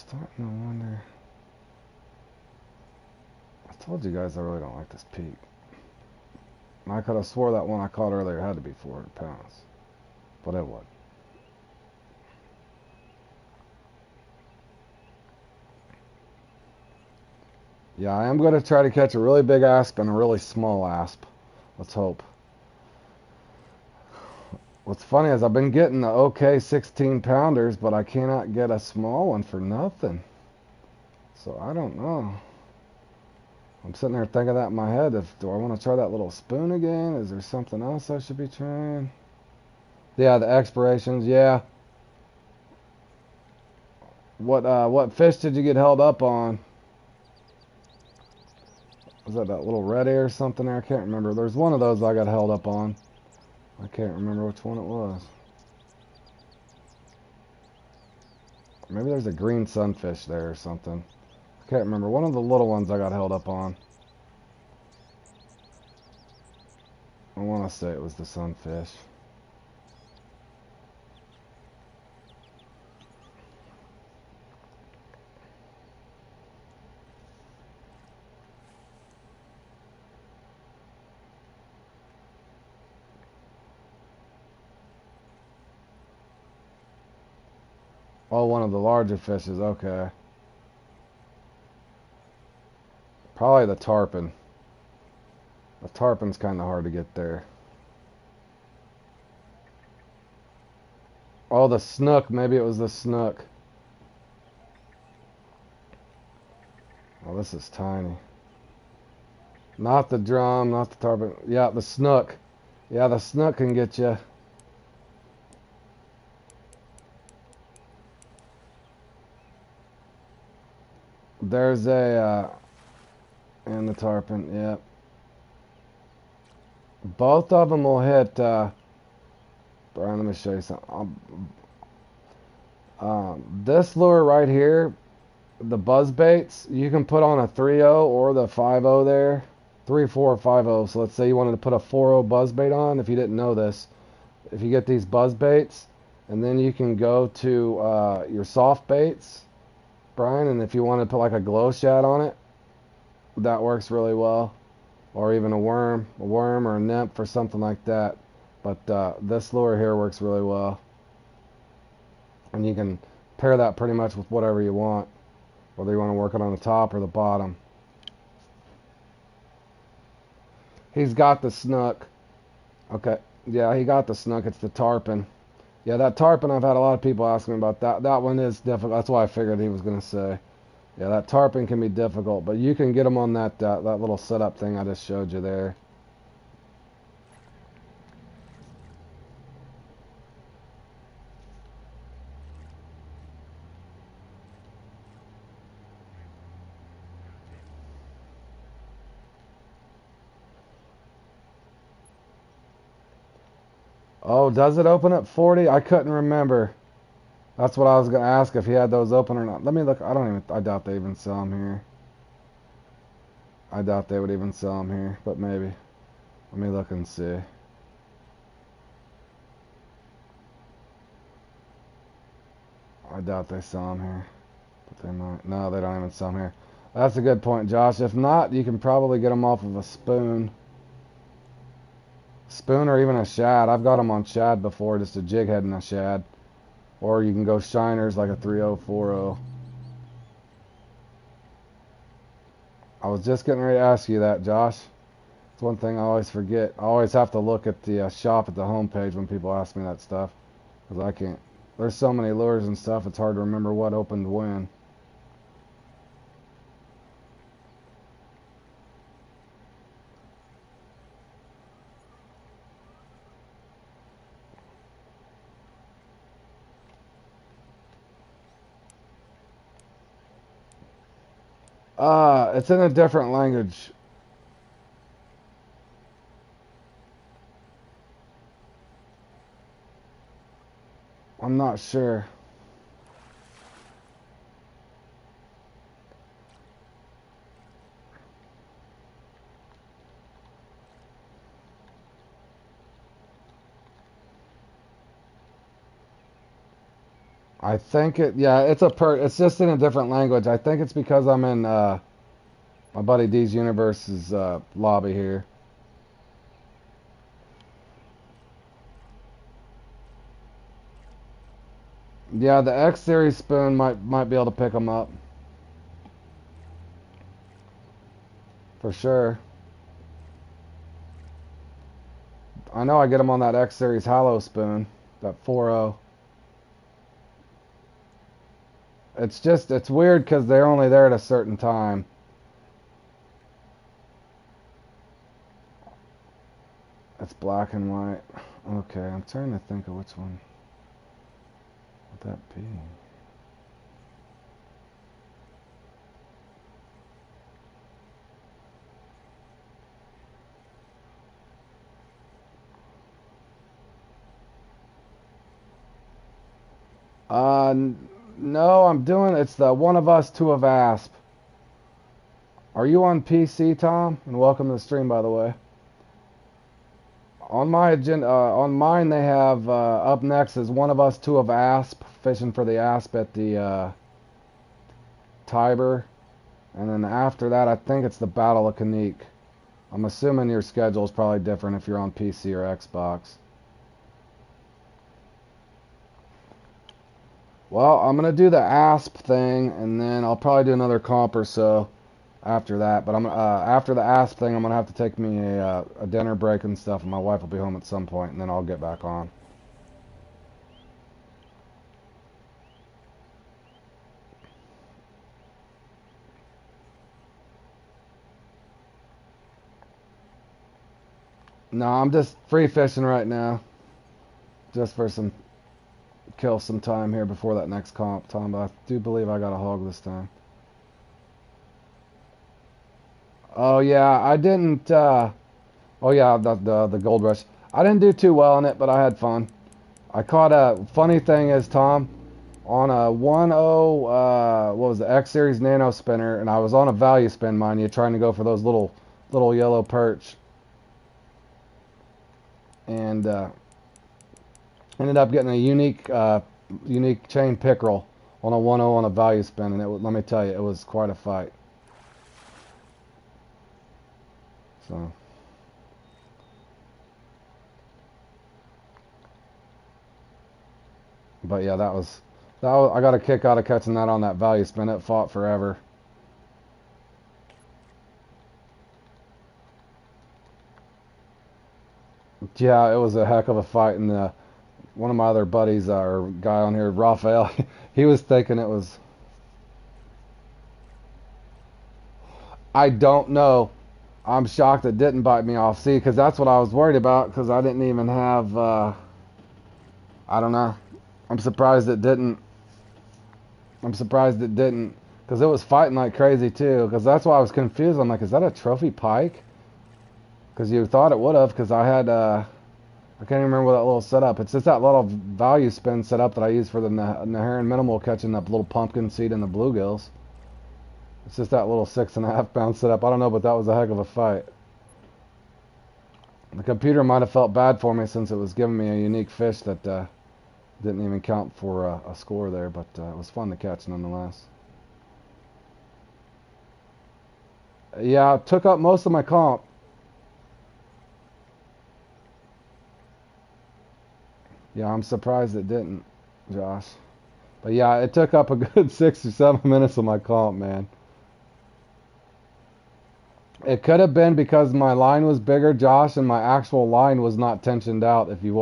[SPEAKER 1] starting to wonder. I told you guys I really don't like this peak. I could have swore that one I caught earlier had to be 400 pounds. But it wasn't. Yeah, I am going to try to catch a really big asp and a really small asp. Let's hope. What's funny is I've been getting the okay 16 pounders, but I cannot get a small one for nothing. So I don't know. I'm sitting there thinking that in my head. Do I want to try that little spoon again? Is there something else I should be trying? Yeah, the expirations, yeah. What fish did you get held up on? Was that little red ear or something there? I can't remember. There's one of those I got held up on. I can't remember which one it was. Maybe there's a green sunfish there or something. I can't remember. One of the little ones I got held up on. I want to say it was the sunfish. Oh, one of the larger fishes. Okay. Probably the tarpon. The tarpon's kind of hard to get there. Oh, the snook. Maybe it was the snook. Oh, this is tiny. Not the drum, not the tarpon. Yeah, the snook. Yeah, the snook can get you. There's and the tarpon, yep. Both of them will hit, Brian, let me show you something. This lure right here, the buzz baits, you can put on a 3.0 or the 5.0 there. 3, 4, 5.0. So let's say you wanted to put a 4.0 buzz bait on, if you didn't know this. If you get these buzz baits, and then you can go to your soft baits, Brian, and if you want to put like a glow shad on it, that works really well. Or even a worm or a nymph or something like that. But this lure here works really well. And you can pair that pretty much with whatever you want. Whether you want to work it on the top or the bottom. He's got the snook. Okay. Yeah, he got the snook. It's the tarpon. Yeah, that tarpon, I've had a lot of people ask me about that. That one is difficult. That's why I figured he was going to say. Yeah, that tarpon can be difficult, but you can get them on that that little setup thing I just showed you there. Oh, does it open at 40? I couldn't remember. That's what I was going to ask, if he had those open or not. Let me look. I doubt they even sell them here. I doubt they would even sell them here, but maybe. Let me look and see. I doubt they sell them here, but they might. No, they don't even sell them here. That's a good point, Josh. If not, you can probably get them off of a spoon. Spoon or even a shad. I've got them on shad before, just a jig head and a shad. Or you can go shiners like a 3.0, 4.0. I was just getting ready to ask you that, Josh. It's one thing I always forget. I always have to look at the shop at the homepage when people ask me that stuff. Because I can't. There's so many lures and stuff, it's hard to remember what opened when. It's in a different language. I'm not sure. I think yeah, it's just in a different language. I think it's because I'm in my buddy D's Universe's lobby here. Yeah, the X Series spoon might be able to pick them up for sure. I know I get them on that X Series Hollow spoon, that 4.0. It's weird because they're only there at a certain time. It's black and white. Okay, I'm trying to think of which one would that be. No, it's the One of Us, Two of Asp. Are you on PC, Tom? And welcome to the stream, by the way. On my agenda, on mine, they have up next is One of Us, Two of Asp, fishing for the asp at the Tiber, and then after that, I think it's the Battle of Kanik. I'm assuming your schedule is probably different if you're on PC or Xbox. Well, I'm gonna do the asp thing, and then I'll probably do another comp or so after that. But I'm after the asp thing, I'm gonna have to take me a dinner break and stuff, and my wife will be home at some point, and then I'll get back on. No, I'm just free fishing right now, just for kill some time here before that next comp, Tom. But I do believe I got a hog this time. Oh yeah, I didn't. Oh yeah, the gold rush. I didn't do too well in it, but I had fun. I caught a funny thing is, Tom, on a 1.0 what was the X Series Nano spinner, and I was on a value spin, mind you, trying to go for those little yellow perch, and ended up getting a unique chain pickerel on a 1.0 on a value spin, and let me tell you, it was quite a fight. So. But yeah, that was I got a kick out of catching that on that value spin. It fought forever. Yeah, it was a heck of a fight, and one of my other buddies, or guy on here, Raphael, he was thinking it was. I don't know. I'm shocked it didn't bite me off. See, because that's what I was worried about, because I didn't even have. I don't know. I'm surprised it didn't. I'm surprised it didn't, because it was fighting like crazy too. Because that's why I was confused. I'm like, is that a trophy pike? Because you thought it would have, because I had. I can't even remember that little setup. It's just that little value spin setup that I use for the Neherrin Minimal catching that little pumpkin seed and the bluegills. It's just that little 6.5 pound setup. I don't know, but that was a heck of a fight. The computer might have felt bad for me since it was giving me a unique fish that didn't even count for a score there, but it was fun to catch nonetheless. Yeah, it took up most of my comp. Yeah, I'm surprised it didn't, Josh. But yeah, it took up a good 6 or 7 minutes of my comp, man. It could have been because my line was bigger, Josh, and my actual line was not tensioned out. If you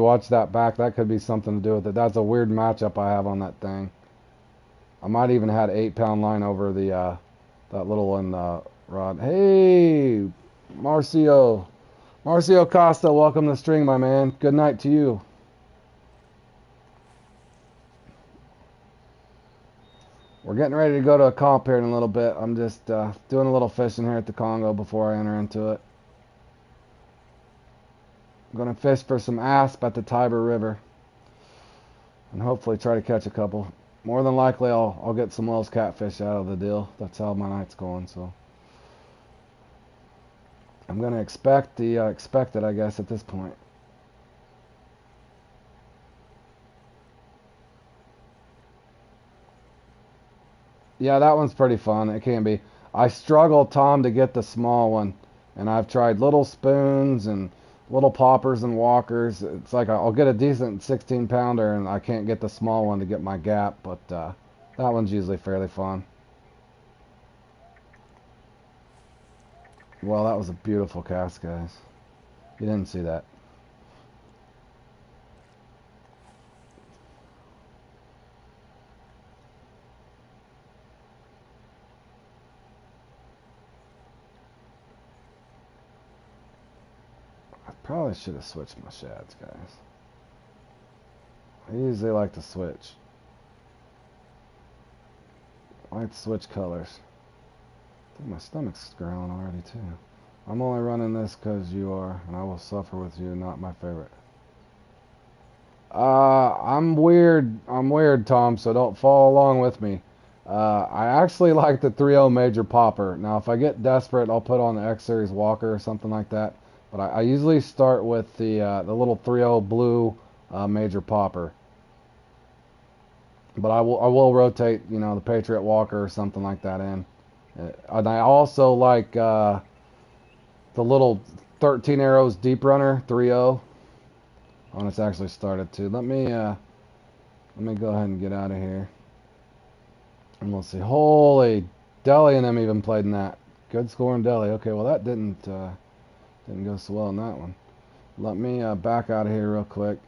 [SPEAKER 1] watch that back, that could be something to do with it. That's a weird matchup I have on that thing. I might even had 8 pound line over the that little one rod. Hey, Marcio Costa, welcome to the stream, my man. Good night to you. We're getting ready to go to a comp here in a little bit. I'm just doing a little fishing here at the Congo before I enter into it. I'm going to fish for some asp at the Tiber River and hopefully try to catch a couple. More than likely, I'll get some Wells catfish out of the deal. That's how my night's going. So I'm going to expect the expected, I guess, at this point. Yeah, that one's pretty fun. It can be. I struggle, Tom, to get the small one, and I've tried little spoons and little poppers and walkers. It's like I'll get a decent 16 pounder, and I can't get the small one to get my gap, but that one's usually fairly fun. Well, that was a beautiful cast, guys. You didn't see that. I probably should have switched my shads, guys. I usually like to switch. I like to switch colors. I think my stomach's growling already, too. I'm only running this because you are, and I will suffer with you, not my favorite. I'm weird. I'm weird, Tom, so don't follow along with me. I actually like the 3.0 Major Popper. Now, if I get desperate, I'll put on the X Series Walker or something like that. But I usually start with the little 3.0 Blue Major Popper. But I will rotate, the Patriot Walker or something like that in. And I also like the little 13 Arrows Deep Runner 3.0. Oh, and it's actually started too. Let me go ahead and get out of here. And we'll see. Holy, Deli and them even played in that. Good score in Deli. Okay, well that didn't go so well in that one. Let me back out of here real quick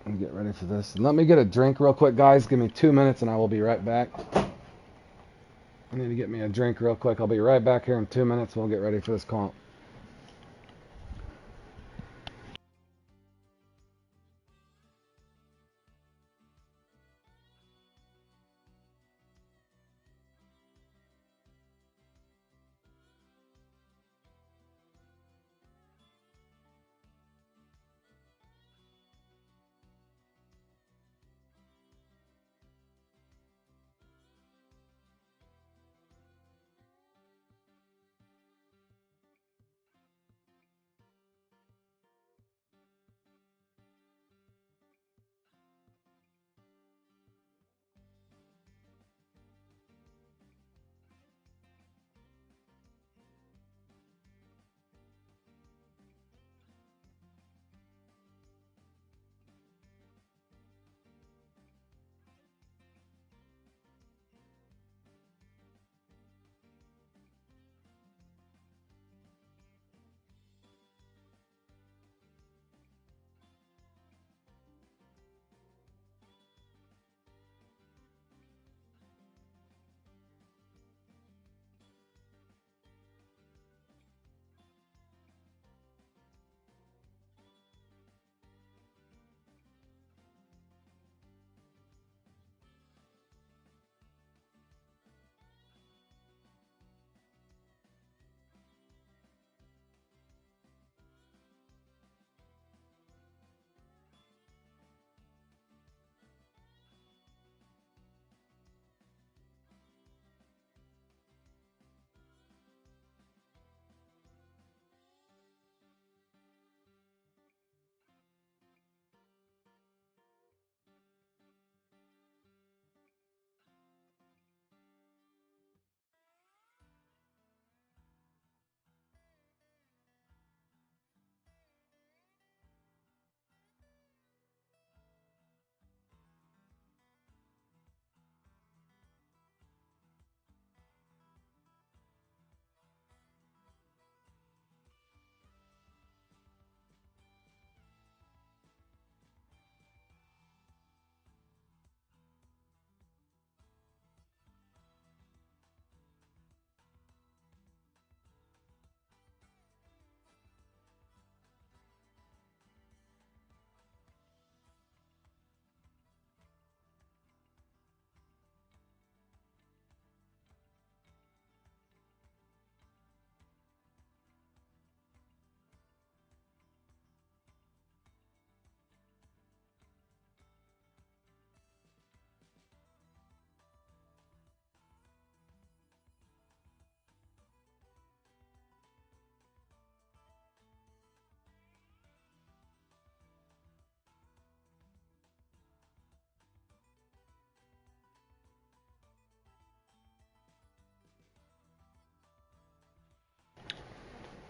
[SPEAKER 1] and get ready for this. And let me get a drink real quick, guys. Give me 2 minutes and I will be right back. I need to get me a drink real quick. I'll be right back here in 2 minutes. We'll get ready for this comp.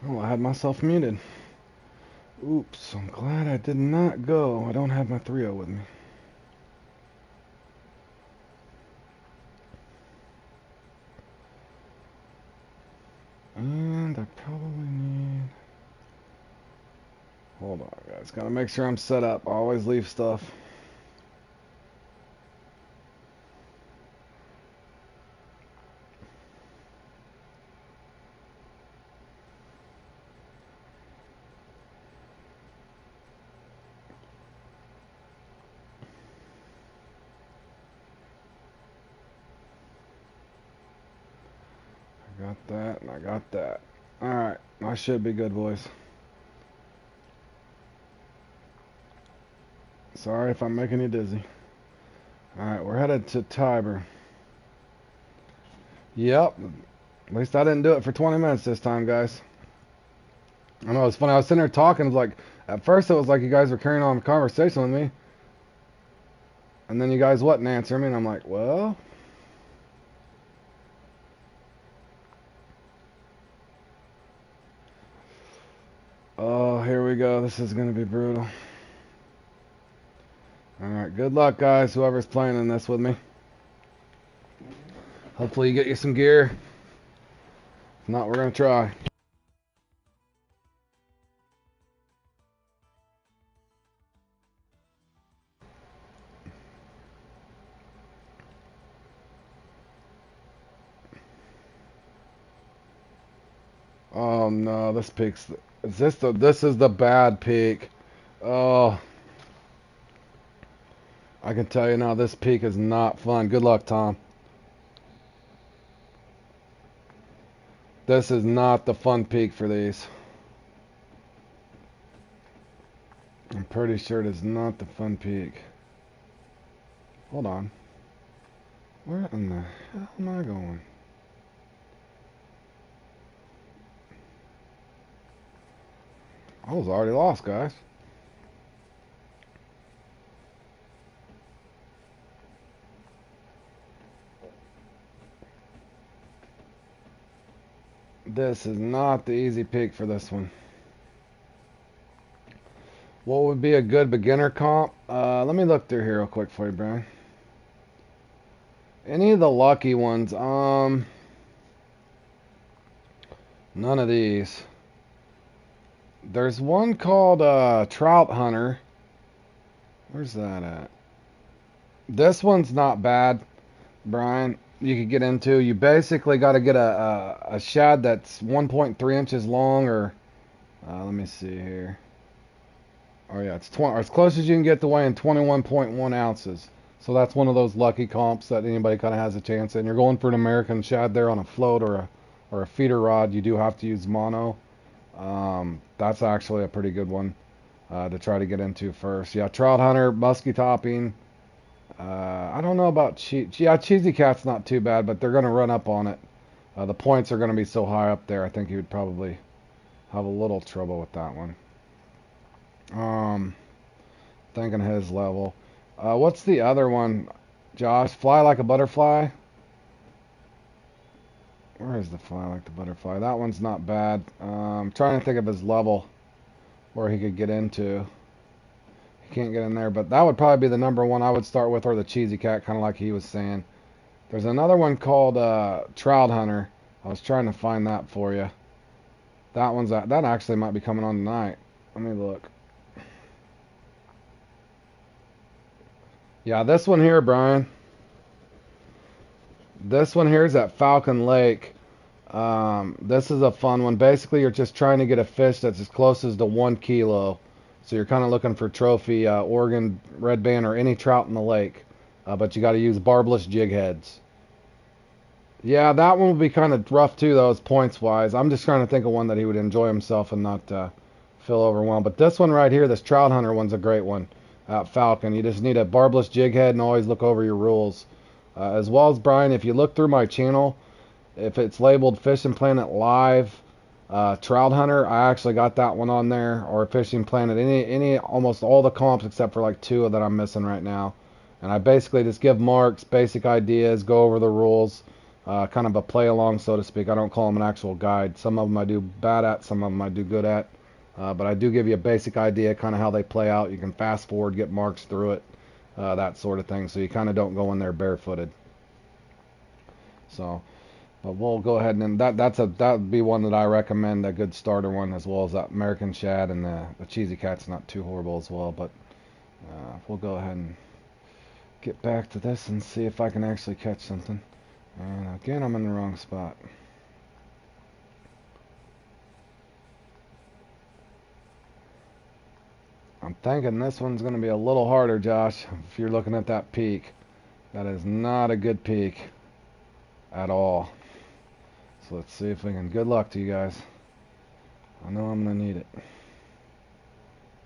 [SPEAKER 1] Oh, I had myself muted. Oops, I'm glad I did not go. I don't have my 3-0 with me. And I probably need... Hold on, guys. Gotta make sure I'm set up. I always leave stuff. I got that, and I got that. Alright, I should be good, boys. Sorry if I'm making you dizzy. Alright, we're headed to Tiber. Yep. At least I didn't do it for 20 minutes this time, guys. I know, it's funny. I was sitting there talking. It was like, at first it was like you guys were carrying on a conversation with me. And then you guys wouldn't answer me. And I'm like, well... Oh, here we go. This is going to be brutal. Alright, good luck, guys. Whoever's playing in this with me. Hopefully you get you some gear. If not, we're going to try. Oh no, this peak's... This is the bad peak. Oh. I can tell you now, this peak is not fun. Good luck, Tom. This is not the fun peak for these. I'm pretty sure it is not the fun peak. Hold on. Where in the hell am I going? I was already lost, guys. This is not the easy peak for this one. What would be a good beginner comp? Let me look through here real quick for you, Brian. Any of the lucky ones? None of these. There's one called Trout Hunter. Where's that at? This one's not bad, Brian. You could get into. You basically got to get a shad that's 1.3 inches long, or let me see here. Oh yeah, it's 20, or as close as you can get to weighing 21.1 ounces. So that's one of those lucky comps that anybody kind of has a chance in. You're going for an American shad there on a float or a feeder rod. You do have to use mono. That's actually a pretty good one to try to get into first. Yeah, Trout Hunter, musky topping. I don't know about Cheesy Cat's not too bad, but they're going to run up on it. The points are going to be so high up there. I think you would probably have a little trouble with that one. Thinking his level. What's the other one, Josh? Fly Like a Butterfly? Where is the Fly Like the Butterfly? That one's not bad. I'm trying to think of his level where he could get into. He can't get in there, but that would probably be the number one I would start with, or the Cheesy Cat, kind of like he was saying. There's another one called Trout Hunter. I was trying to find that for you. That actually might be coming on tonight. Let me look. Yeah, this one here, Brian. This one here is at Falcon Lake. This is a fun one. Basically, you're just trying to get a fish that's as close as to 1 kilo. So you're kind of looking for trophy Oregon red band or any trout in the lake. But you got to use barbless jig heads. Yeah, that one would be kind of rough too, though, as points wise. I'm just trying to think of one that he would enjoy himself and not feel overwhelmed. But this one right here, this Trout Hunter one's a great one. Falcon. You just need a barbless jig head and always look over your rules. As well as, Brian, if you look through my channel, if it's labeled Fishing Planet Live Trout Hunter, I actually got that one on there, or Fishing Planet, almost all the comps except for like 2 that I'm missing right now. And I basically just give marks, basic ideas, go over the rules. kind of a play along, so to speak. I don't call them an actual guide. Some of them I do bad at, some of them I do good at. But I do give you a basic idea, kind of how they play out. You can fast forward, get marks through it, that sort of thing. So you kind of don't go in there barefooted. So, but we'll go ahead and that would be one that I recommend, a good starter one, as well as that American Shad, and the Cheesy Cat's not too horrible as well. But we'll go ahead and get back to this and see if I can actually catch something. And again, I'm in the wrong spot. I'm thinking this one's going to be a little harder, Josh. If you're looking at that peak, that is not a good peak at all. So let's see if we can. Good luck to you guys. I know I'm going to need it.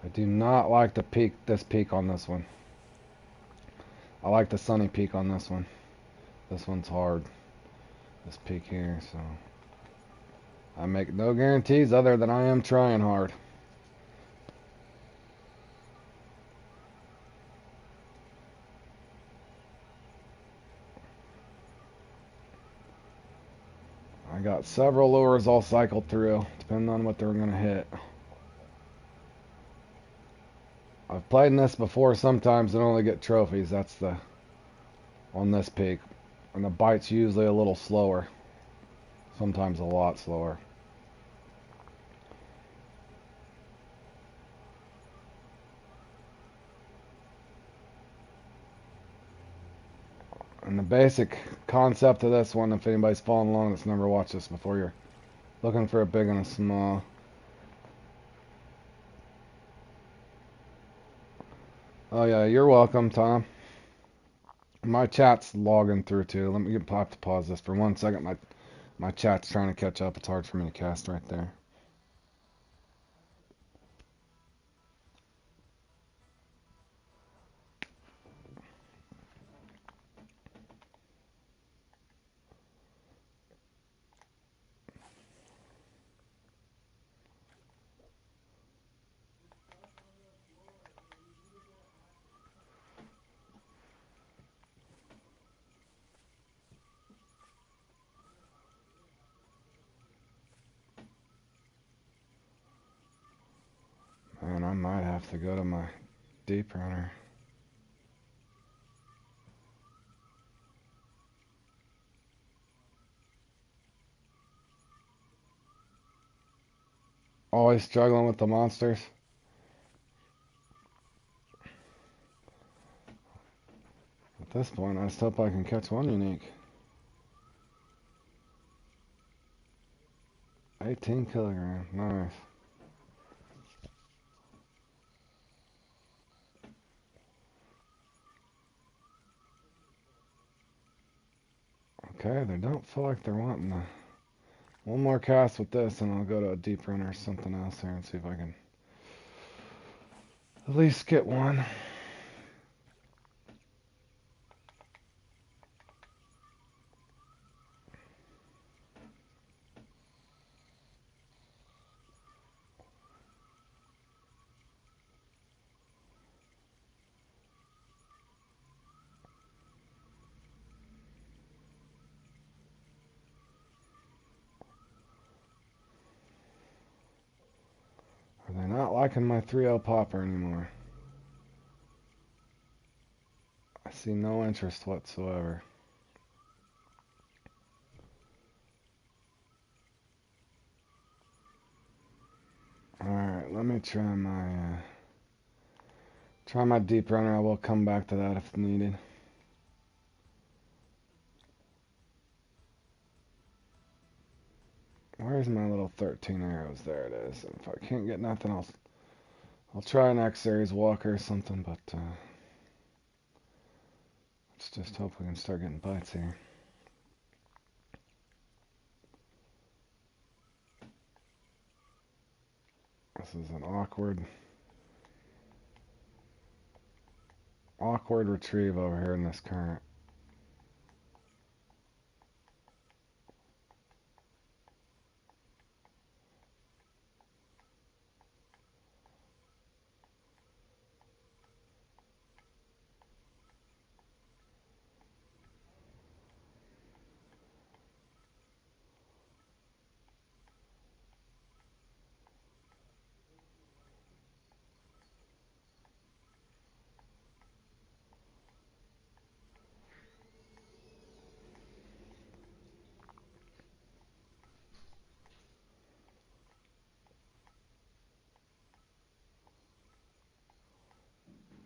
[SPEAKER 1] I do not like the peak, this peak on this one. I like the sunny peak on this one. This one's hard. This peak here, so I make no guarantees other than I am trying hard. I got several lures all cycled through, depending on what they're going to hit. I've played in this before sometimes and only get trophies. That's on this peak. And the bite's usually a little slower. Sometimes a lot slower. And the basic concept of this one, if anybody's following along that's never watched this before, you're looking for a big and a small. Oh yeah, you're welcome, Tom. My chat's logging through too. Let me have to pause this for 1 second. My chat's trying to catch up. It's hard for me to cast right there. And I might have to go to my deep runner. Always struggling with the monsters. At this point, I just hope I can catch one unique. 18 kilogram, nice. Okay, they don't feel like they're wanting to. One more cast with this, and I'll go to a deep runner or something else here and see if I can at least get one. Are they not liking my 3.0 popper anymore? I see no interest whatsoever. Alright, let me try my deep runner. I will come back to that if needed. Where's my little 13 arrows? There it is. And if I can't get nothing, I'll try an X Series Walker or something, but let's just hope we can start getting bites here. This is an awkward retrieve over here in this current.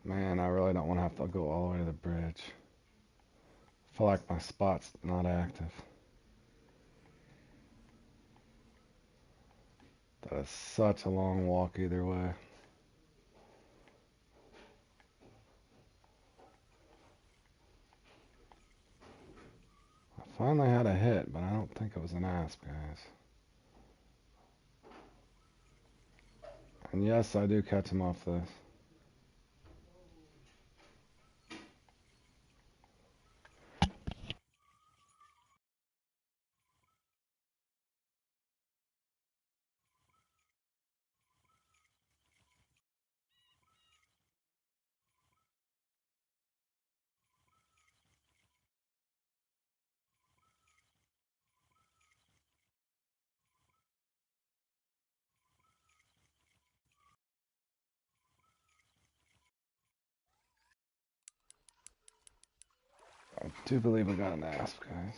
[SPEAKER 1] Man, I really don't want to have to go all the way to the bridge. I feel like my spot's not active. That is such a long walk either way. I finally had a hit, but I don't think it was an asp, guys. And yes, I do catch him off this. I do believe I got an asp, guys.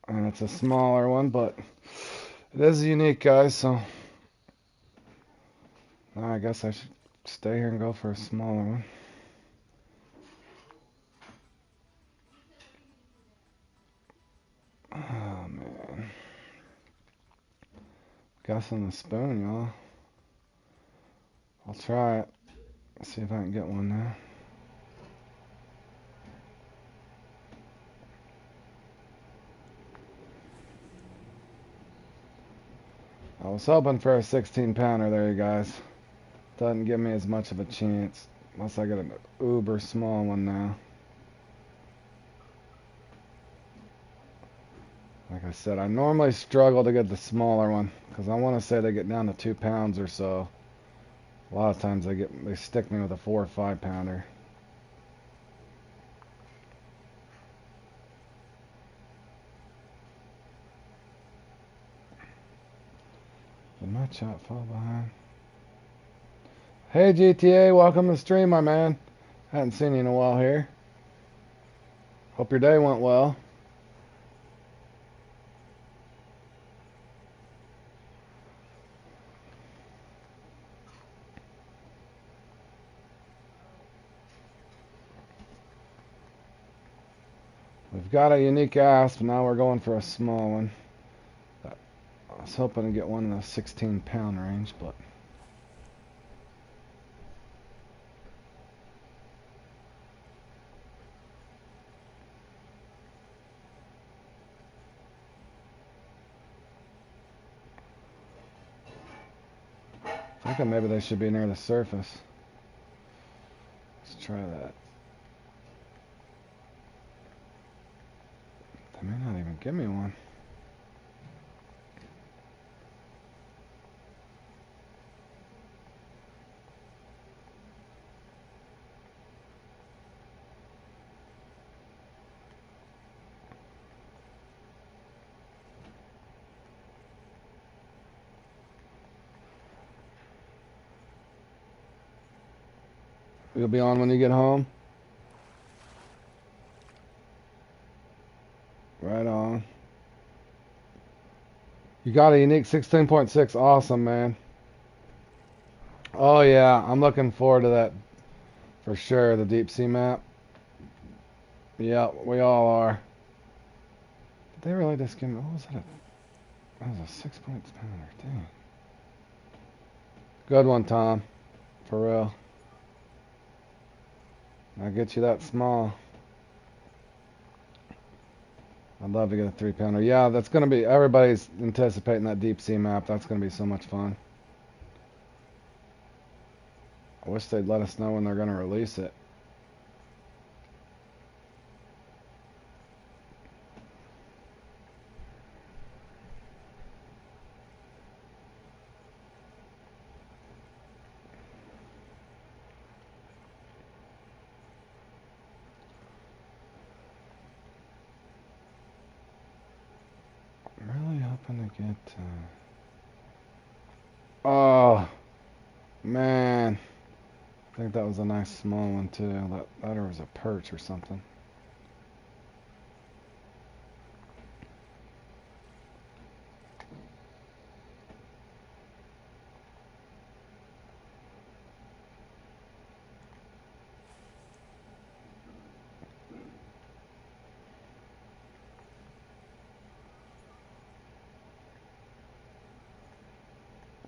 [SPEAKER 1] And it's a smaller one, but it is unique, guys, so I guess I should stay here and go for a smaller one. Oh, man. Guessing the spoon, y'all. I'll try it. See if I can get one now. I was hoping for a 16 pounder there, you guys. Doesn't give me as much of a chance. Unless I get an uber small one now. Like I said, I normally struggle to get the smaller one. Because I want to say they get down to 2 pounds or so. A lot of times they stick me with a 4 or 5 pounder. Did my chop fall behind? Hey GTA, welcome to the stream, my man. Hadn't seen you in a while here. Hope your day went well. We've got a unique asp, now we're going for a small one. I was hoping to get one in the 16 pound range, but thinking maybe they should be near the surface. Let's try that. They may not even give me one. You'll be on when you get home? Right on. You got a unique 16.6. Awesome, man. Oh, yeah. I'm looking forward to that for sure. The deep sea map. Yeah, we all are. Did they really just give me... What was that? That was a 6 points pounder. Dang. Good one, Tom. For real. I'll get you that small. I'd love to get a 3 pounder. Yeah, that's going to be... Everybody's anticipating that deep sea map. That's going to be so much fun. I wish they'd let us know when they're going to release it. I'm really hoping to get... Oh, man. I think that was a nice small one, too. That or was a perch or something.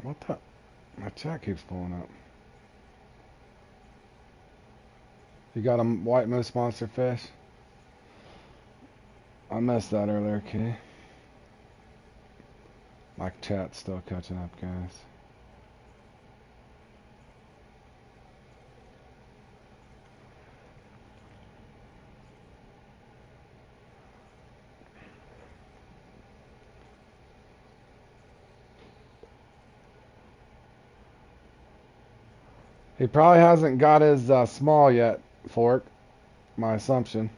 [SPEAKER 1] What the? My chat keeps pulling up. You got a white moose monster fish? I missed that earlier, Key. My chat's still catching up, guys. He probably hasn't got his small yet, Fork. My assumption.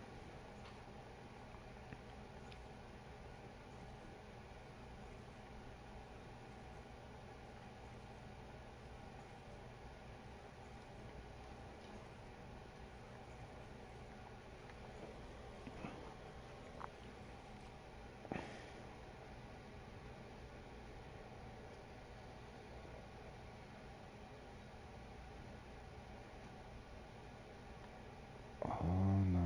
[SPEAKER 1] Oh no.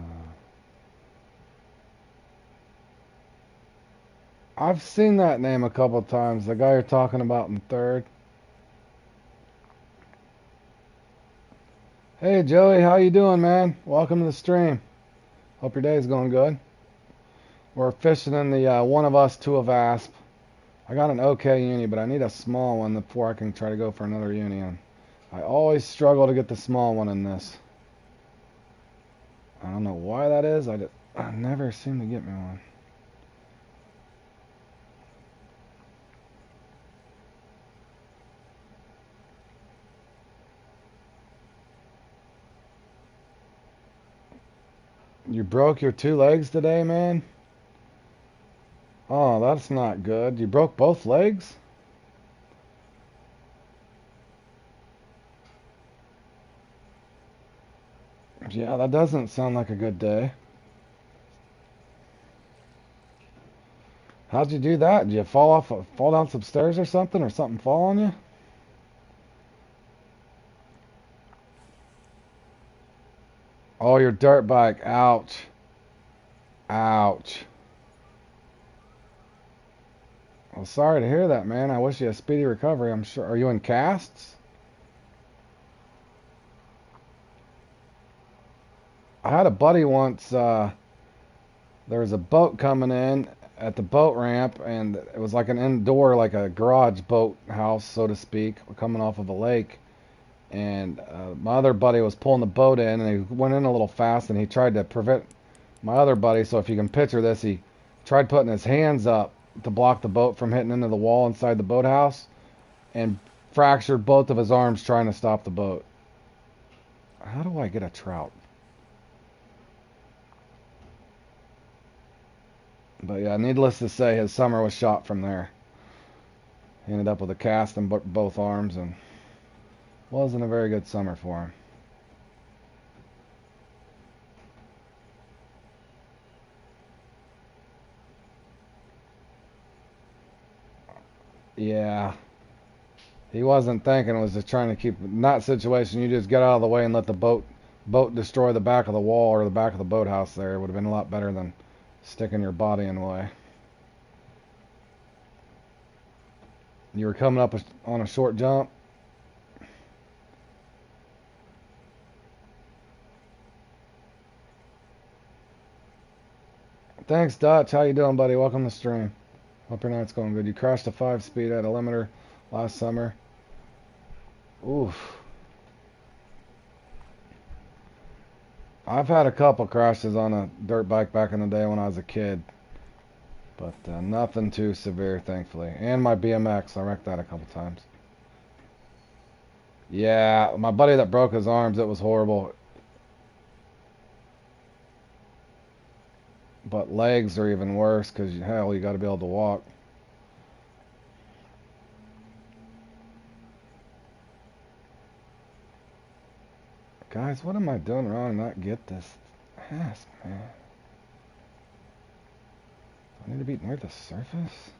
[SPEAKER 1] I've seen that name a couple times. The guy you're talking about in third. Hey Joey, how you doing, man? Welcome to the stream. Hope your day's going good. We're fishing in the one of us, two of Asp. I got an okay uni, but I need a small one before I can try to go for another uni. And I always struggle to get the small one in this. I don't know why that is. I never seem to get me one. You broke your two legs today, man? Oh, that's not good. You broke both legs? Yeah, that doesn't sound like a good day. How'd you do that? Did you fall down some stairs or something fall on you? Oh, your dirt bike. Ouch. Ouch. Well, sorry to hear that, man. I wish you a speedy recovery. I'm sure. Are you in casts? I had a buddy once. There was a boat coming in at the boat ramp, and it was like an indoor, like a garage boat house, so to speak, coming off of a lake. And my other buddy was pulling the boat in, and he went in a little fast, and he tried to prevent my other buddy. So if you can picture this, he tried putting his hands up to block the boat from hitting into the wall inside the boathouse, and fractured both of his arms trying to stop the boat. How do I get a trout? But yeah, needless to say, his summer was shot from there. He ended up with a cast in both arms, and wasn't a very good summer for him. Yeah. He wasn't thinking, was just trying to keep, in that situation, you just get out of the way and let the boat destroy the back of the wall or the back of the boathouse there. It would have been a lot better than sticking your body in the way. You were coming up on a short jump. Thanks, Dutch. How you doing, buddy? Welcome to the stream. Hope your night's going good. You crashed a 5-speed at a limiter last summer. Oof. I've had a couple crashes on a dirt bike back in the day when I was a kid. But nothing too severe, thankfully. And my BMX, I wrecked that a couple times. Yeah, my buddy that broke his arms, it was horrible. But legs are even worse because, hell, you got to be able to walk. Guys, what am I doing wrong to not get this ass, man? I need to be near the surface?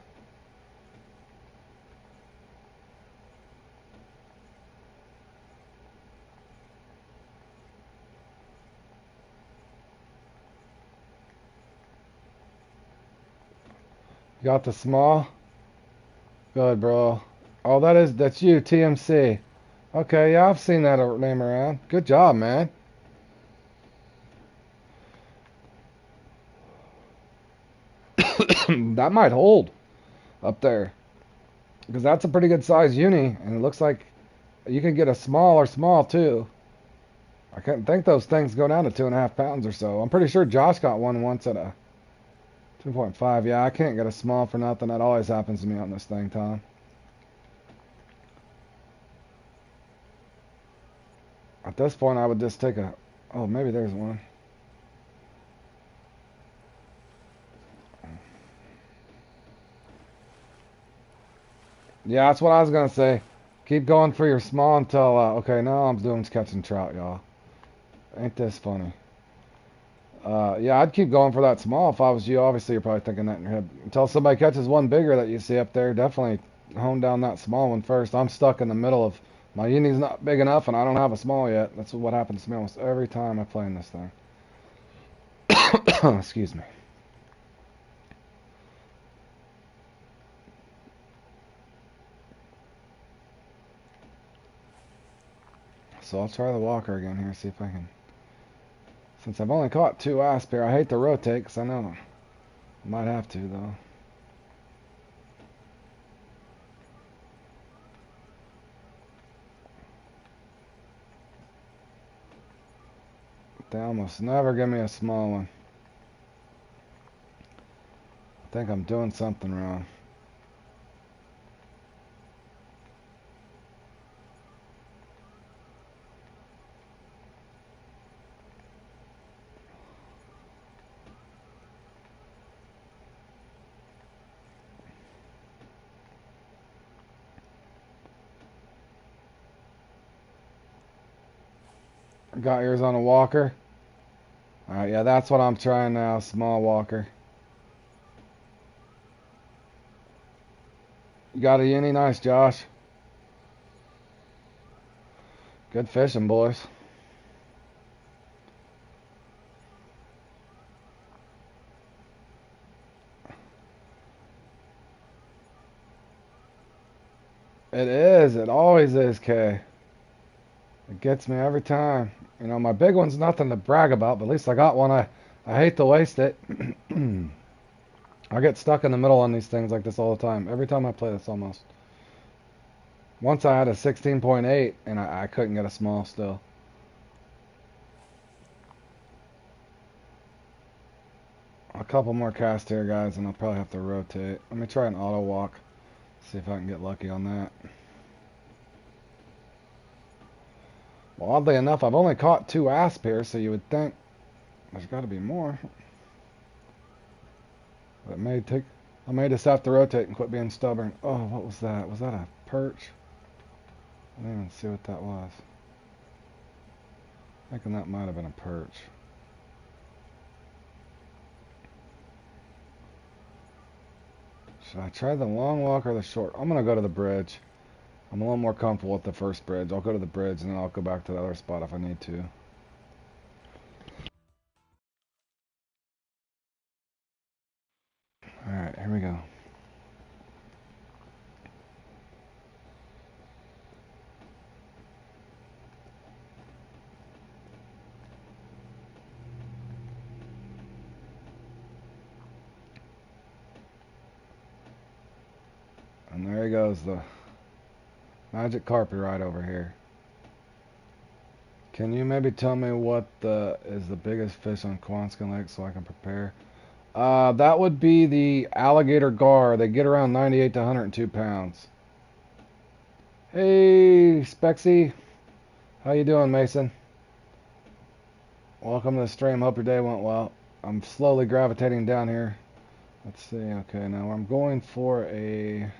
[SPEAKER 1] Got the small? Good, bro. Oh, that's you, TMC. Okay, yeah, I've seen that name around. Good job, man. That might hold up there because that's a pretty good size uni, and it looks like you can get a small or small too. I can't think those things go down to 2.5 pounds or so. I'm pretty sure Josh got one once at a 2.5. Yeah, I can't get a small for nothing. That always happens to me on this thing, Tom. At this point, I would just take a... Oh, maybe there's one. Yeah, that's what I was going to say. Keep going for your small until... okay, now I'm doing catching trout, y'all. Ain't this funny? Yeah, I'd keep going for that small if I was you. Obviously, you're probably thinking that in your head. Until somebody catches one bigger that you see up there, definitely hone down that small one first. I'm stuck in the middle of... My uni's not big enough, and I don't have a small yet. That's what happens to me almost every time I play in this thing. Excuse me. So I'll try the walker again here, see if I can... Since I've only caught 2 asp here, I hate to rotate because I know I might have to, though. They almost never give me a small one. I think I'm doing something wrong. Got yours on a walker. Alright, yeah, that's what I'm trying now. Small walker. You got a uni? Nice, Josh. Good fishing, boys. It is. It always is, Kay. It gets me every time. You know, my big one's nothing to brag about, but at least I got one. I hate to waste it. I get stuck in the middle on these things like this all the time. Every time I play this almost. Once I had a 16.8 and I couldn't get a small still. A couple more casts here, guys, and I'll probably have to rotate. Let me try an auto walk. See if I can get lucky on that. Well, oddly enough, I've only caught 2 asp here, so you would think there's got to be more. But I may just have to rotate and quit being stubborn. Oh, what was that? Was that a perch? I didn't even see what that was. Thinking that might have been a perch. Should I try the long walk or the short? I'm going to go to the bridge. I'm a little more comfortable with the first bridge. I'll go to the bridge and then I'll go back to the other spot if I need to. Alright, here we go. And there he goes, the magic carpet right over here. Can you maybe tell me what is the biggest fish on Quansican Lake so I can prepare? That would be the alligator gar. They get around 98 to 102 pounds. Hey, Spexy. How you doing, Mason? Welcome to the stream. Hope your day went well. I'm slowly gravitating down here. Let's see. Okay, now I'm going for a...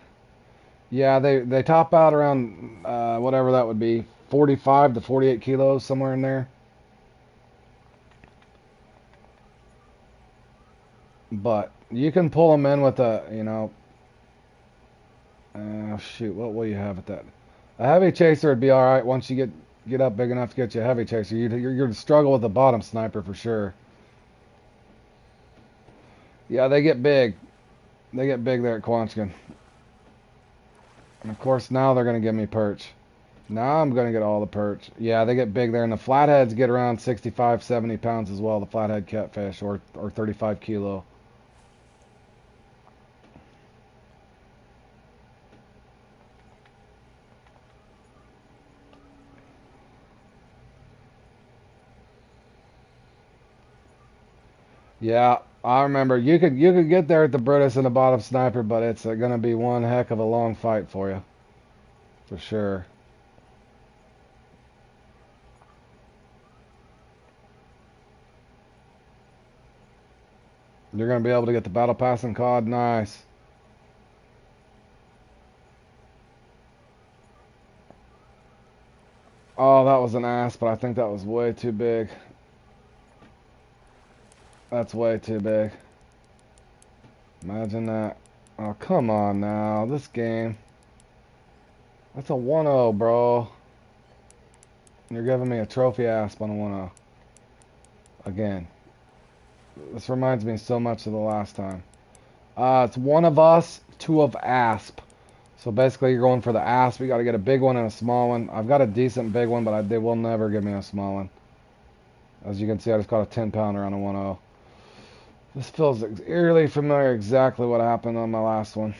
[SPEAKER 1] Yeah, they top out around whatever that would be, 45 to 48 kilos, somewhere in there. But you can pull them in with a, you know, shoot, what will you have at that? A heavy chaser would be all right once you get up big enough to get you a heavy chaser. You're going to struggle with the bottom sniper for sure. Yeah, they get big. They get big there at Quansican. And of course, now they're going to give me perch. Now I'm going to get all the perch. Yeah, they get big there. And the flatheads get around 65, 70 pounds as well, the flathead catfish, or 35 kilo. Yeah, I remember. You could get there at the Brutus and the bottom sniper, but it's going to be one heck of a long fight for you. For sure. You're going to be able to get the battle pass and cod. Nice. Oh, that was an ass, but I think that was way too big. That's way too big. Imagine that. Oh, come on now. This game. That's a 1-0, bro. You're giving me a trophy asp on a 1-0. Again. This reminds me so much of the last time. It's one of us, two of asp. So basically you're going for the asp. You got to get a big one and a small one. I've got a decent big one, but they will never give me a small one. As you can see, I just caught a 10-pounder on a 1-0. This feels eerily familiar, exactly what happened on my last one.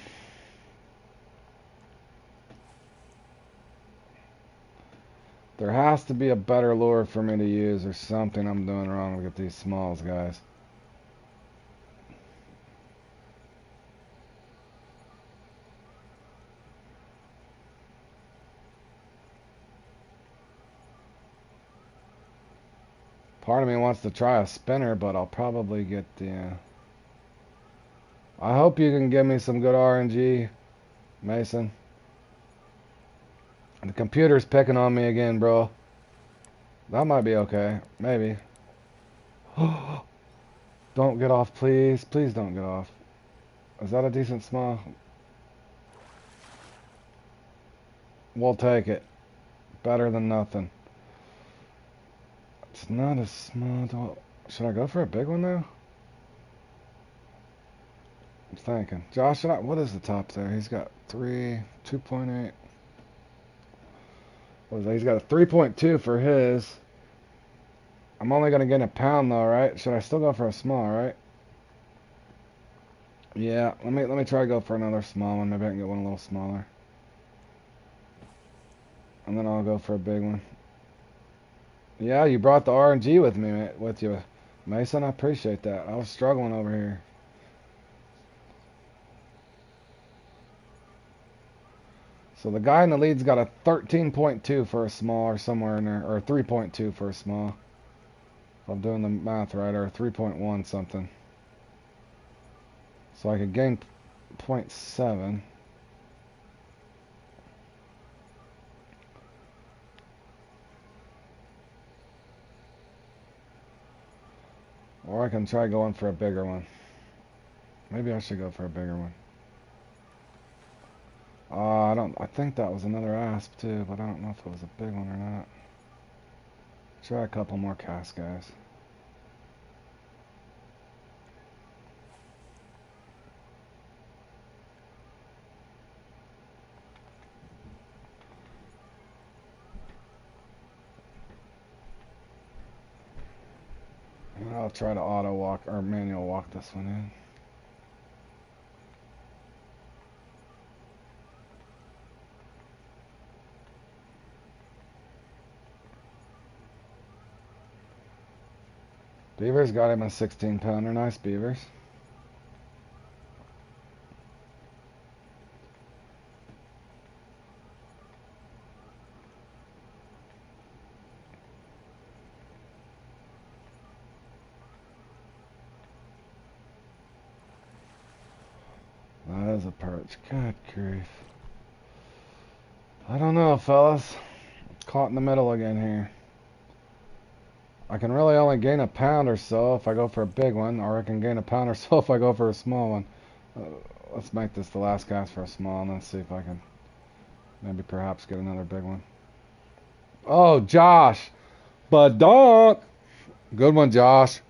[SPEAKER 1] There has to be a better lure for me to use or something I'm doing wrong to get these smalls, guys. Part of me wants to try a spinner, but I'll probably get the... I hope you can give me some good RNG, Mason. The computer's picking on me again, bro. That might be okay. Maybe. Don't get off, please. Please don't get off. Is that a decent small? We'll take it. Better than nothing. It's not a small... Should I go for a big one now? I'm thinking. Josh, what is the top there? He's got 2.8. What is that? He's got a 3.2 for his. I'm only going to get a pound though, right? Should I still go for a small, right? Yeah, let me try to go for another small one. Maybe I can get one a little smaller. And then I'll go for a big one. Yeah, you brought the RNG with you, Mason. I appreciate that. I was struggling over here. So the guy in the lead's got a 13.2 for a small or somewhere in there, or 3.2 for a small. If I'm doing the math right, or 3.1 something. So I could gain 0.7. Or I can try going for a bigger one. Maybe I should go for a bigger one. I think that was another asp too, but I don't know if it was a big one or not. Try a couple more casts, guys. I'll try to auto walk or manual walk this one in. Beavers got him a 16-pounder. Nice, Beavers. That is a perch. God grief. I don't know, fellas. Caught in the middle again here. I can really only gain a pound or so if I go for a big one, or I can gain a pound or so if I go for a small one. Let's make this the last cast for a small, and then see if I can maybe perhaps get another big one. Oh, Josh! Badonk! Good one, Josh.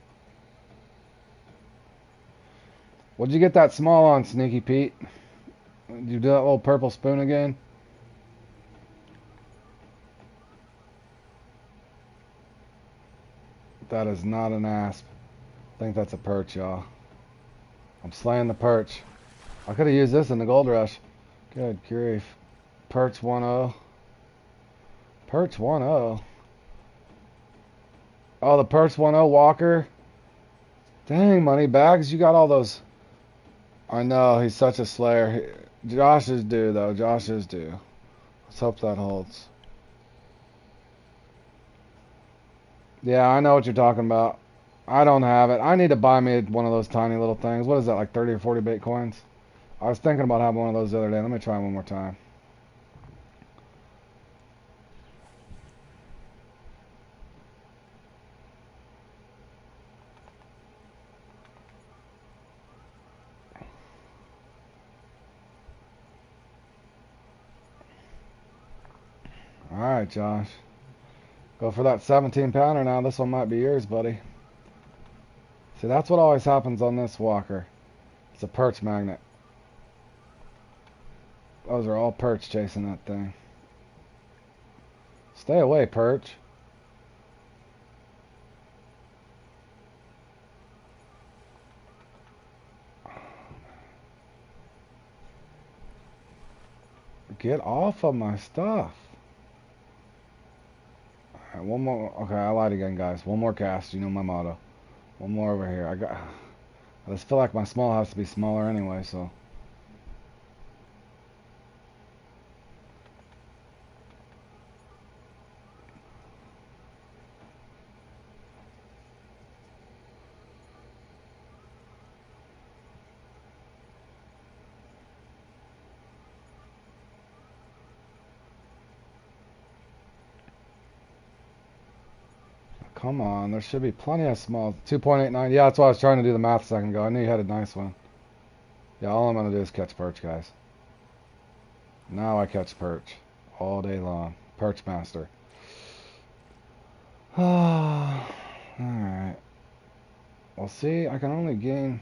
[SPEAKER 1] What'd you get that small on, Sneaky Pete? Did you do that little purple spoon again? That is not an asp. I think that's a perch, y'all. I'm slaying the perch. I could have used this in the gold rush. Good grief. Perch 1-0. Perch 1-0. Oh, the perch 1-0 Walker. Dang, money bags. You got all those. I know, he's such a slayer. Josh is due, though. Josh is due. Let's hope that holds. Yeah, I know what you're talking about. I don't have it. I need to buy me one of those tiny little things. What is that, like 30 or 40 bait coins? I was thinking about having one of those the other day. Let me try one more time. Alright, Josh. Go for that 17 pounder now. This one might be yours, buddy. See, that's what always happens on this walker. It's a perch magnet. Those are all perch chasing that thing. Stay away, perch. Get off of my stuff. Alright, one more. Okay, I lied again, guys. One more cast. You know my motto. One more over here. I just feel like my small has to be smaller anyway, so. Come on, there should be plenty of small. 2.89. Yeah, that's why I was trying to do the math a second ago. I knew you had a nice one. Yeah, all I'm going to do is catch perch, guys. Now I catch perch. All day long. Perch master. Alright. Well, see, I can only gain...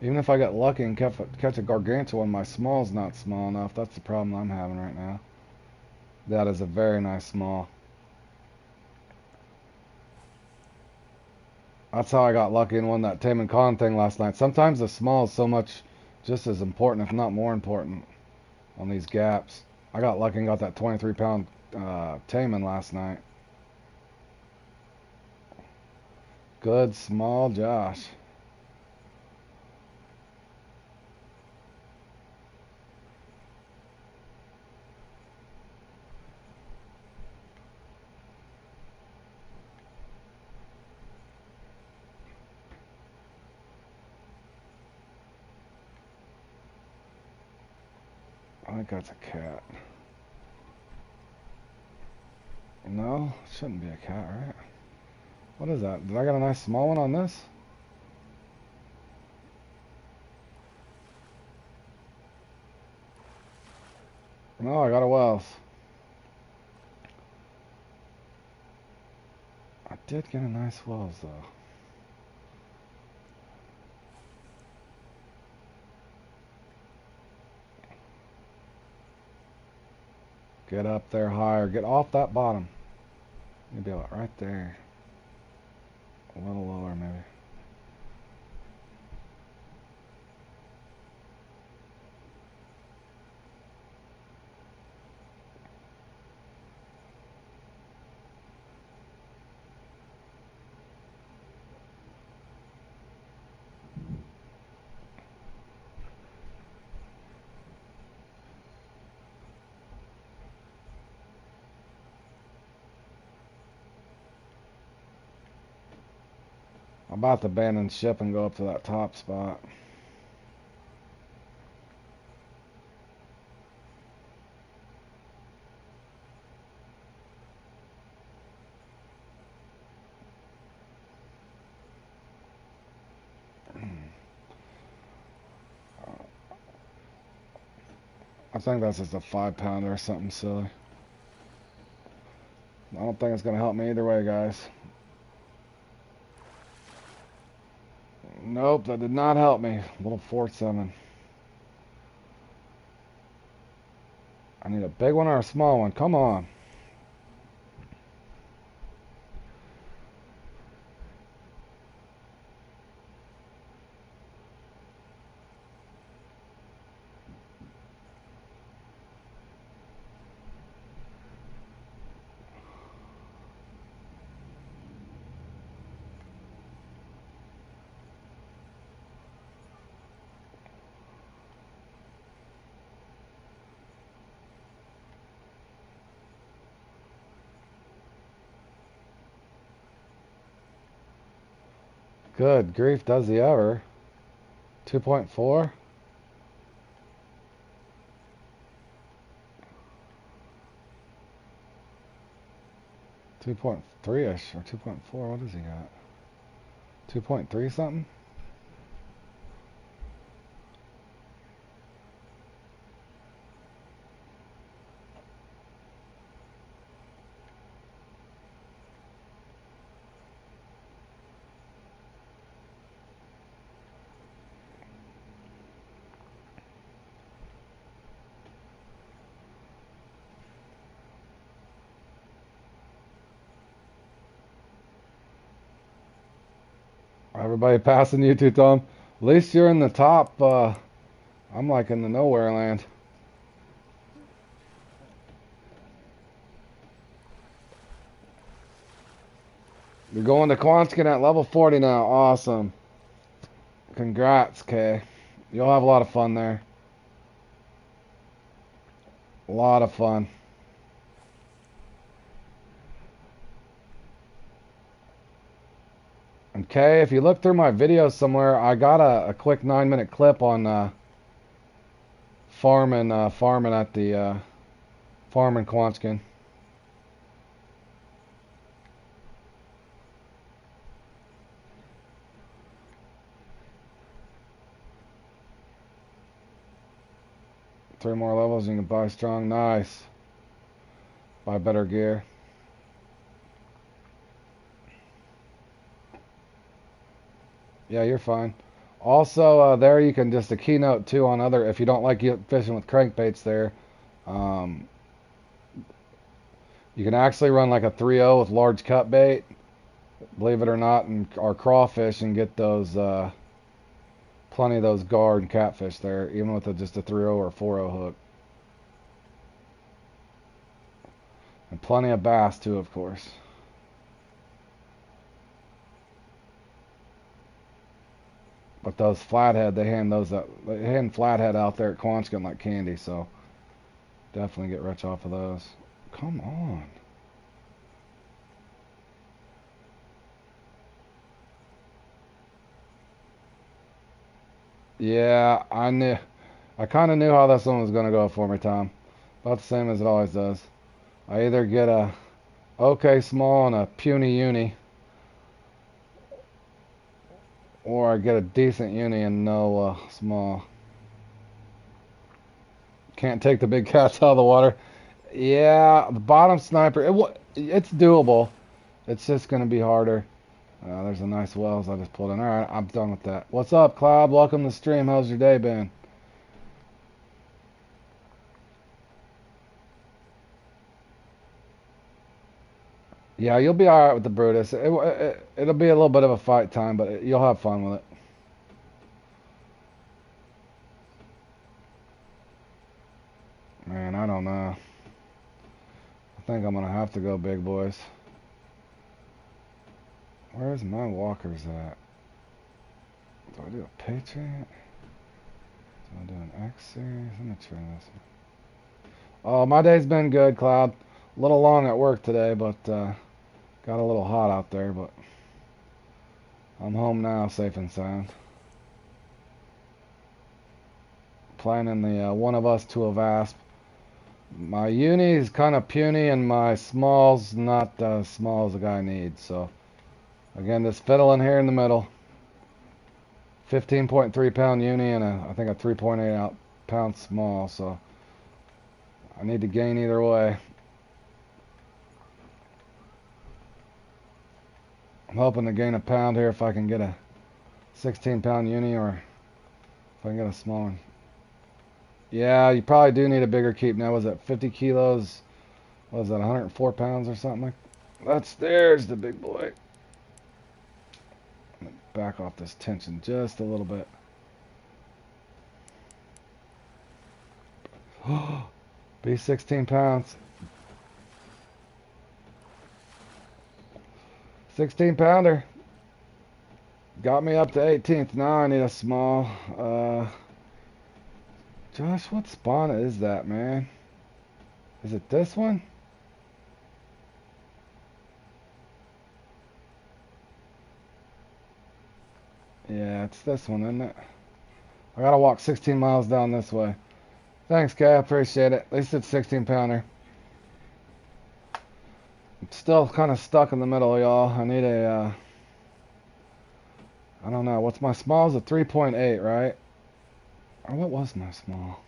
[SPEAKER 1] Even if I get lucky and catch a gargantuan, my small's not small enough. That's the problem I'm having right now. That is a very nice small. That's how I got lucky and won that Tame and Con thing last night. Sometimes the small is so much just as important, if not more important, on these gaps. I got lucky and got that 23-pound Taiman last night. Good small Josh. I think that's a cat. No, it shouldn't be a cat, right? What is that? Did I get a nice small one on this? No, I got a Wells. I did get a nice Wells, though. Get up there higher. Get off that bottom. Maybe about right there. A little lower, maybe. I'm about to abandon ship and go up to that top spot. I think that's just a 5-pounder or something silly. I don't think it's going to help me either way, guys. Nope, that did not help me. Little 4-7. I need a big one or a small one. Come on. Good grief, does he ever? 2.4? 2.3-ish or 2.4. What does he got? 2.3 something? Everybody passing you too, Tom. At least you're in the top. I'm like in the nowhere land. You're going to Quanskin at level 40 now. Awesome. Congrats, Kay. You'll have a lot of fun there. A lot of fun. And Kay, if you look through my videos somewhere, I got a quick 9-minute clip on farming at the farm in Quanskin. Three more levels, you can buy strong. Nice. Buy better gear. Yeah, you're fine. Also, there you can just a keynote too on other. If you don't like fishing with crankbaits, there, um, you can actually run like a 3.0 with large cut bait, believe it or not, and or crawfish and get those plenty of those guard and catfish there, even with just a 3.0 or 4.0 hook, and plenty of bass too, of course. But those flathead, they hand flathead out there at Quanskin like candy, so definitely get rich off of those. Come on. Yeah, I kind of knew how this one was going to go for me, Tom. About the same as it always does. I either get a okay small and a puny uni, or I get a decent uni and no small. Can't take the big cats out of the water. Yeah, the bottom sniper, it's doable. It's just going to be harder. There's a nice wells I just pulled in. Alright, I'm done with that. What's up, Cloud? Welcome to the stream. How's your day been? Yeah, you'll be alright with the Brutus. It'll be a little bit of a fight time, but you'll have fun with it. Man, I don't know. I think I'm going to have to go big boys. Where's my walkers at? Do I do a Patriot? Do I do an X series? Let me try this one. Oh, my day's been good, Cloud. A little long at work today, but got a little hot out there, but I'm home now, safe and sound. Planning the one of us to a VASP. My uni is kind of puny, and my small's not as small as the guy needs, so again, just fiddling here in the middle. 15.3 pound uni and I think a 3.8 pound small, so I need to gain either way. I'm hoping to gain a pound here if I can get a 16 pound uni, or if I can get a small one. Yeah, you probably do need a bigger keep now. Was it 50 kilos? Was that 104 pounds or something like that? There's the big boy. Back off this tension just a little bit. Be 16 pounds. 16 pounder. Got me up to 18th. Now I need a small. Josh, what spawn is that, man? Is it this one? Yeah, it's this one, isn't it? I gotta walk 16 miles down this way. Thanks, Kay. I appreciate it. At least it's 16 pounder. I'm still kind of stuck in the middle, y'all. I need a, I don't know. What's my small? Is a 3.8, right? Or what was my small?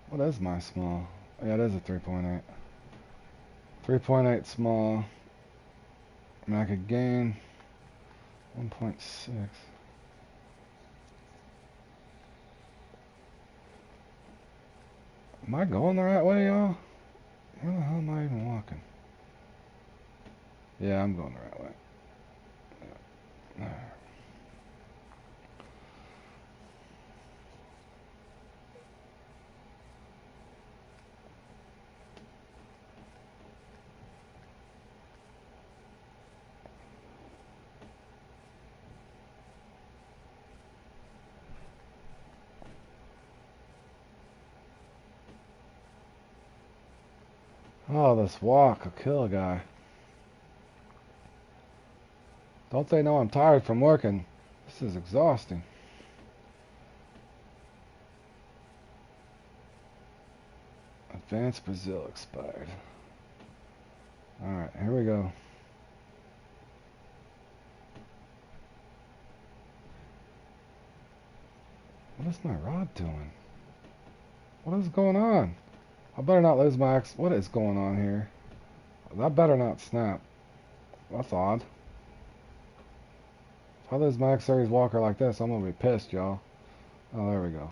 [SPEAKER 1] What is my small? Yeah, it is a 3.8. 3.8 small. I mean, I could gain 1.6. Am I going the right way, y'all? Where the hell am I even walking? Yeah, I'm going the right way. Yeah. Oh, this walk will kill a guy. Don't they know I'm tired from working? This is exhausting. Advanced Brazil expired. Alright, here we go. What is my rod doing? What is going on? I better not lose my X. What is going on here? That better not snap. That's odd. If I lose my X Series walker like this, I'm gonna be pissed, y'all. Oh, there we go.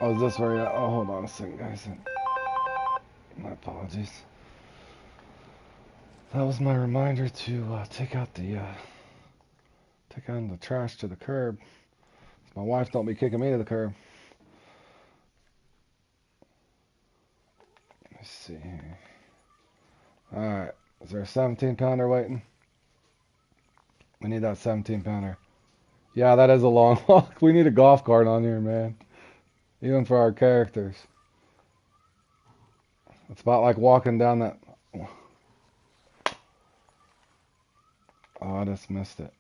[SPEAKER 1] Oh, is this where you... Oh, hold on a second, guys. My apologies. That was my reminder to take out the trash to the curb. My wife don't be kicking me to the curb. Let's see here. Alright. Is there a 17 pounder waiting? We need that 17 pounder. Yeah, that is a long walk. We need a golf cart on here, man. Even for our characters. It's about like walking down that... Oh, I just missed it.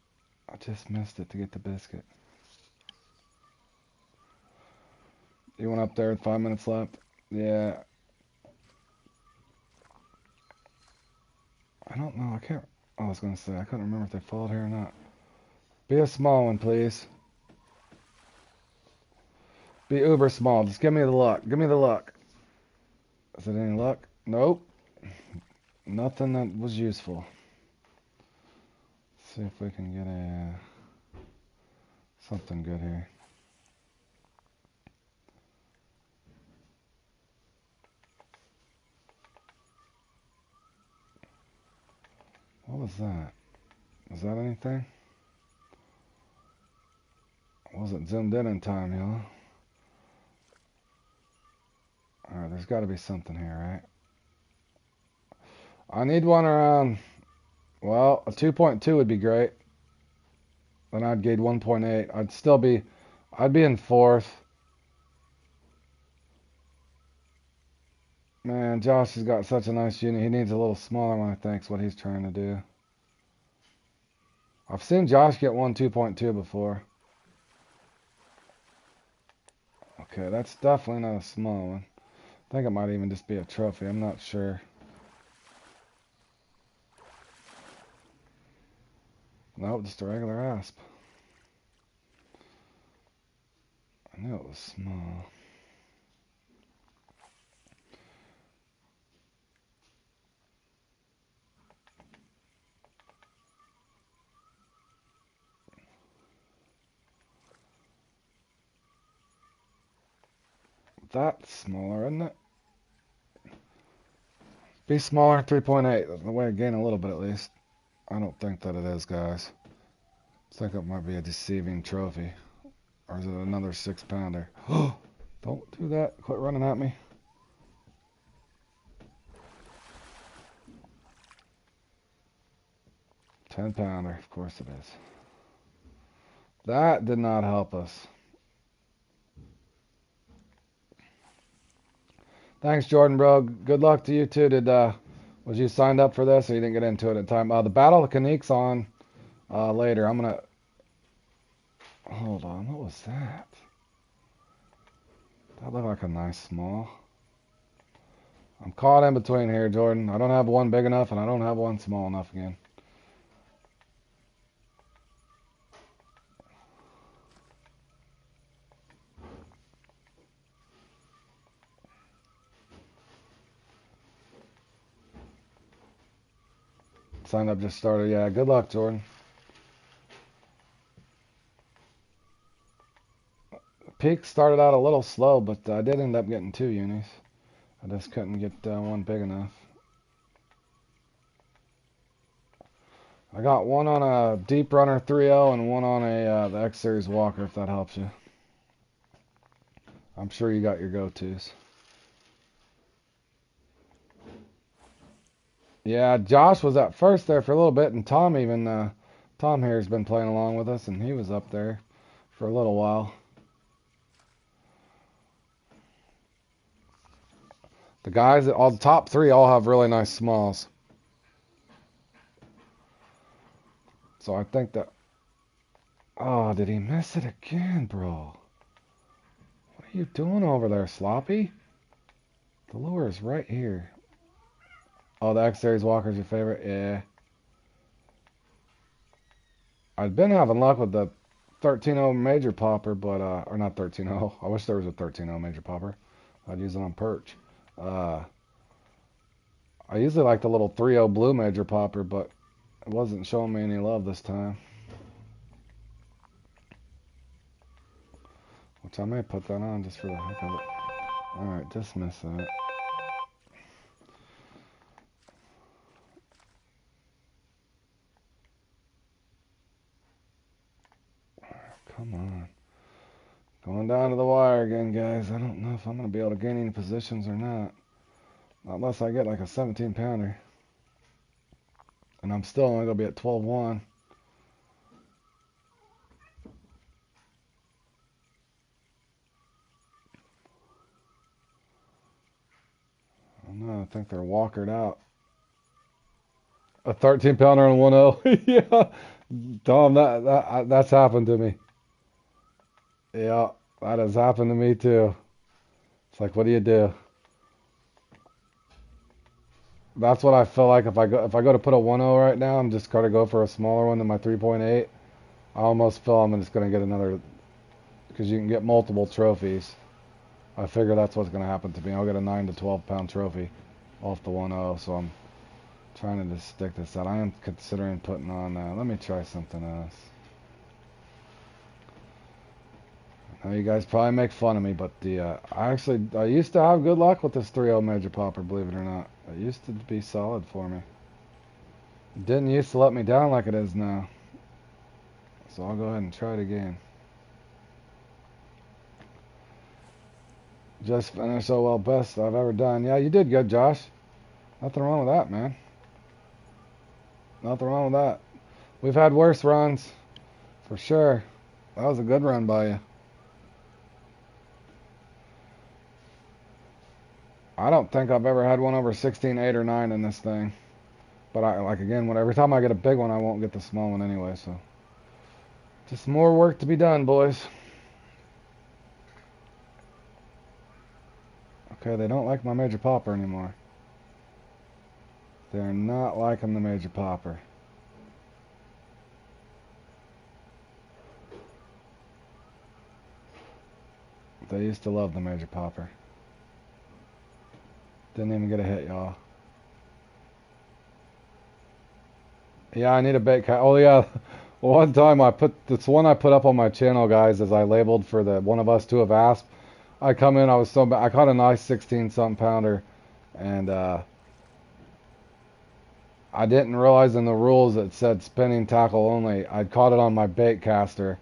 [SPEAKER 1] I just missed it to get the biscuit. You went up there with 5 minutes left? Yeah. I don't know. I can't... I was going to say, I couldn't remember if they followed here or not. Be a small one, please. Be uber small. Just give me the luck. Give me the luck. Is it any luck? Nope. Nothing that was useful. Let's see if we can get a something good here. What was that? Was that anything? I wasn't zoomed in time, y'all. Alright, there's got to be something here, right? I need one around, well, a 2.2 would be great. Then I'd gauge 1.8. I'd be in fourth. Man, Josh has got such a nice unit. He needs a little smaller one, I think, is what he's trying to do. I've seen Josh get one 2.2 before. Okay, that's definitely not a small one. I think it might even just be a trophy. I'm not sure. Nope, just a regular asp. I knew it was small. That's smaller, isn't it? Be smaller, 3.8. The way to gain a little bit at least. I don't think that it is, guys. I think it might be a deceiving trophy. Or is it another 6-pounder? Don't do that. Quit running at me. 10-pounder, of course it is. That did not help us. Thanks, Jordan, bro. Good luck to you too. Was you signed up for this, or you didn't get into it at the time? The Battle of Canucks on later. I'm gonna hold on. What was that? That looked like a nice small. I'm caught in between here, Jordan. I don't have one big enough, and I don't have one small enough again. Sign up just started. Yeah, good luck, Jordan. Peak started out a little slow, but I did end up getting 2 unis. I just couldn't get one big enough. I got one on a Deep Runner 3.0 and one on a the X Series Walker, if that helps you. I'm sure you got your go-tos. Yeah, Josh was at first there for a little bit, and Tom Tom here has been playing along with us, and he was up there for a little while. The guys, all the top 3 all have really nice smalls. So I think that... Oh, did he miss it again, bro? What are you doing over there, Sloppy? The lure is right here. Oh, the X-Series Walker's your favorite? Yeah. I've been having luck with the 13.0 Major Popper, but, or not 13.0. I wish there was a 13.0 Major Popper. I'd use it on perch. I usually like the little 3.0 Blue Major Popper, but it wasn't showing me any love this time. Which I may put that on just for the heck of it. Alright, dismiss that. Come on. Going down to the wire again, guys. I don't know if I'm going to be able to gain any positions or not. Not unless I get like a 17-pounder. And I'm still only going to be at 12-1. I don't know. I think they're walkered out. A 13-pounder on 1.0. Yeah. Tom, that's happened to me. Yeah, that has happened to me too. It's like, what do you do? That's what I feel like if I go to put a 1.0 right now, I'm just going to go for a smaller one than my 3.8. I almost feel I'm just going to get another, because you can get multiple trophies. I figure that's what's going to happen to me. I'll get a 9 to 12-pound trophy off the 1.0, so I'm trying to just stick this out. I am considering putting on, let me try something else. Now you guys probably make fun of me, but I used to have good luck with this 3.0 Major Popper, believe it or not. It used to be solid for me. It didn't used to let me down like it is now. So I'll go ahead and try it again. Just finished, oh well, best I've ever done. Yeah, you did good, Josh. Nothing wrong with that, man. Nothing wrong with that. We've had worse runs, for sure. That was a good run by you. I don't think I've ever had one over 16, 8, or 9 in this thing. But every time I get a big one, I won't get the small one anyway, so. Just more work to be done, boys. Okay, they don't like my Major Popper anymore. They're not liking the Major Popper. They used to love the Major Popper. Didn't even get a hit, y'all. Yeah, I need a bait cat. Oh, yeah. One time this one I put up on my channel, guys, as I labeled for the one of us to have asked. I come in, I was so bad. I caught a nice 16-something pounder, and I didn't realize in the rules it said spinning tackle only. I caught it on my bait caster,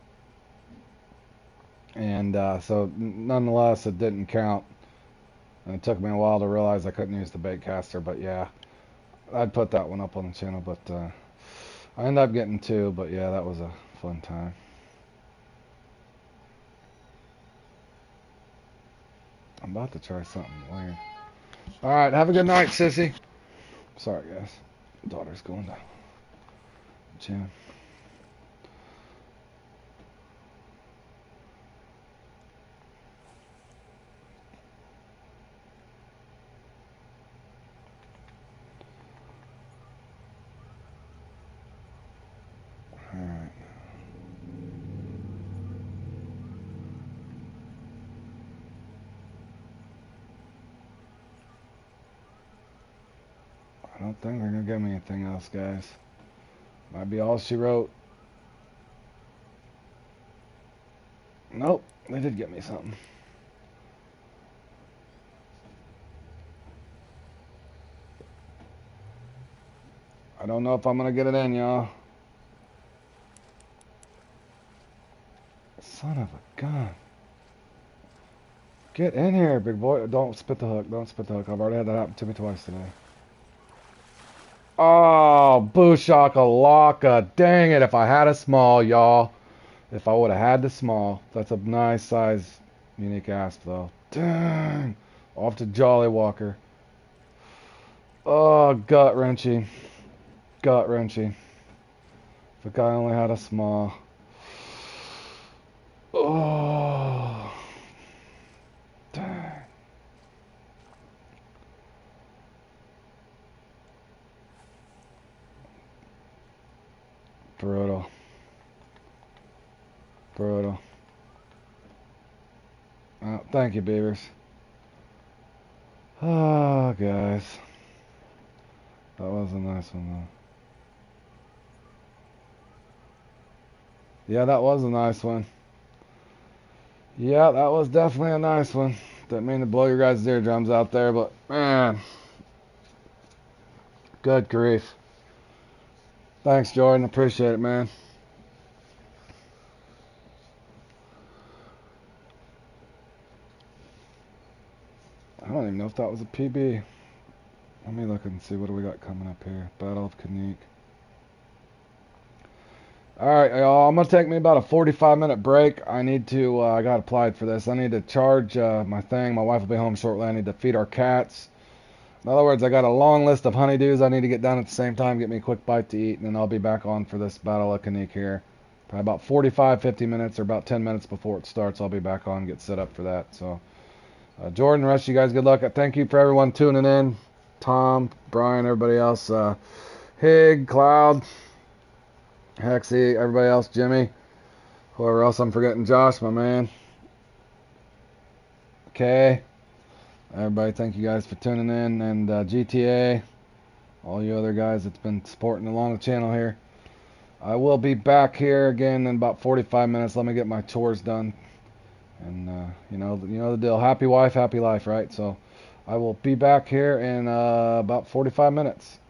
[SPEAKER 1] and so nonetheless it didn't count. And it took me a while to realize I couldn't use the bait caster, but yeah, I'd put that one up on the channel. But I ended up getting 2, but yeah, that was a fun time. I'm about to try something weird. Alright, have a good night, sissy. Sorry, guys. Daughter's going to gym. Alright. I don't think they're going to give me anything else, guys. Might be all she wrote. Nope, they did get me something. I don't know if I'm going to get it in, y'all. Son of a gun. Get in here, big boy. Don't spit the hook. Don't spit the hook. I've already had that happen to me twice today. Oh, boo shakalaka. Dang it. If I had a small, y'all. If I would have had the small. That's a nice size, unique asp, though. Dang. Off to Jolly Walker. Oh, gut wrenching. Gut wrenching. If a guy only had a small. Oh. Dang. Brutal. Brutal. Oh, thank you, Beavers. Oh, guys. That was a nice one, though. Yeah, that was a nice one. Yeah, that was definitely a nice one. Didn't mean to blow your guys' eardrums out there, but man. Good grief. Thanks, Jordan. Appreciate it, man. I don't even know if that was a PB. Let me look and see what do we got coming up here. Battle of Kanique. Alright, y'all. I'm going to take me about a 45-minute break. I need to, I got applied for this. I need to charge my thing. My wife will be home shortly. I need to feed our cats. In other words, I got a long list of honeydews I need to get done at the same time, get me a quick bite to eat, and then I'll be back on for this Battle of Kanique here. Probably about 45, 50 minutes or about 10 minutes before it starts, I'll be back on and get set up for that. So, Jordan, the rest of you guys, good luck. Thank you for everyone tuning in. Tom, Brian, everybody else. Hig, Cloud, Hexy, everybody else, Jimmy, whoever else I'm forgetting, Josh, my man. Okay. Everybody, thank you guys for tuning in, and GTA, all you other guys that's been supporting along the channel here. I will be back here again in about 45 minutes. Let me get my chores done, and you know the deal. Happy wife, happy life, right? So I will be back here in about 45 minutes.